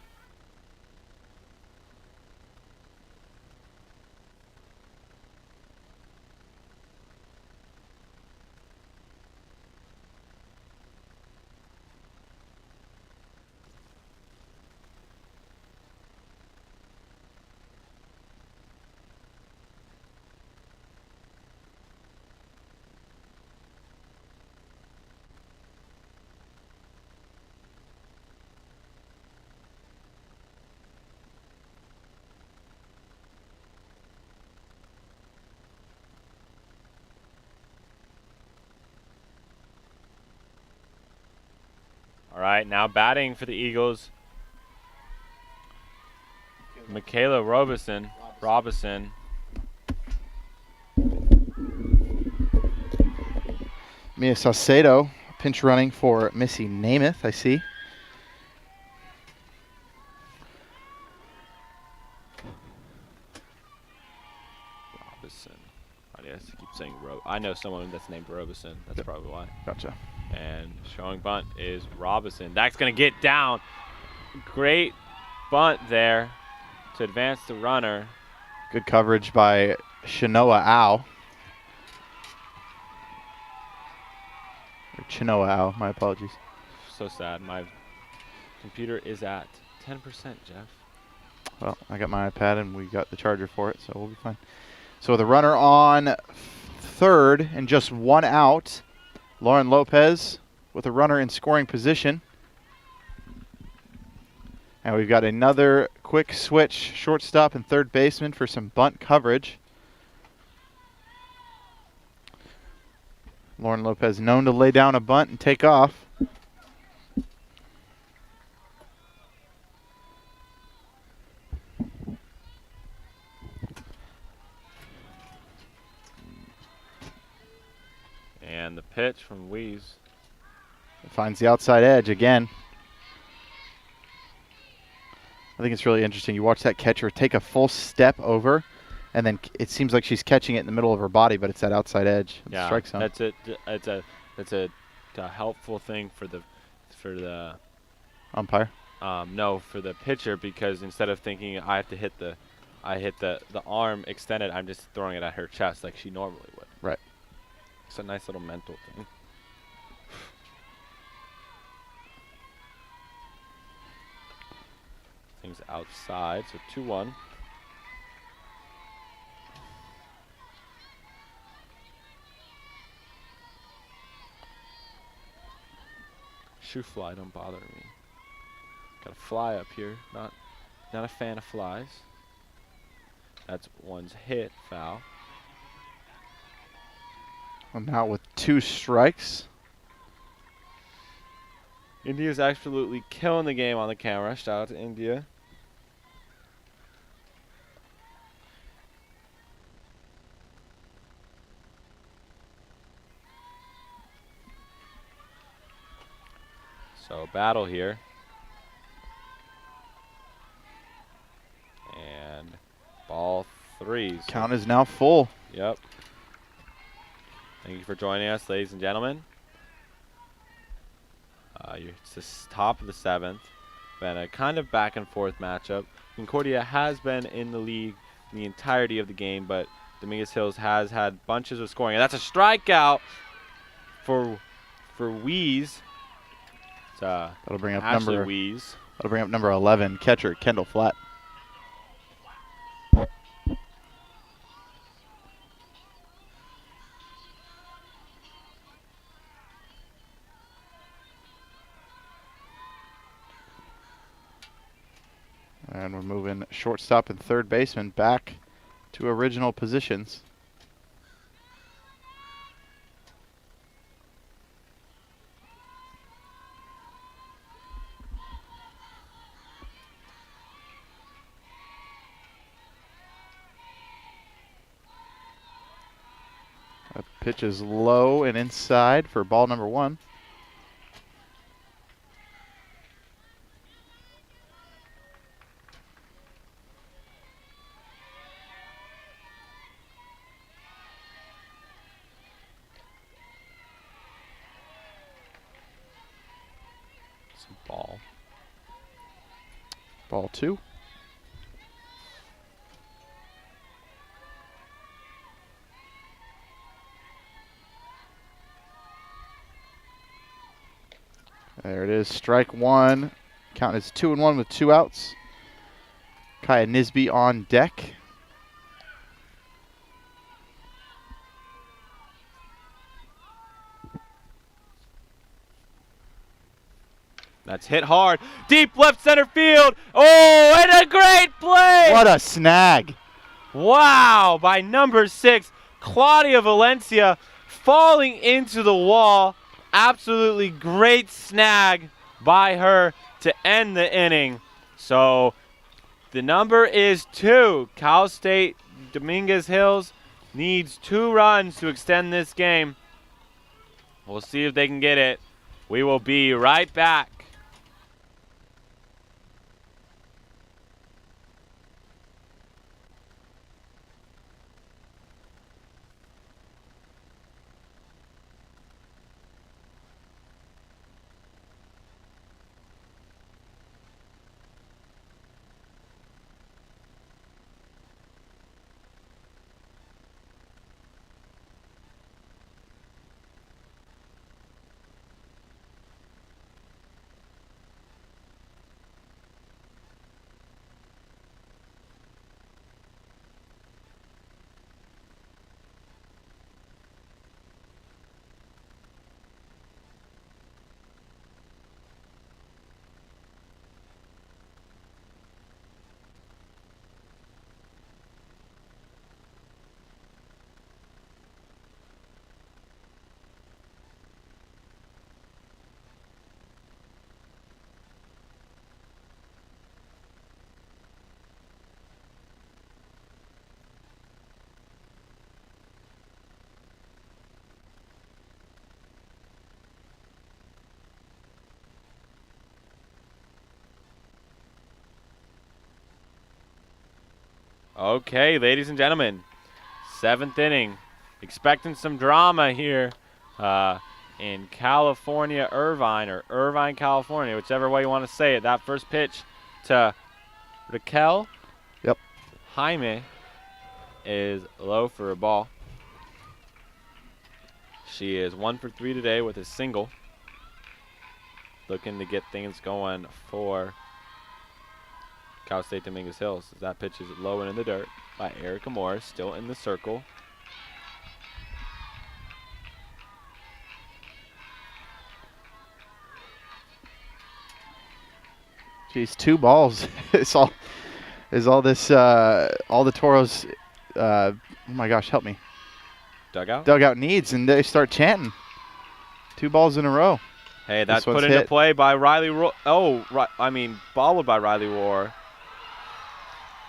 All right, now batting for the Eagles, Michaela Robertson. Mia Saucedo pinch running for Missy Namath, I see. Robertson. I guess I keep saying I know someone that's named Robertson. That's probably why. Gotcha. And showing bunt is Robinson. That's going to get down. Great bunt there to advance the runner. Good coverage by Chinoa Au. Or Chinoa Au, my apologies. So sad. My computer is at 10%, Jeff. Well, I got my iPad and we got the charger for it, so we'll be fine. So with a runner on third and just 1 out. Lauren Lopez with a runner in scoring position. And we've got another quick switch, shortstop and third baseman for some bunt coverage. Lauren Lopez known to lay down a bunt and take off. And the pitch from Wees. Finds the outside edge again. I think it's really interesting. You watch that catcher take a full step over, and then it seems like she's catching it in the middle of her body, but it's that outside edge. Yeah, strike zone. that's it. That's a helpful thing for the Umpire. No, for the pitcher, because instead of thinking I hit the arm extended, I'm just throwing it at her chest like she normally would. Right. It's a nice little mental thing. Things outside, so 2-1. Shoe fly don't bother me. Got a fly up here. Not a fan of flies. That's one's hit, foul. And now with 2 strikes. India's absolutely killing the game on the camera. Shout out to India. So battle here. And ball 3. Count is now full. Yep. Thank you for joining us, ladies and gentlemen. It's the top of the 7th. Been a kind of back and forth matchup. Concordia has been in the lead the entirety of the game, but Dominguez Hills has had bunches of scoring. And that's a strikeout for Wees. That'll bring up Ashley number Wees. That'll bring up number 11, catcher Kendall Flatt. And we're moving shortstop and third baseman back to original positions. That pitch is low and inside for ball number 1. Ball 2. There it is, strike 1. Count is 2-1 with 2 outs. Kaya Nisby on deck. That's hit hard. Deep left center field. Oh, and a great play. What a snag. Wow, by number 6, Claudia Valencia falling into the wall. Absolutely great snag by her to end the inning. So the number is 2. Cal State Dominguez Hills needs 2 runs to extend this game. We'll see if they can get it. We will be right back. Okay, ladies and gentlemen, 7th inning. Expecting some drama here in California, Irvine, or Irvine, California, whichever way you want to say it. That first pitch to Raquel Jaime is low for a ball. She is 1 for 3 today with a single. Looking to get things going for Cal State Dominguez Hills. That pitch is low and in the dirt by Erica Morris, still in the circle. Geez, 2 balls is all this all the Toros oh my gosh, help me. Dugout needs, and they start chanting. 2 balls in a row. Hey, that's put into play by Riley Roar. Followed by Riley Roar.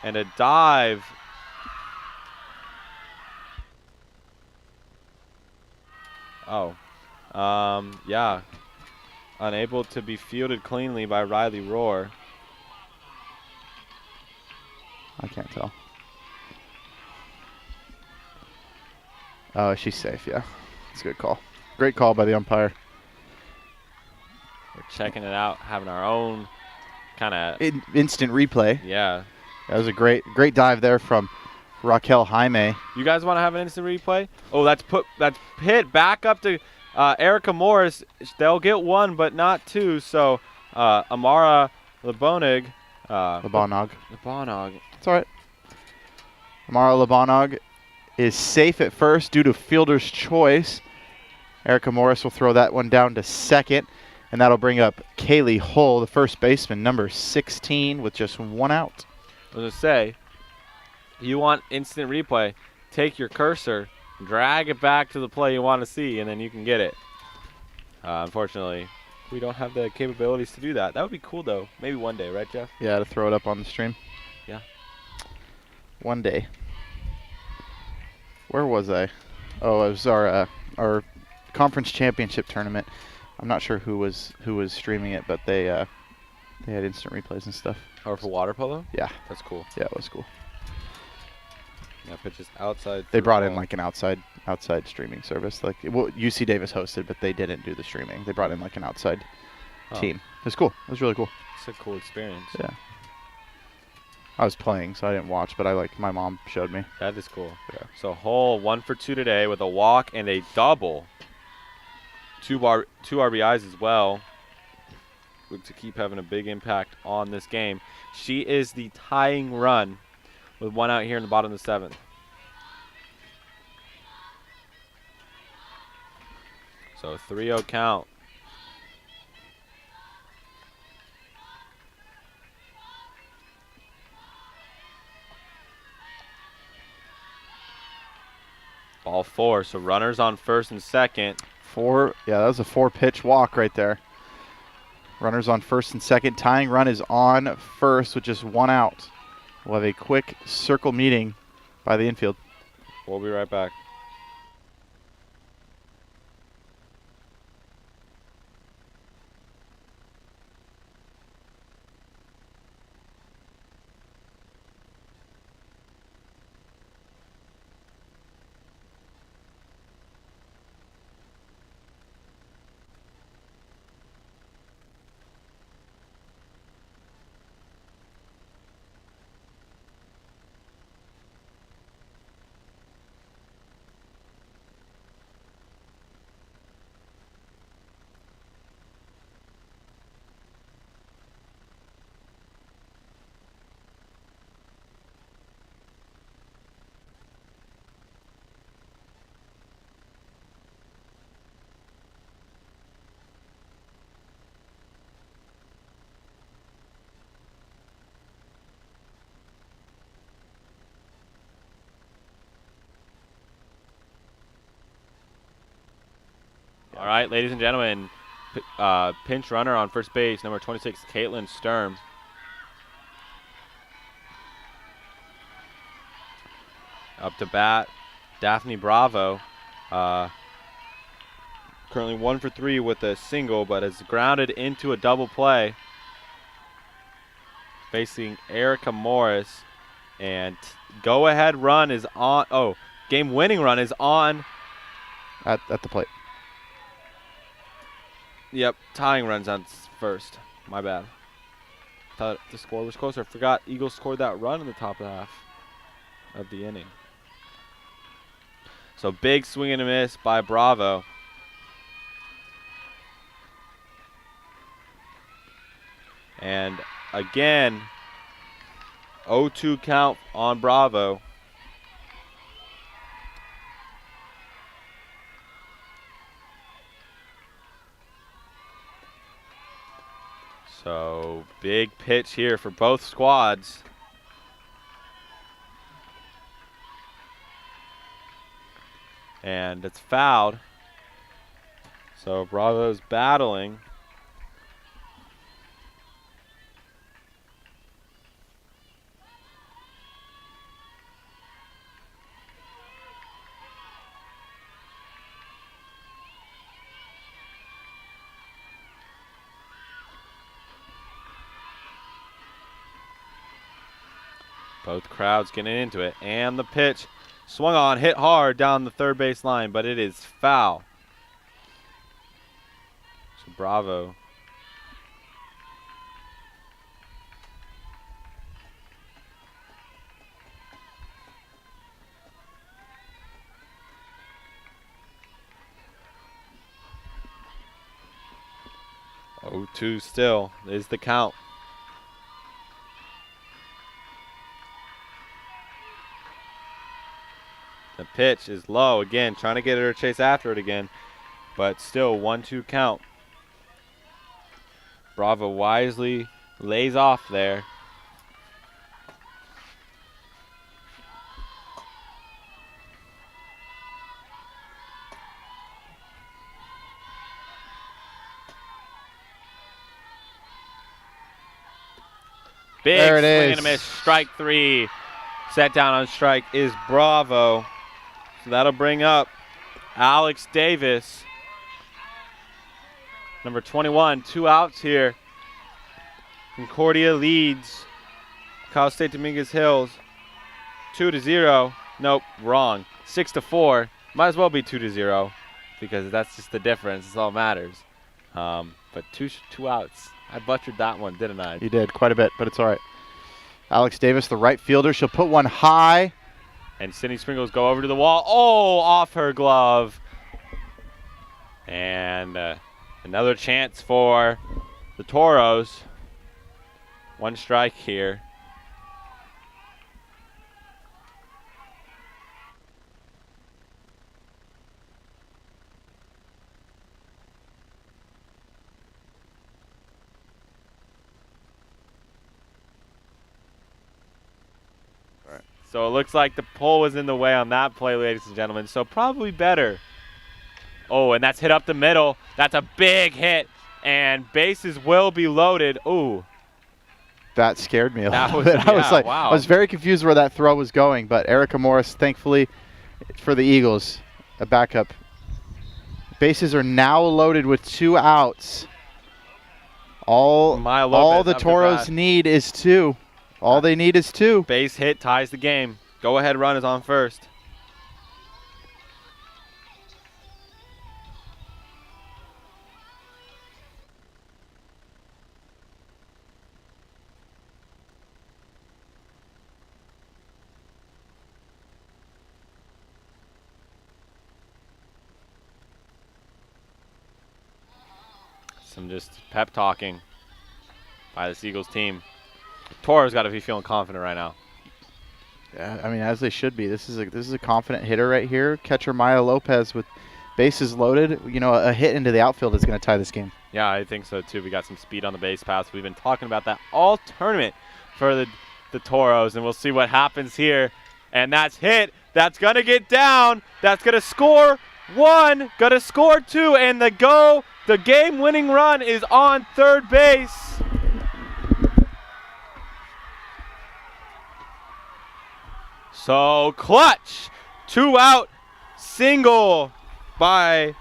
And a dive. Yeah. Unable to be fielded cleanly by Riley Roar. I can't tell. Oh, she's safe, yeah. It's a good call. Great call by the umpire. We're checking it out, having our own kind of instant replay. Yeah. That was a great dive there from Raquel Jaime. You guys want to have an instant replay? Oh, that's hit back up to Erica Morris. They'll get 1, but not 2. So Amara Lebonogg. Lebonogg. It's all right. Amara Lebonogg is safe at first due to fielder's choice. Erica Morris will throw that one down to second, and that'll bring up Kaylee Hull, the first baseman, number 16, with just 1 out. I was going to say, you want instant replay, take your cursor, drag it back to the play you want to see, and then you can get it. Unfortunately, we don't have the capabilities to do that. That would be cool, though. Maybe one day, right, Jeff? Yeah, to throw it up on the stream. Yeah. One day. Where was I? Oh, it was our conference championship tournament. I'm not sure who was streaming it, but they had instant replays and stuff. Or for water polo? Yeah. That's cool. Yeah, it was cool. Yeah, pitches outside. They brought in like an outside streaming service. Like UC Davis hosted, but they didn't do the streaming. They brought in like an outside team. It was cool. It was really cool. It's a cool experience. Yeah. I was playing, so I didn't watch, but my mom showed me. That is cool. Yeah. So Hull 1 for 2 today with a walk and a double. 2 RBIs as well. Look to keep having a big impact on this game. She is the tying run with 1 out here in the bottom of the 7th. So 3-0 count. Ball 4, so runners on first and second. 4, yeah, that was a 4-pitch walk right there. Runners on first and second. Tying run is on first with just 1 out. We'll have a quick circle meeting by the infield. We'll be right back. All right, ladies and gentlemen, pinch runner on first base, number 26, Caitlin Sturm. Up to bat, Daphne Bravo. Currently 1 for 3 with a single, but is grounded into a double play. Facing Erica Morris, and go-ahead run is on. Oh, game-winning run is on. At the plate. Yep, tying runs on first. My bad. Thought the score was closer. Forgot Eagles scored that run in the top half of the inning. So big swing and a miss by Bravo. And again, 0-2 count on Bravo. So big pitch here for both squads. And it's fouled. So Bravo's battling. Both crowds getting into it. And the pitch swung on, hit hard down the third base line, but it is foul. So Bravo. Oh, 2 still is the count. The pitch is low again, trying to get her to chase after it again, but still 1-2 count. Bravo wisely lays off there. Big there it swing is. and a miss, strike 3. Set down on strike is Bravo. So that'll bring up Alex Davis. Number 21, 2 outs here. Concordia leads Cal State Dominguez Hills 2-0. Nope, wrong. 6-4. Might as well be 2-0 because that's just the difference. It's all that matters. But two outs. I butchered that one, didn't I? You did quite a bit, but it's all right. Alex Davis, the right fielder. She'll put one high. And Sydney Sprinkles go over to the wall. Oh, off her glove. And another chance for the Toros. 1 strike here. So it looks like the pole was in the way on that play, ladies and gentlemen. So probably better. Oh, and that's hit up the middle. That's a big hit. And bases will be loaded. Ooh. That scared me a That little was- bit. I was yeah, like, wow. I was very confused where that throw was going, but Erica Morris, thankfully for the Eagles, a backup. Bases are now loaded with 2 outs. All Maya Lopez the up to Toros bat. need is 2. All they need is 2. Base hit ties the game. Go ahead run is on first. Some just pep talking by the Eagles team. Toro's got to be feeling confident right now. Yeah, I mean, as they should be. This is a confident hitter right here. Catcher Maya Lopez with bases loaded. You know, a hit into the outfield is going to tie this game. Yeah, I think so too. We got some speed on the base pass. We've been talking about that all tournament for the Toros, and we'll see what happens here. And that's hit. That's going to get down. That's going to score 1. Going to score 2. And the game-winning run is on third base. So clutch. 2-out single by,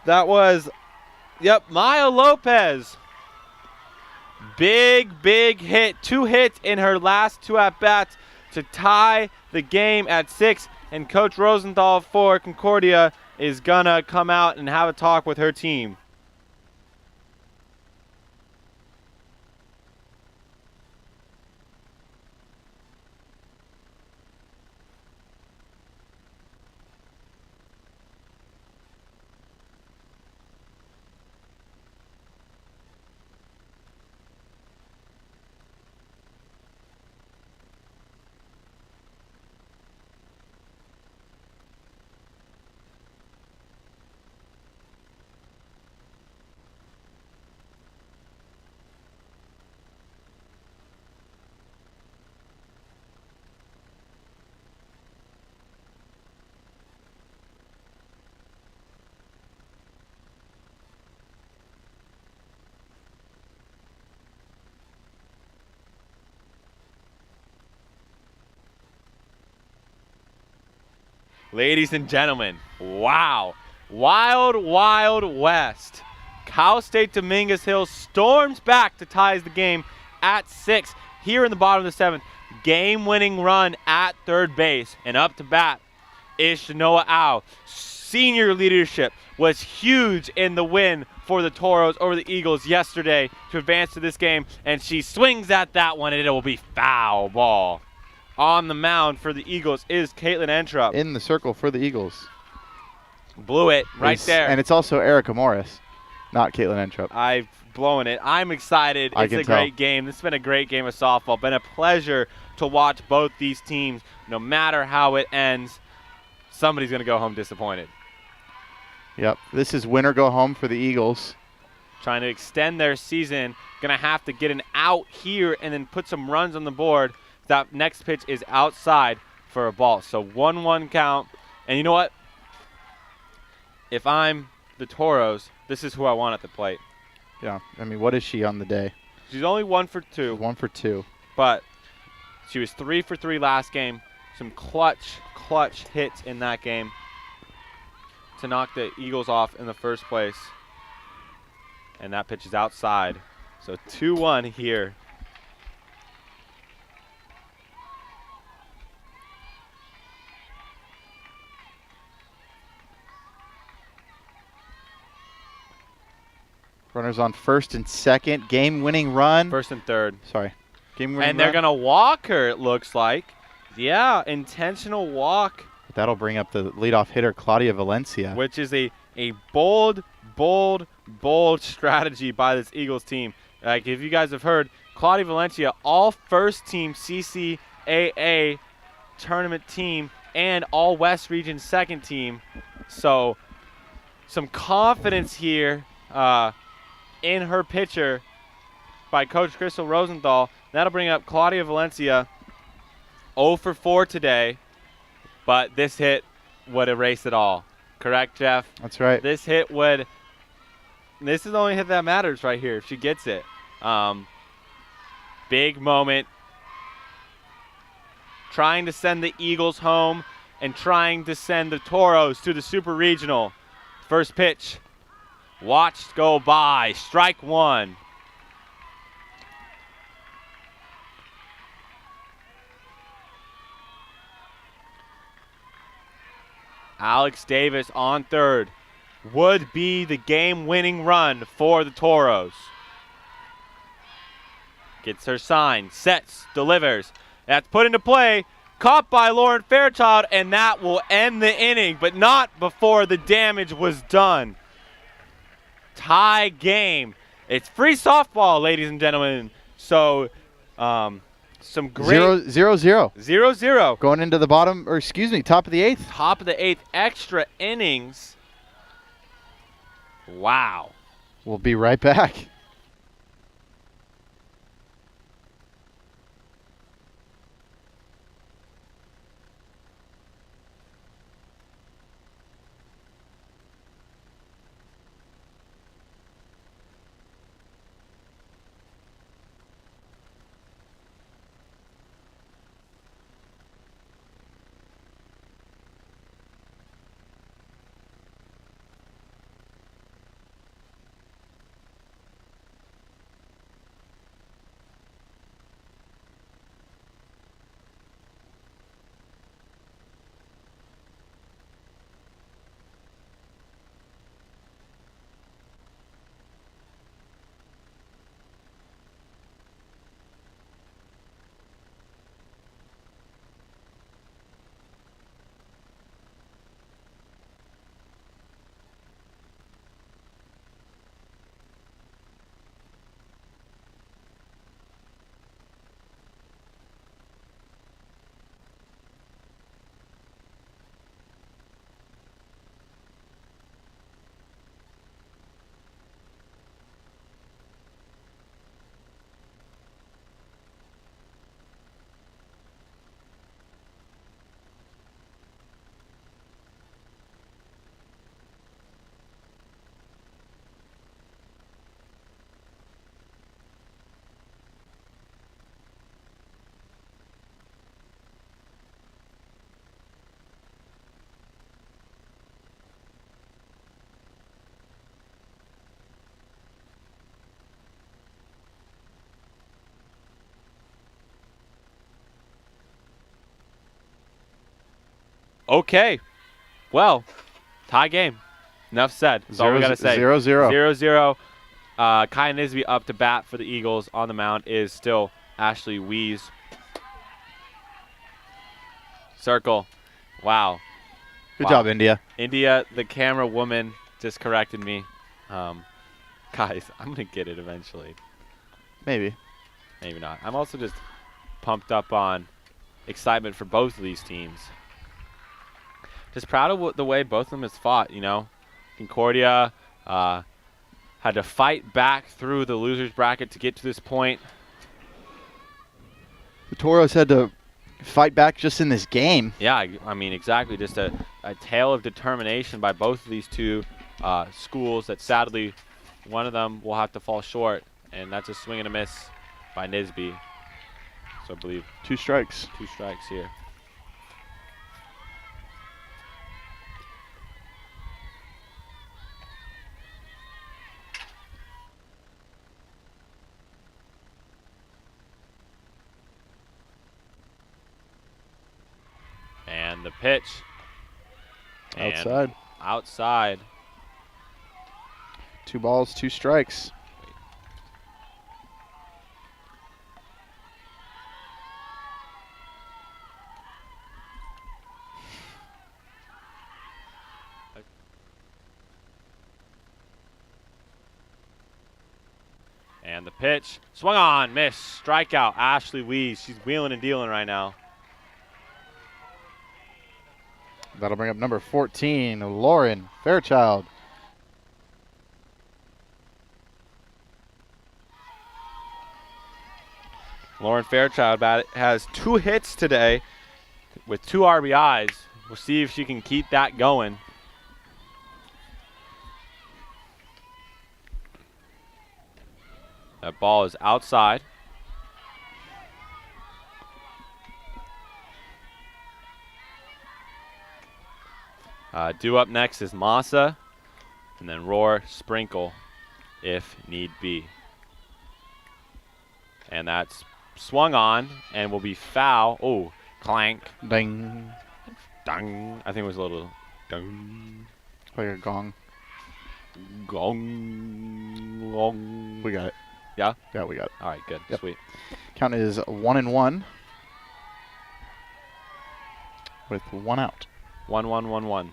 that was, yep, Maya Lopez. Big hit. 2 hits in her last 2 at-bats to tie the game at 6. And Coach Rosenthal for Concordia is going to come out and have a talk with her team. Ladies and gentlemen, wow. Wild, wild west. Cal State Dominguez Hill storms back to ties the game at 6 here in the bottom of the 7th. Game-winning run at third base. And up to bat is Shanoa Au. Senior leadership was huge in the win for the Toros over the Eagles yesterday to advance to this game. And she swings at that one, and it will be foul ball. On the mound for the Eagles is Caitlin Entrup. In the circle for the Eagles. Blew it right there. And it's also Erica Morris, not Caitlin Entrup. I've blown it. I'm excited. It's a great game. This has been a great game of softball. Been a pleasure to watch both these teams. No matter how it ends, somebody's going to go home disappointed. Yep. This is win or go home for the Eagles. Trying to extend their season. Going to have to get an out here and then put some runs on the board. That next pitch is outside for a ball. So 1-1 count. And you know what? If I'm the Toros, this is who I want at the plate. Yeah. I mean, what is she on the day? She's only 1 for 2. 1 for 2. But she was 3 for 3 last game. Some clutch hits in that game to knock the Eagles off in the first place. And that pitch is outside. So 2-1 here. Runners on first and second. Game-winning run. First and third. Sorry. Game-winning run. And they're going to walk her, it looks like. Yeah, intentional walk. That'll bring up the leadoff hitter, Claudia Valencia. Which is a bold strategy by this Eagles team. Like, if you guys have heard, Claudia Valencia, all first-team CCAA tournament team and all West Region second team. So, some confidence here in her pitcher by Coach Crystal Rosenthal. That'll bring up Claudia Valencia, 0 for 4 today, but this hit would erase it all. Correct, Jeff? That's right. This hit would – this is the only hit that matters right here if she gets it. Big moment. Trying to send the Eagles home and trying to send the Toros to the Super Regional. First pitch. Watched go by. Strike 1. Alex Davis on third. Would be the game-winning run for the Toros. Gets her sign. Sets. Delivers. That's put into play. Caught by Lauren Fairchild, and that will end the inning, but not before the damage was done. Tie game. It's free softball, ladies and gentlemen. So, some great 0-0. 0-0. Going into the bottom, or excuse me, top of the 8th. Top of the 8th, extra innings. Wow. We'll be right back. Okay. Well, tie game. Enough said. That's all we got to say. 0-0. 0-0. Kai Nisby up to bat for the Eagles. On the mound is still Ashley Wees. Circle. Wow. Good job, India. India, the camera woman, just corrected me. Guys, I'm going to get it eventually. Maybe. Maybe not. I'm also just pumped up on excitement for both of these teams. Just proud of the way both of them has fought, you know. Concordia had to fight back through the loser's bracket to get to this point. The Toros had to fight back just in this game. Yeah, I mean, exactly. Just a tale of determination by both of these two schools that sadly one of them will have to fall short, and that's a swing and a miss by Nisby. So I believe 2 strikes. 2 strikes here. And the pitch. Outside. And outside. 2 balls, 2 strikes. And the pitch. Swung on, miss, strikeout. Ashley Wees, she's wheeling and dealing right now. That'll bring up number 14, Lauren Fairchild. Lauren Fairchild has 2 hits today with 2 RBIs. We'll see if she can keep that going. That ball is outside. Due up next is Massa, and then Roar, Sprinkle, if need be. And that's swung on and will be foul. Oh, clank. Ding. Dang. I think it was a little ding. Like a gong. Gong. Gong. We got it. Yeah? Yeah, we got it. All right, good. Yep. Sweet. Count is 1-1 with 1 out. 1-1-1-1.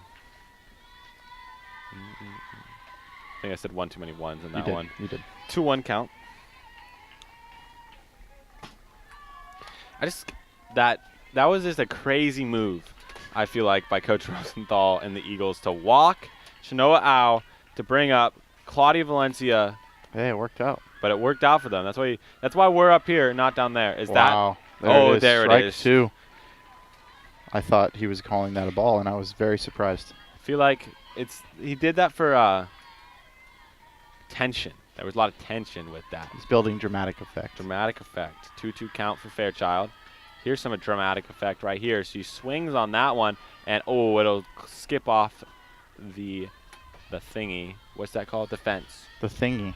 I think I said 1 too many ones in that one. You did. 2-1 count. That was just a crazy move, I feel like, by Coach Rosenthal and the Eagles to walk Shanoa Au to bring up Claudia Valencia. Hey, it worked out. But it worked out for them. That's why we're up here, not down there. Is wow. that? Oh, it there Strike it is. 2. I thought he was calling that a ball, and I was very surprised. I feel like he did that for tension. There was a lot of tension with that. He's building dramatic effect. Dramatic effect. 2-2 count for Fairchild. Here's some dramatic effect right here. She swings on that one, and it'll skip off the thingy. What's that called? The fence. The thingy.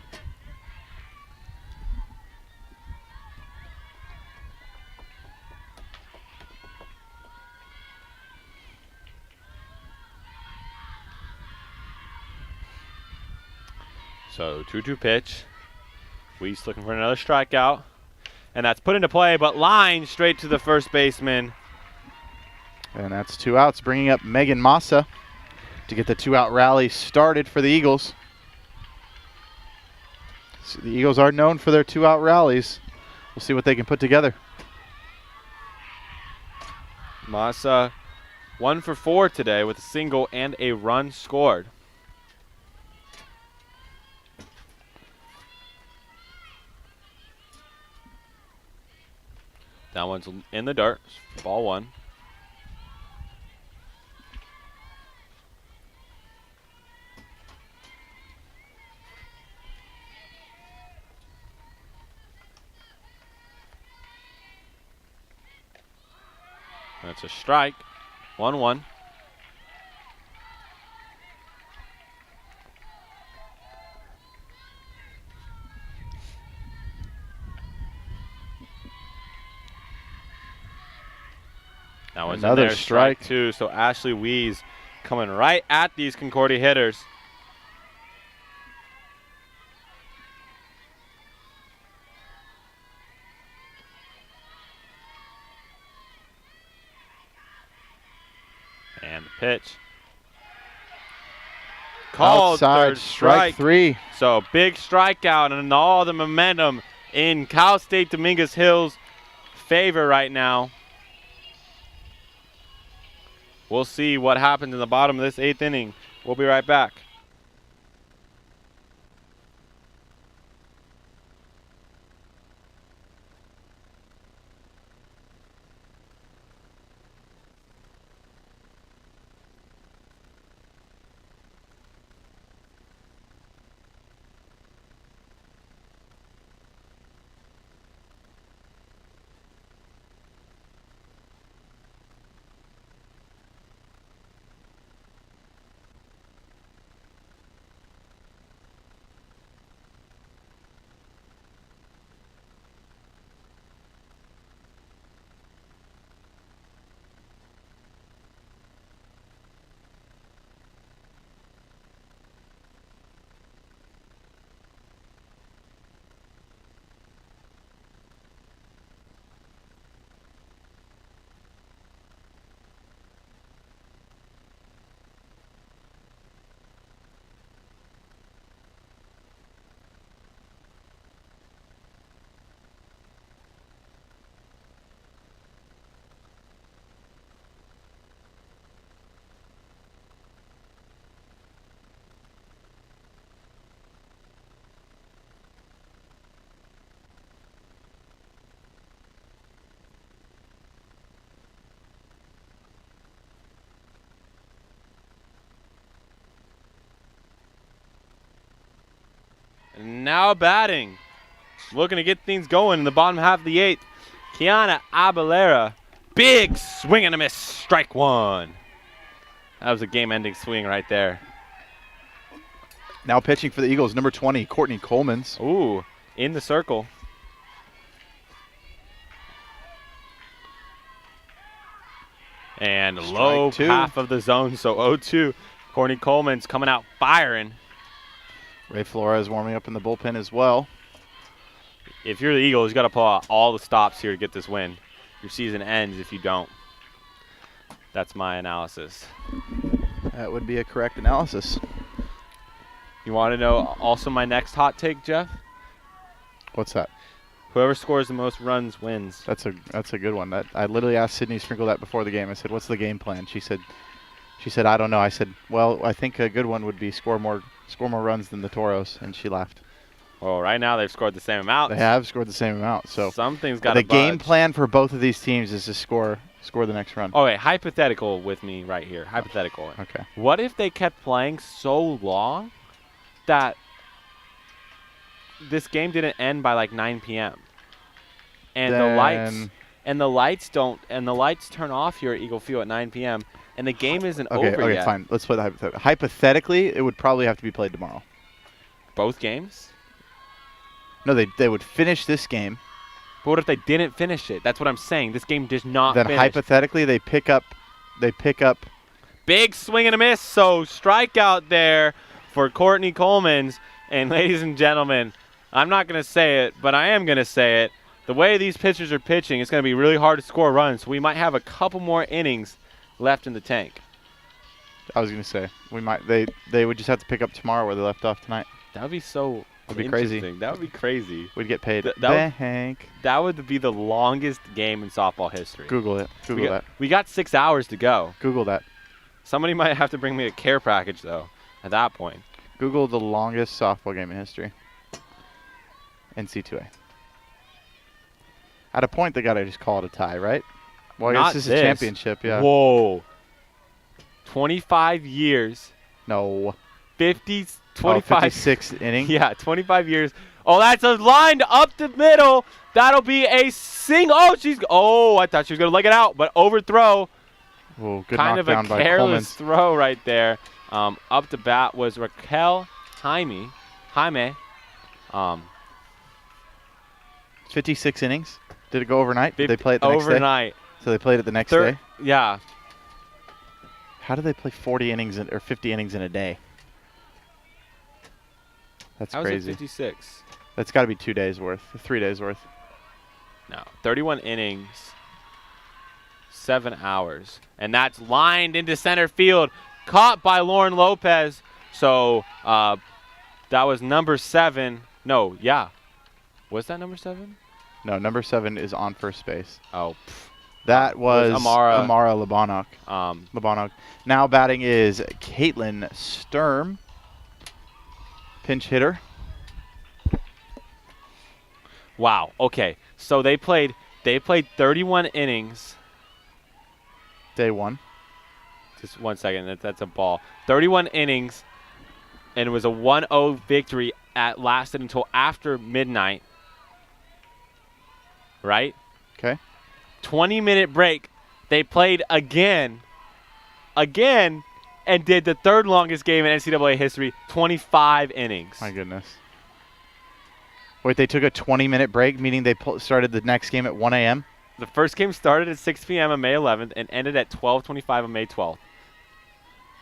So 2-2 pitch. Weiss looking for another strikeout. And that's put into play, but line straight to the first baseman. And that's 2 outs, bringing up Megan Massa to get the 2-out rally started for the Eagles. So the Eagles are known for their 2-out rallies. We'll see what they can put together. Massa 1 for 4 today with a single and a run scored. That one's in the dirt. Ball 1. That's a strike. 1-1. That was Another in there, strike 2. So Ashley Wees coming right at these Concordia hitters. And the pitch. Called outside, third strike. 3. So big strikeout, and all the momentum in Cal State Dominguez Hill's favor right now. We'll see what happens in the bottom of this 8th inning. We'll be right back. And now batting. Looking to get things going in the bottom half of the 8th. Kiana Abalera. Big swing and a miss. Strike 1. That was a game-ending swing right there. Now pitching for the Eagles, number 20, Courtney Coleman. Ooh, in the circle. And Strike low 2. half of the zone, so 0-2. Courtney Coleman's coming out firing. Ray Flores warming up in the bullpen as well. If you're the Eagles, you got to pull out all the stops here to get this win. Your season ends if you don't. That's my analysis. That would be a correct analysis. You want to know also my next hot take, Jeff? What's that? Whoever scores the most runs wins. That's a good one. That I literally asked Sydney Sprinkle that before the game. I said, "What's the game plan?" She said, "I don't know." I said, "Well, I think a good one would be score more runs than the Toros," and she laughed. Well, right now they've scored the same amount. They have scored the same amount. So something's got to the game plan for both of these teams is to score the next run. Oh, wait, hypothetical with me right here. Hypothetical. Okay. What if they kept playing so long that this game didn't end by like 9 p.m. and the lights turn off here at Eagle Field at 9 p.m. and the game isn't over yet. Okay, fine. Let's play the hypothetical. Hypothetically, it would probably have to be played tomorrow. Both games? No, they would finish this game. But what if they didn't finish it? That's what I'm saying. This game does not Then finish. hypothetically, they pick up. Big swing and a miss. So strikeout there for Courtney Coleman. And ladies and gentlemen, I'm not going to say it, but I am going to say it. The way these pitchers are pitching, it's going to be really hard to score runs. So we might have a couple more innings left in the tank. I was going to say they would just have to pick up tomorrow where they left off tonight. That would be so. That'd be crazy. That would be crazy. We'd get paid. That would be the longest game in softball history. Google it. Google that. We got 6 hours to go. Google that. Somebody might have to bring me a care package, though, at that point. Google the longest softball game in history. NC2A. At a point, they got to just call it a tie, right? Well, I guess this is a championship, yeah. Whoa. 25 years. No. 56 inning? Yeah, 25 years. Oh, that's a line up the middle. That'll be a single. Oh, I thought she was going to leg it out, but overthrow. Oh, good kind of a by careless throw right there. Up to bat was Raquel Jaime. 56 innings. Did it go overnight? Did they play it the next day? Overnight. So they played it the next day? Yeah. How do they play 40 innings or 50 innings in a day? That's How crazy. is it 56? That's got to be 2 days worth, 3 days worth. No, 31 innings, 7 hours. And that's lined into center field, caught by Lauren Lopez. So that was number 7. No, yeah. Was that number 7? No, number 7 is on first base. Oh, that was Amara Lebonogg. Lebonogg. Now batting is Caitlin Sturm, pinch hitter. Wow. Okay. So they played 31 innings. Day 1. Just 1 second. That's a ball. 31 innings, and it was a 1-0 victory. Lasted until after midnight. Right? Okay. 20-minute break. They played again, and did the third longest game in NCAA history, 25 innings. My goodness. Wait, they took a 20-minute break, meaning they started the next game at 1 a.m.? The first game started at 6 p.m. on May 11th and ended at 12:25 on May 12th.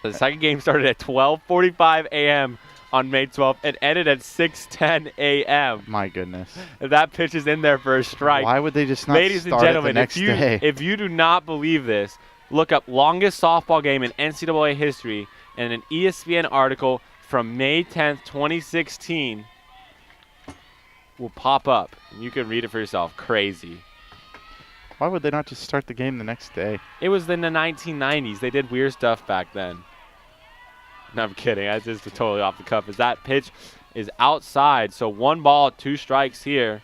The second game started at 12:45 a.m. on May 12th and ended at 6:10 a.m. My goodness. That pitch is in there for a strike. Why would they just not Ladies and start gentlemen, it the next day? If you do not believe this, look up longest softball game in NCAA history and an ESPN article from May 10th, 2016 will pop up. And you can read it for yourself. Crazy. Why would they not just start the game the next day? It was in the 1990s. They did weird stuff back then. No, I'm kidding. I just totally off the cuff. As that pitch is outside, so 1 ball, 2 strikes here.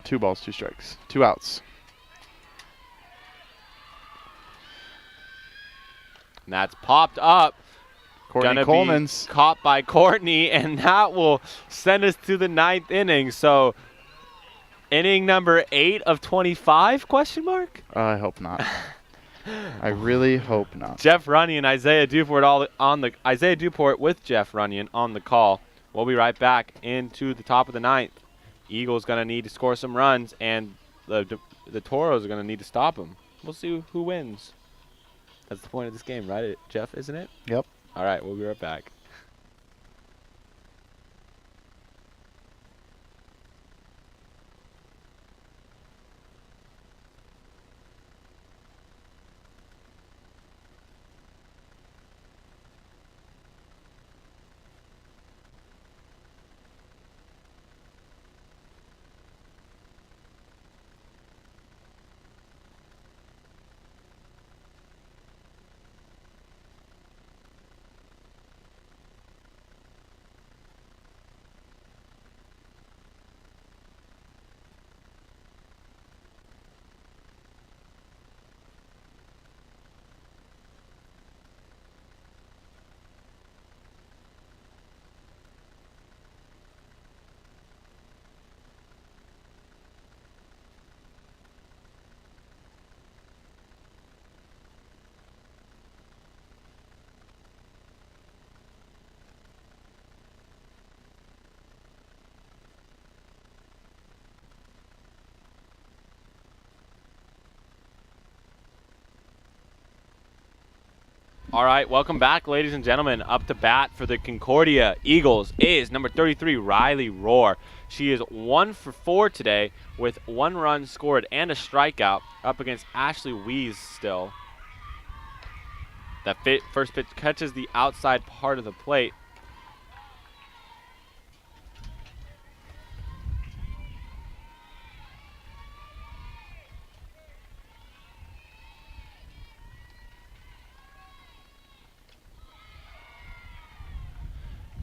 2 balls, 2 strikes. 2 outs. And that's popped up. Courtney Coleman's caught by Courtney, and that will send us to the 9th inning. So, inning number 8 of 25? Question mark. I hope not. I really hope not. Jeff Runyon, Isaiah Duport with Jeff Runyon on the call. We'll be right back into the top of the 9th. Eagles going to need to score some runs, and the Toros are going to need to stop them. We'll see who wins. That's the point of this game, right, Jeff? Isn't it? Yep. All right, we'll be right back. All right, welcome back, ladies and gentlemen. Up to bat for the Concordia Eagles is number 33, Riley Rohr. She is 1 for 4 today with 1 run scored and a strikeout up against Ashley Wees still. That first pitch catches the outside part of the plate.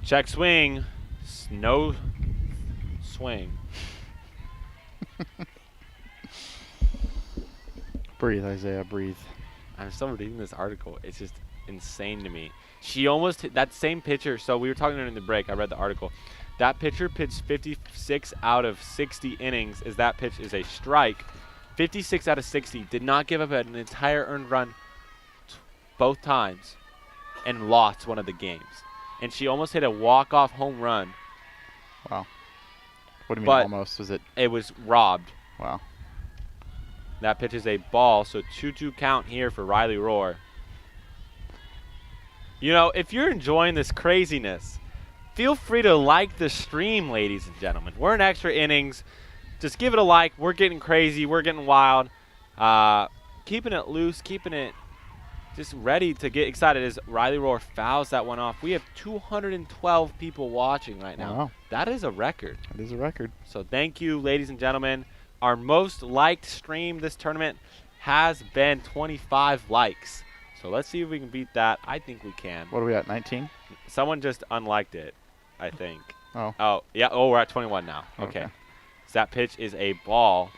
Check swing, no swing. Breathe, Isaiah, breathe. I'm still reading this article. It's just insane to me. She almost hit that same pitcher. So we were talking during the break. I read the article. That pitcher pitched 56 out of 60 innings as that pitch is a strike. 56 out of 60. Did not give up an entire earned run both times and lost one of the games. And she almost hit a walk-off home run. Wow. What do you mean But almost? Was it? It was robbed. Wow. That pitch is a ball, so 2-2 count here for Riley Rohr. You know, if you're enjoying this craziness, feel free to like the stream, ladies and gentlemen. We're in extra innings. Just give it a like. We're getting crazy. We're getting wild. Keeping it loose, keeping it just ready to get excited as Riley Rohr fouls that one off. We have 212 people watching right now. Wow. That is a record. That is a record. So thank you, ladies and gentlemen. Our most liked stream this tournament has been 25 likes. So let's see if we can beat that. I think we can. What are we at, 19? Someone just unliked it, I think. Oh. Oh, yeah. Oh, we're at 21 now. Okay. So that pitch is a ball.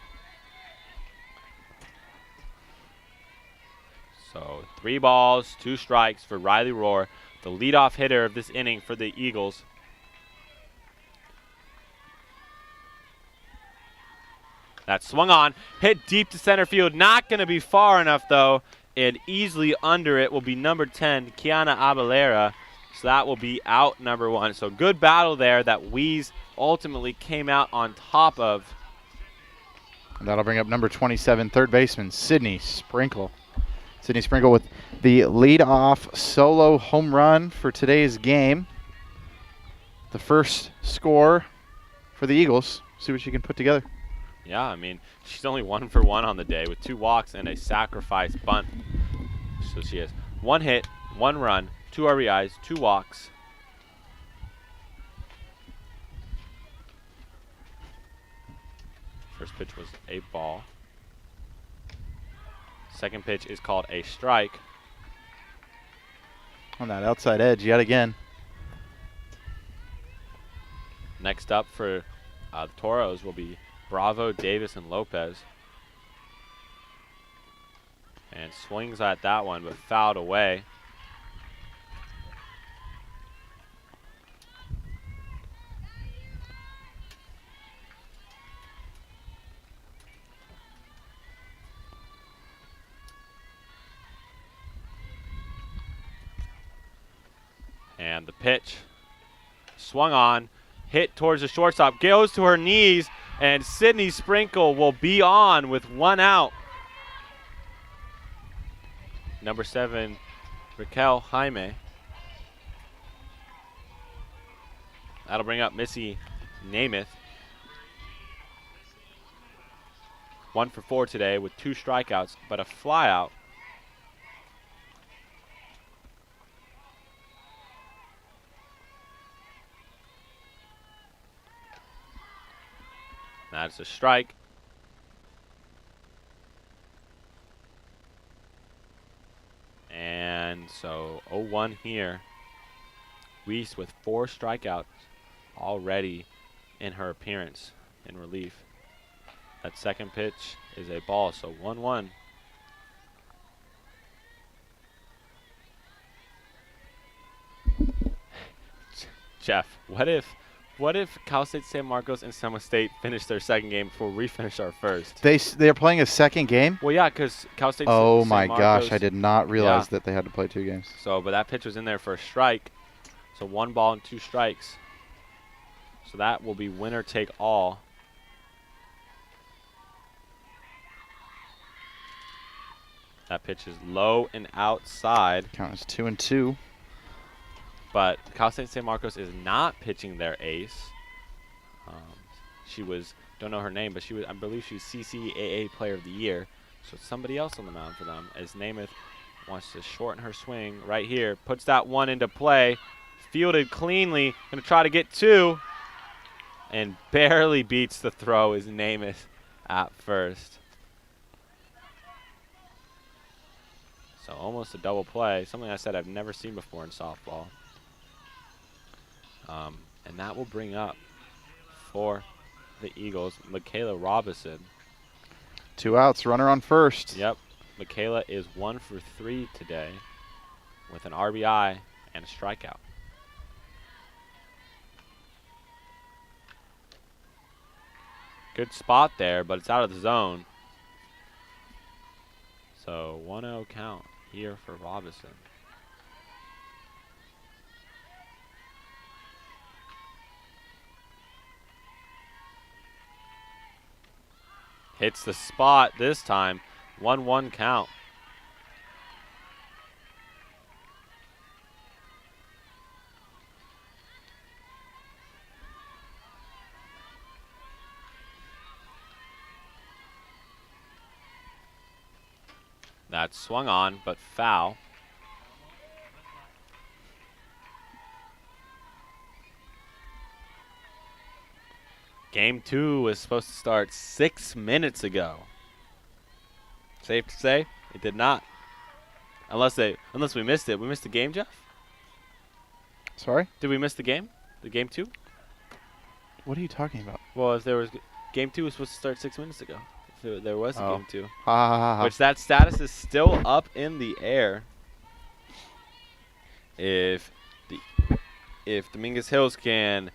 So 3 balls, 2 strikes for Riley Rohr, the leadoff hitter of this inning for the Eagles. That swung on, hit deep to center field. Not going to be far enough, though. And easily under it will be number 10, Kiana Abalera. So that will be out number 1. So good battle there that Weeze ultimately came out on top of. And that'll bring up number 27, third baseman, Sydney Sprinkle. Sydney Sprinkle with the leadoff solo home run for today's game. The first score for the Eagles. See what she can put together. Yeah, I mean, she's only 1 for 1 on the day with 2 walks and a sacrifice bunt. So she has 1 hit, 1 run, 2 RBIs, 2 walks. First pitch was a ball. Second pitch is called a strike. On that outside edge yet again. Next up for the Toros will be Bravo, Davis, and Lopez. And swings at that one, but fouled away. And the pitch swung on, hit towards the shortstop, goes to her knees, and Sydney Sprinkle will be on with 1 out. Number 7, Raquel Jaime. That'll bring up Missy Namath. 1 for 4 today with 2 strikeouts, but a flyout. That's a strike. And so 0-1 here. Weiss with 4 strikeouts already in her appearance in relief. That second pitch is a ball, so 1-1. Jeff, what if Cal State San Marcos and Sonoma State finish their second game before we finish our first? They're playing a second game? Well, yeah, because Cal State Oh San my Marcos, gosh, I did not realize that they had to play 2 games. So, but that pitch was in there for a strike. So 1 ball and 2 strikes. So that will be winner take all. That pitch is low and outside. Count is 2-2. But Cal State San Marcos is not pitching their ace. She was, don't know her name, but I believe she's CCAA Player of the Year. So it's somebody else on the mound for them as Namath wants to shorten her swing right here. Puts that one into play. Fielded cleanly. Going to try to get 2. And barely beats the throw is Namath at first. So almost a double play. Something I said I've never seen before in softball. And that will bring up for the Eagles, Michaela Robertson. 2 outs, runner on first. Yep. Michaela is 1 for 3 today with an RBI and a strikeout. Good spot there, but it's out of the zone. So 1-0 count here for Robinson. Hits the spot this time. 1-1 count. That swung on, but foul. Game 2 was supposed to start 6 minutes ago. Safe to say, it did not. Unless we missed it. We missed the game, Jeff? Sorry? Did we miss the game? The game 2? What are you talking about? Well, if there was game 2 was supposed to start 6 minutes ago. If there was a game 2. Ha ha ha ha. Which that status is still up in the air. If Dominguez Hills can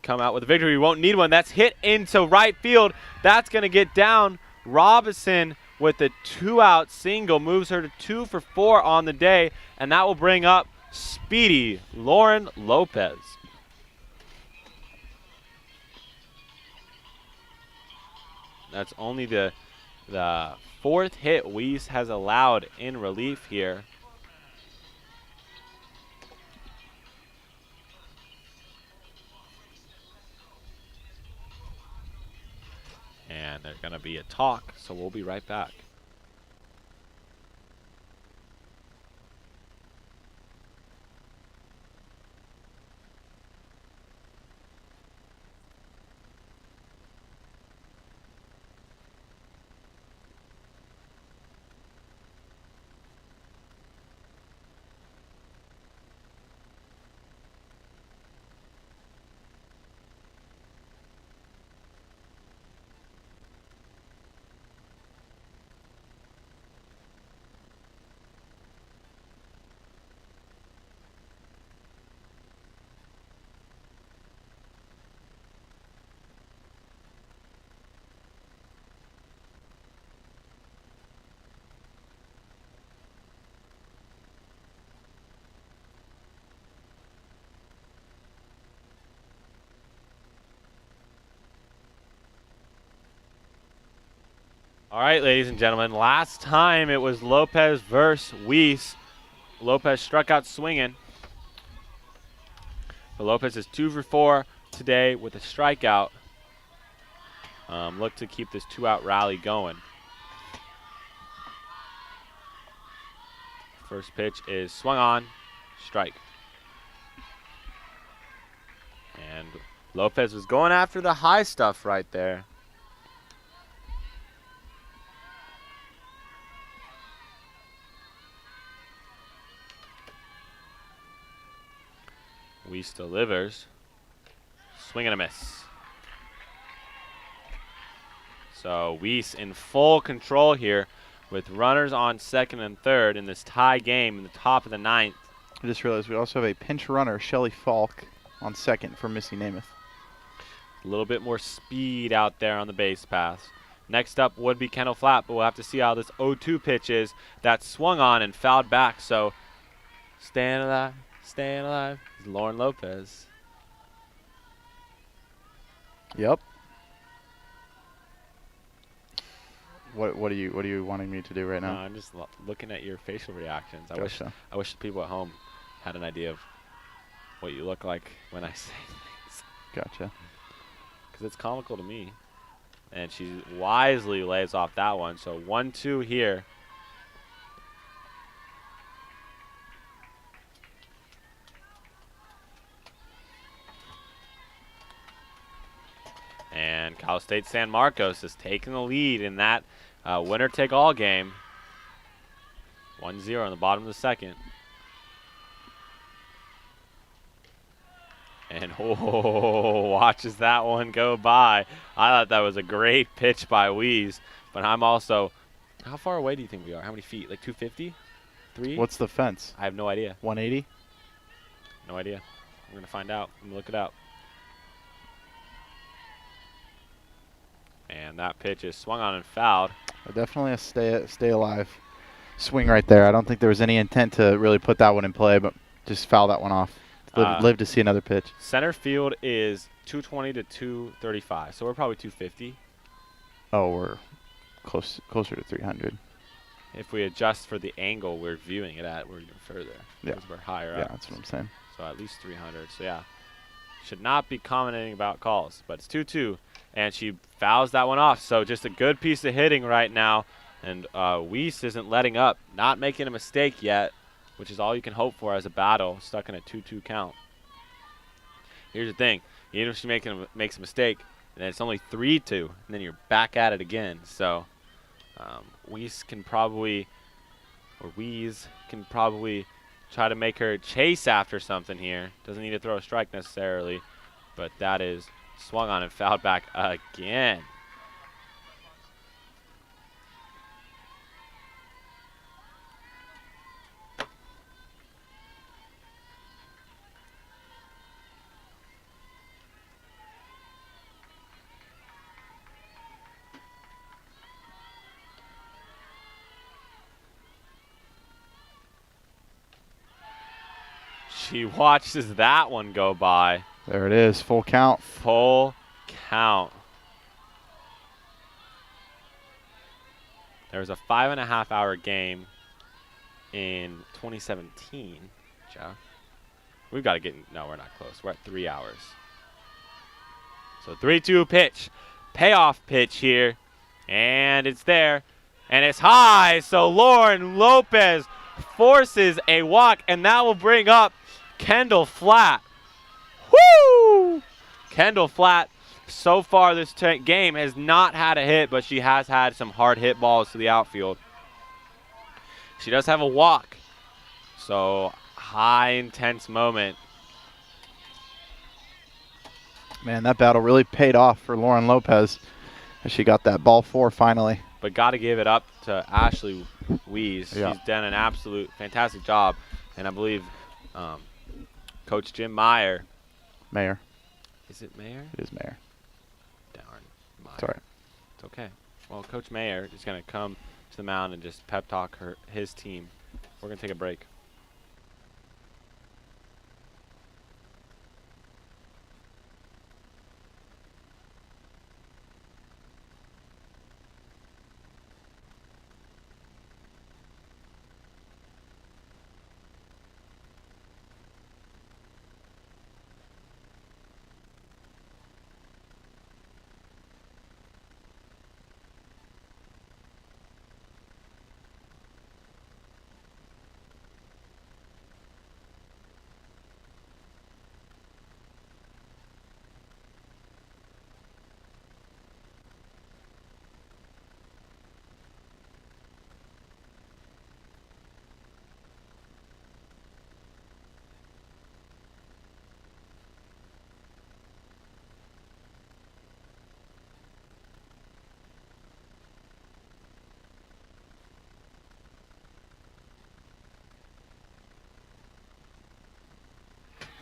come out with a victory, we won't need one. That's hit into right field. That's going to get down. Robinson with a 2-out single moves her to 2 for 4 on the day, and that will bring up speedy Lauren Lopez. That's only the 4th hit Weiss has allowed in relief here. And there's going to be a talk, so we'll be right back. All right, ladies and gentlemen, last time it was Lopez versus Weiss. Lopez struck out swinging. But Lopez is 2 for 4 today with a strikeout. Look to keep this 2-out rally going. First pitch is swung on, strike. And Lopez was going after the high stuff right there. Weiss delivers. Swing and a miss. So Weiss in full control here with runners on second and third in this tie game in the top of the 9th. I just realized we also have a pinch runner, Shelly Falk, on second for Missy Namath. A little bit more speed out there on the base pass. Next up would be Kendall Flatt, but we'll have to see how this 0-2 pitch is. That swung on and fouled back, so staying alive. Staying alive is Lauren Lopez. Yep. What are you wanting me to do right now? I'm just looking at your facial reactions. Gotcha. I wish the people at home had an idea of what you look like when I say things. Gotcha. Because it's comical to me. And she wisely lays off that one. So 1-2 here. And Cal State San Marcos is taking the lead in that winner-take-all game. 1-0 on the bottom of the second. And watches that one go by. I thought that was a great pitch by Weiss, but I'm also, how far away do you think we are? How many feet? Like 250? 3? What's the fence? I have no idea. 180? No idea. We're going to find out. I'm going to look it up. And that pitch is swung on and fouled. Definitely a stay alive swing right there. I don't think there was any intent to really put that one in play, but just foul that one off. Live to see another pitch. Center field is 220 to 235, so we're probably 250. Oh, we're closer to 300. If we adjust for the angle we're viewing it at, we're even further. Yeah. Because we're higher Yeah, up. that's what I'm saying. So at least 300. So, yeah. Should not be commenting about calls, but it's 2-2. And she fouls that one off. So just a good piece of hitting right now. And Weiss isn't letting up, not making a mistake yet, which is all you can hope for as a battle, stuck in a 2-2 count. Here's the thing. Even if she makes a mistake, and then it's only 3-2, and then you're back at it again. So Weiss can probably try to make her chase after something here. Doesn't need to throw a strike necessarily, but that is swung on and fouled back again. She watches that one go by. There it is, full count. Full count. There was a 5.5-hour game in 2017, Jeff. We've got to get, no, we're not close. We're at 3 hours. So 3-2 pitch. Payoff pitch here. And it's there. And it's high. So Lauren Lopez forces a walk. And that will bring up Kendall Flatt. Woo! Kendall Flatt, so far this game, has not had a hit, but she has had some hard hit balls to the outfield. She does have a walk. So high, intense moment. Man, that battle really paid off for Lauren Lopez as she got that ball 4 finally. But got to give it up to Ashley Weiss. Yeah. She's done an absolute fantastic job. And I believe Coach Jim Meyer. Mayer. Is it Mayer? It is Mayer. Darn. Meyer. It's all right. It's okay. Well, Coach Mayer is going to come to the mound and just pep talk his team. We're going to take a break.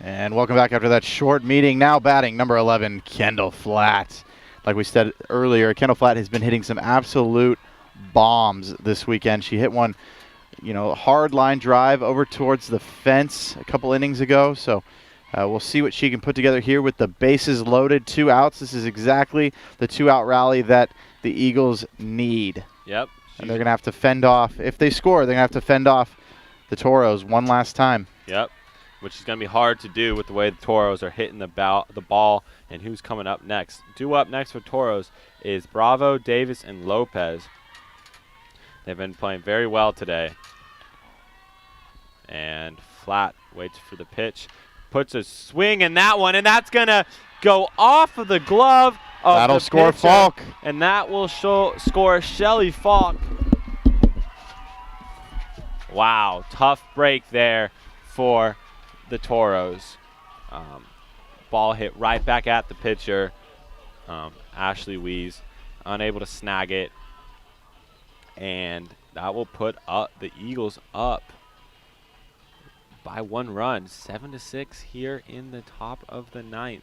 And welcome back after that short meeting. Now batting, number 11, Kendall Flatt. Like we said earlier, Kendall Flatt has been hitting some absolute bombs this weekend. She hit one, hard line drive over towards the fence a couple innings ago. So we'll see what she can put together here with the bases loaded, 2 outs. This is exactly the 2-out rally that the Eagles need. Yep. And they're going to have to fend off. If they score, they're going to have to fend off the Toros one last time. Yep. Which is going to be hard to do with the way the Toros are hitting the ball and who's coming up next. Due up next for Toros is Bravo, Davis, and Lopez. They've been playing very well today. And Flatt waits for the pitch, puts a swing in that one, and that's going to go off of the glove of That'll the score pitcher, Falk. and that will score Shelly Falk. Wow, tough break there for the Toros. Ball hit right back at the pitcher. Ashley Weiss unable to snag it, and that will put the Eagles up by 1 run, 7-6 here in the top of the 9th.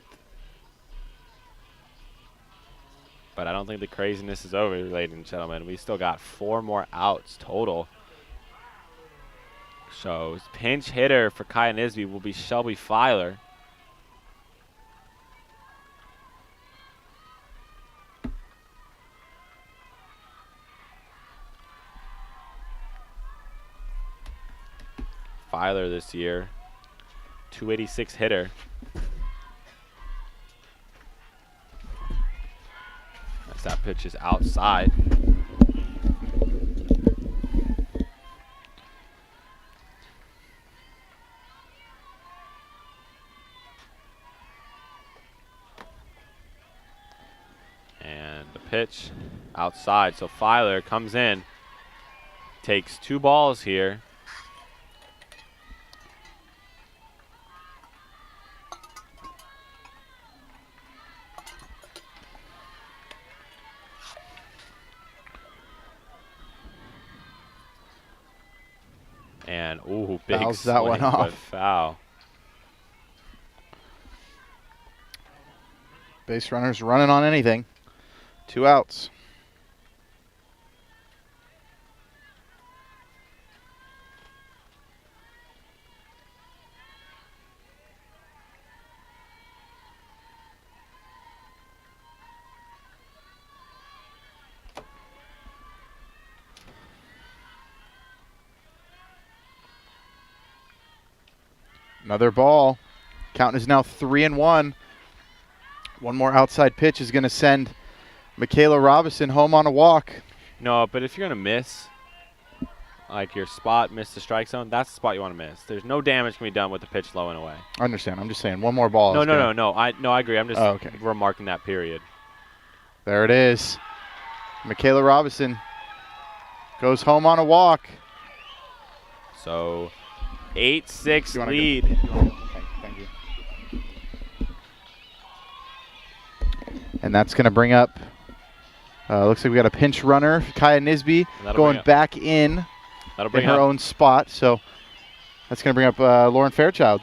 But I don't think the craziness is over, ladies and gentlemen. We still got 4 more outs total. So pinch hitter for Kaya Nisby will be Shelby Filer. Filer this year, 286 hitter. As that pitch is outside. And the pitch outside. So Filer comes in, takes 2 balls here. And ooh, big Fouls that one swing, off. but foul. Base runners running on anything. 2 outs. Another ball. Count is now 3-1. One more outside pitch is going to send Michaela Robertson home on a walk. No, but if you're going to miss, like your spot, miss the strike zone, that's the spot you want to miss. There's no damage can be done with the pitch low and away. I understand. I'm just saying one more ball. No. I agree. I'm just okay. remarking that period. There it is. Michaela Robertson goes home on a walk. So 8-6 lead. Thank you. And that's going to bring up, looks like we got a pinch runner, Kaya Nisby, going back in her own spot. So that's going to bring up Lauren Fairchild.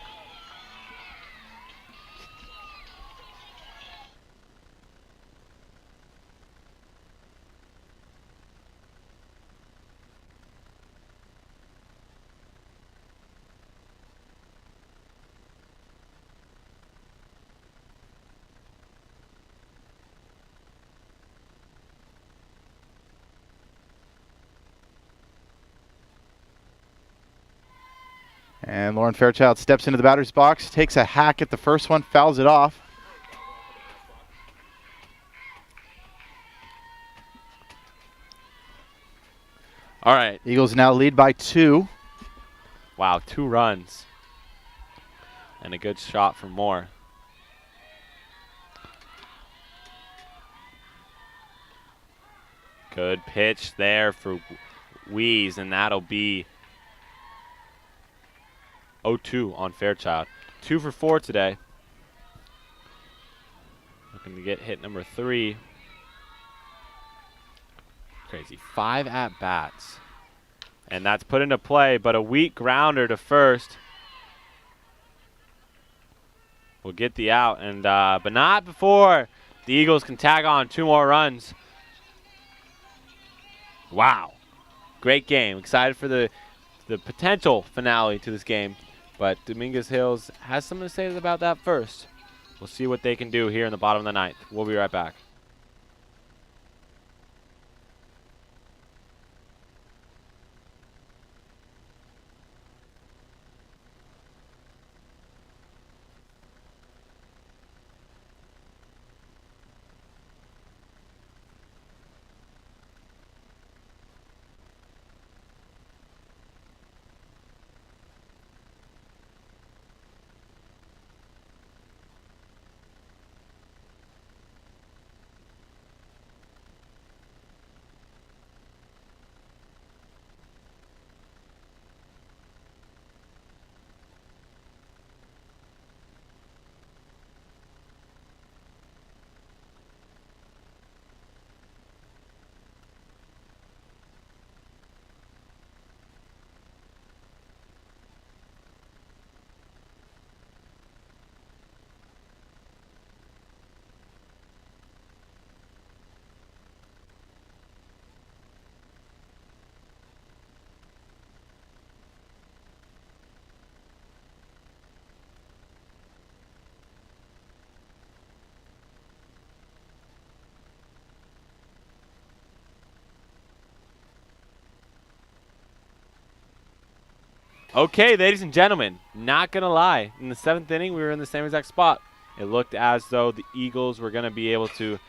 And Lauren Fairchild steps into the batter's box, takes a hack at the first one, fouls it off. All right. Eagles now lead by 2. Wow, 2 runs. And a good shot for Moore. Good pitch there for Weeze, and that'll be 0-2 on Fairchild. 2 for 4 today. Looking to get hit number 3. Crazy. 5 at-bats. And that's put into play, but a weak grounder to first will get the out, and but not before the Eagles can tag on 2 more runs. Wow. Great game. Excited for the potential finale to this game. But Dominguez Hills has something to say about that first. We'll see what they can do here in the bottom of the 9th. We'll be right back. Okay, ladies and gentlemen, not going to lie. In the 7th inning, we were in the same exact spot. It looked as though the Eagles were going to be able to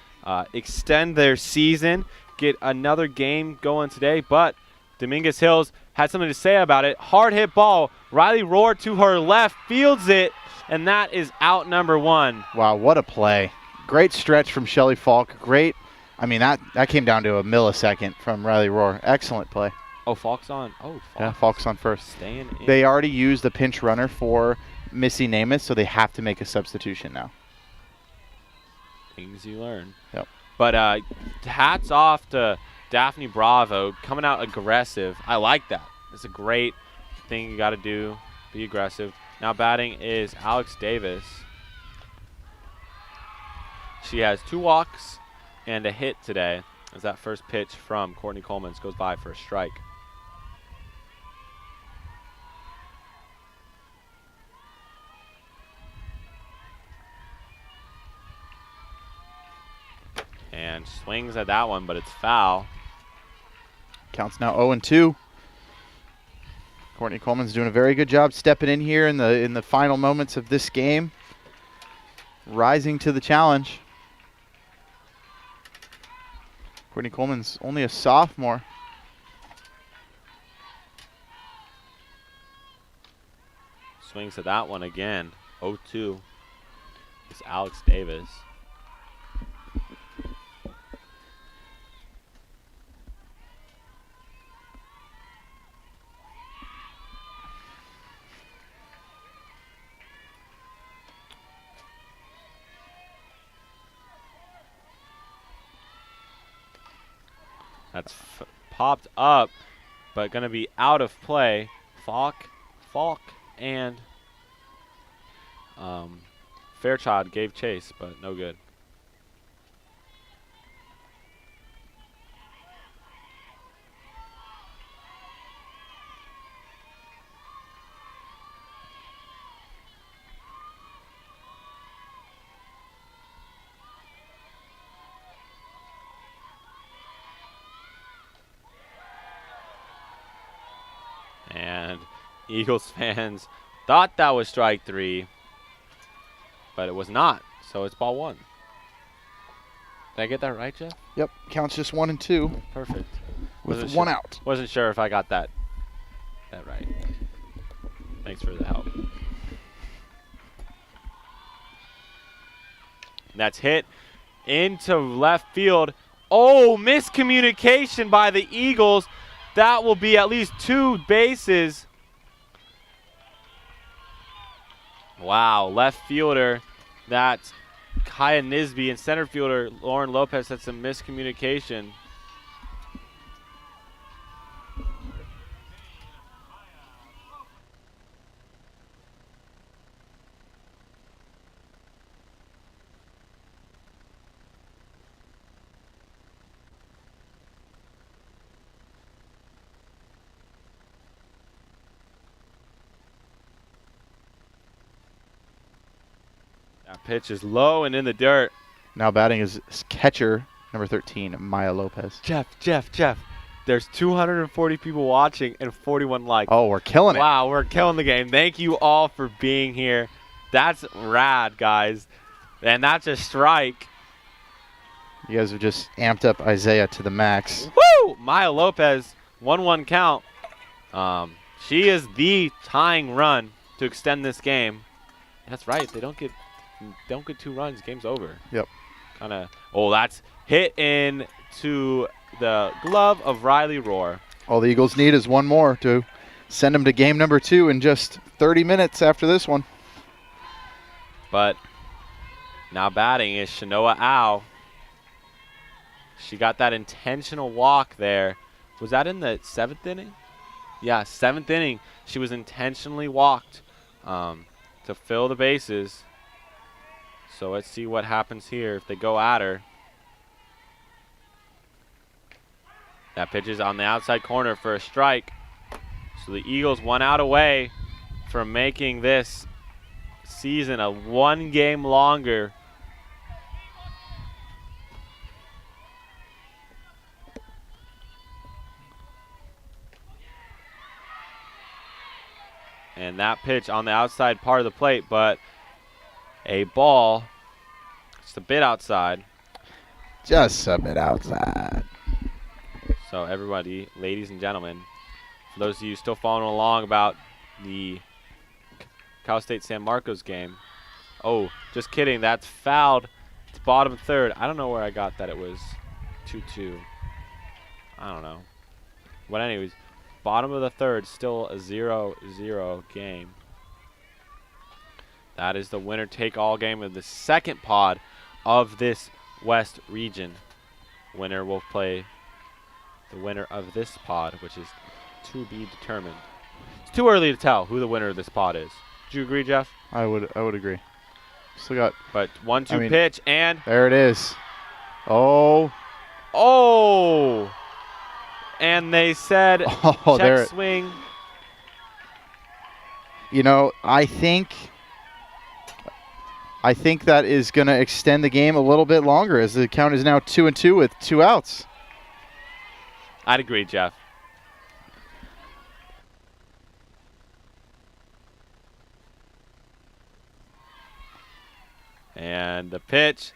extend their season, get another game going today, but Dominguez Hills had something to say about it. Hard hit ball. Riley Rohr to her left, fields it, and that is out number 1. Wow, what a play. Great stretch from Shelly Falk. Great. I mean, that came down to a millisecond from Riley Rohr. Excellent play. Oh, Falk's on. Oh, Falk. Yeah, Falk's on first. Staying in. They already used the pinch runner for Missy Namath, so they have to make a substitution now. Things you learn. Yep. But hats off to Daphne Bravo coming out aggressive. I like that. It's a great thing you got to do. Be aggressive. Now batting is Alex Davis. She has 2 walks and a hit today as that first pitch from Courtney Coleman goes by for a strike. And swings at that one, but it's foul. Counts now 0-2. Courtney Coleman's doing a very good job stepping in here in the final moments of this game, rising to the challenge. Courtney Coleman's only a sophomore. Swings at that one again. 0-2. It's Alex Davis. That's popped up, but going to be out of play. Falk, and Fairchild gave chase, but no good. And Eagles fans thought that was strike 3, but it was not. So it's ball 1. Did I get that right, Jeff? Yep, counts just 1-2. Perfect. With 1 out. Wasn't sure if I got that right. Thanks for the help. And that's hit into left field. Oh, miscommunication by the Eagles. That will be at least 2 bases. Wow, left fielder, that's Kaya Nisby, and center fielder Lauren Lopez had some miscommunication. That pitch is low and in the dirt. Now batting is catcher, number 13, Maya Lopez. Jeff. There's 240 people watching and 41 likes. Oh, we're killing it. Wow, we're killing the game. Thank you all for being here. That's rad, guys. And that's a strike. You guys have just amped up Isaiah to the max. Woo! Maya Lopez, 1-1 count. She is the tying run to extend this game. That's right. They don't get 2 runs, game's over. Yep. Oh, that's hit into the glove of Riley Rohr. All the Eagles need is 1 more to send them to game number 2 in just 30 minutes after this one. But now batting is Shanoa Au. She got that intentional walk there. Was that in the 7th inning? Yeah, 7th inning. She was intentionally walked to fill the bases. So let's see what happens here if they go at her. That pitch is on the outside corner for a strike. So the Eagles 1 out away from making this season a 1 game longer. And that pitch on the outside part of the plate, but a ball just a bit outside. Just a bit outside. So everybody, ladies and gentlemen, for those of you still following along about the Cal State San Marcos game. Oh, just kidding. That's fouled. It's bottom third. I don't know where I got that it was 2-2. I don't know. But anyways, bottom of the third, still a 0-0 game. That is the winner-take-all game of the second pod of this West region. Winner will play the winner of this pod, which is to be determined. It's too early to tell who the winner of this pod is. Do you agree, Jeff? I would agree. Still got. But 1-2 pitch, and there it is. Oh. And they said check swing. You know, I think that is going to extend the game a little bit longer, as the count is now 2-2 with 2 outs. I'd agree, Jeff. And the pitch.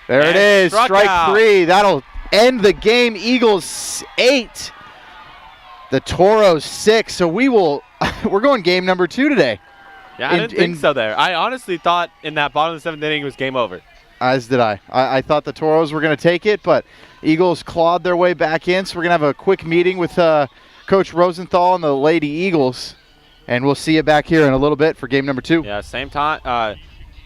There it is, strike out. 3. That'll end the game. Eagles 8, the Toros 6. So we're going game number 2 today. Yeah, I didn't think so there. I honestly thought in that bottom of the 7th inning it was game over. As did I. I thought the Toros were going to take it, but Eagles clawed their way back in. So we're going to have a quick meeting with Coach Rosenthal and the Lady Eagles, and we'll see you back here in a little bit for game number 2. Yeah, same time.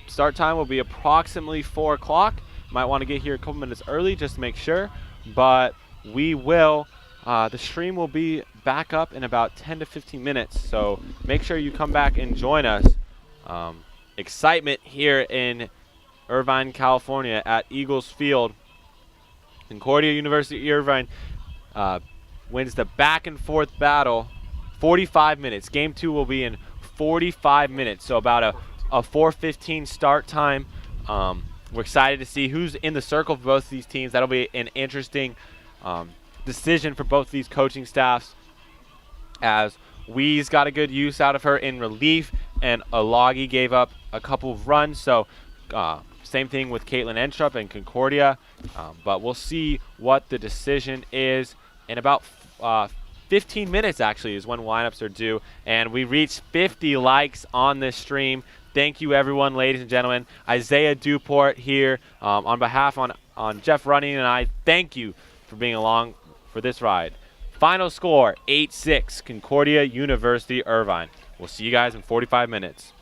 Start time will be approximately 4 o'clock. Might want to get here a couple minutes early just to make sure, but we will. The stream will be back up in about 10 to 15 minutes, so make sure you come back and join us. Excitement here in Irvine, California at Eagles Field. Concordia University Irvine wins the back and forth battle. 45 minutes. Game 2 will be in 45 minutes, so about a 4:15 start time. We're excited to see who's in the circle for both of these teams. That'll be an interesting decision for both these coaching staffs, as Wees got a good use out of her in relief, and Alagi gave up a couple of runs. So same thing with Caitlin Entrup and Concordia. But we'll see what the decision is in about 15 minutes, actually, is when lineups are due. And we reached 50 likes on this stream. Thank you, everyone, ladies and gentlemen. Isaiah Duport here on behalf on Jeff Running and I. Thank you for being along for this ride. Final score, 8-6, Concordia University Irvine. We'll see you guys in 45 minutes.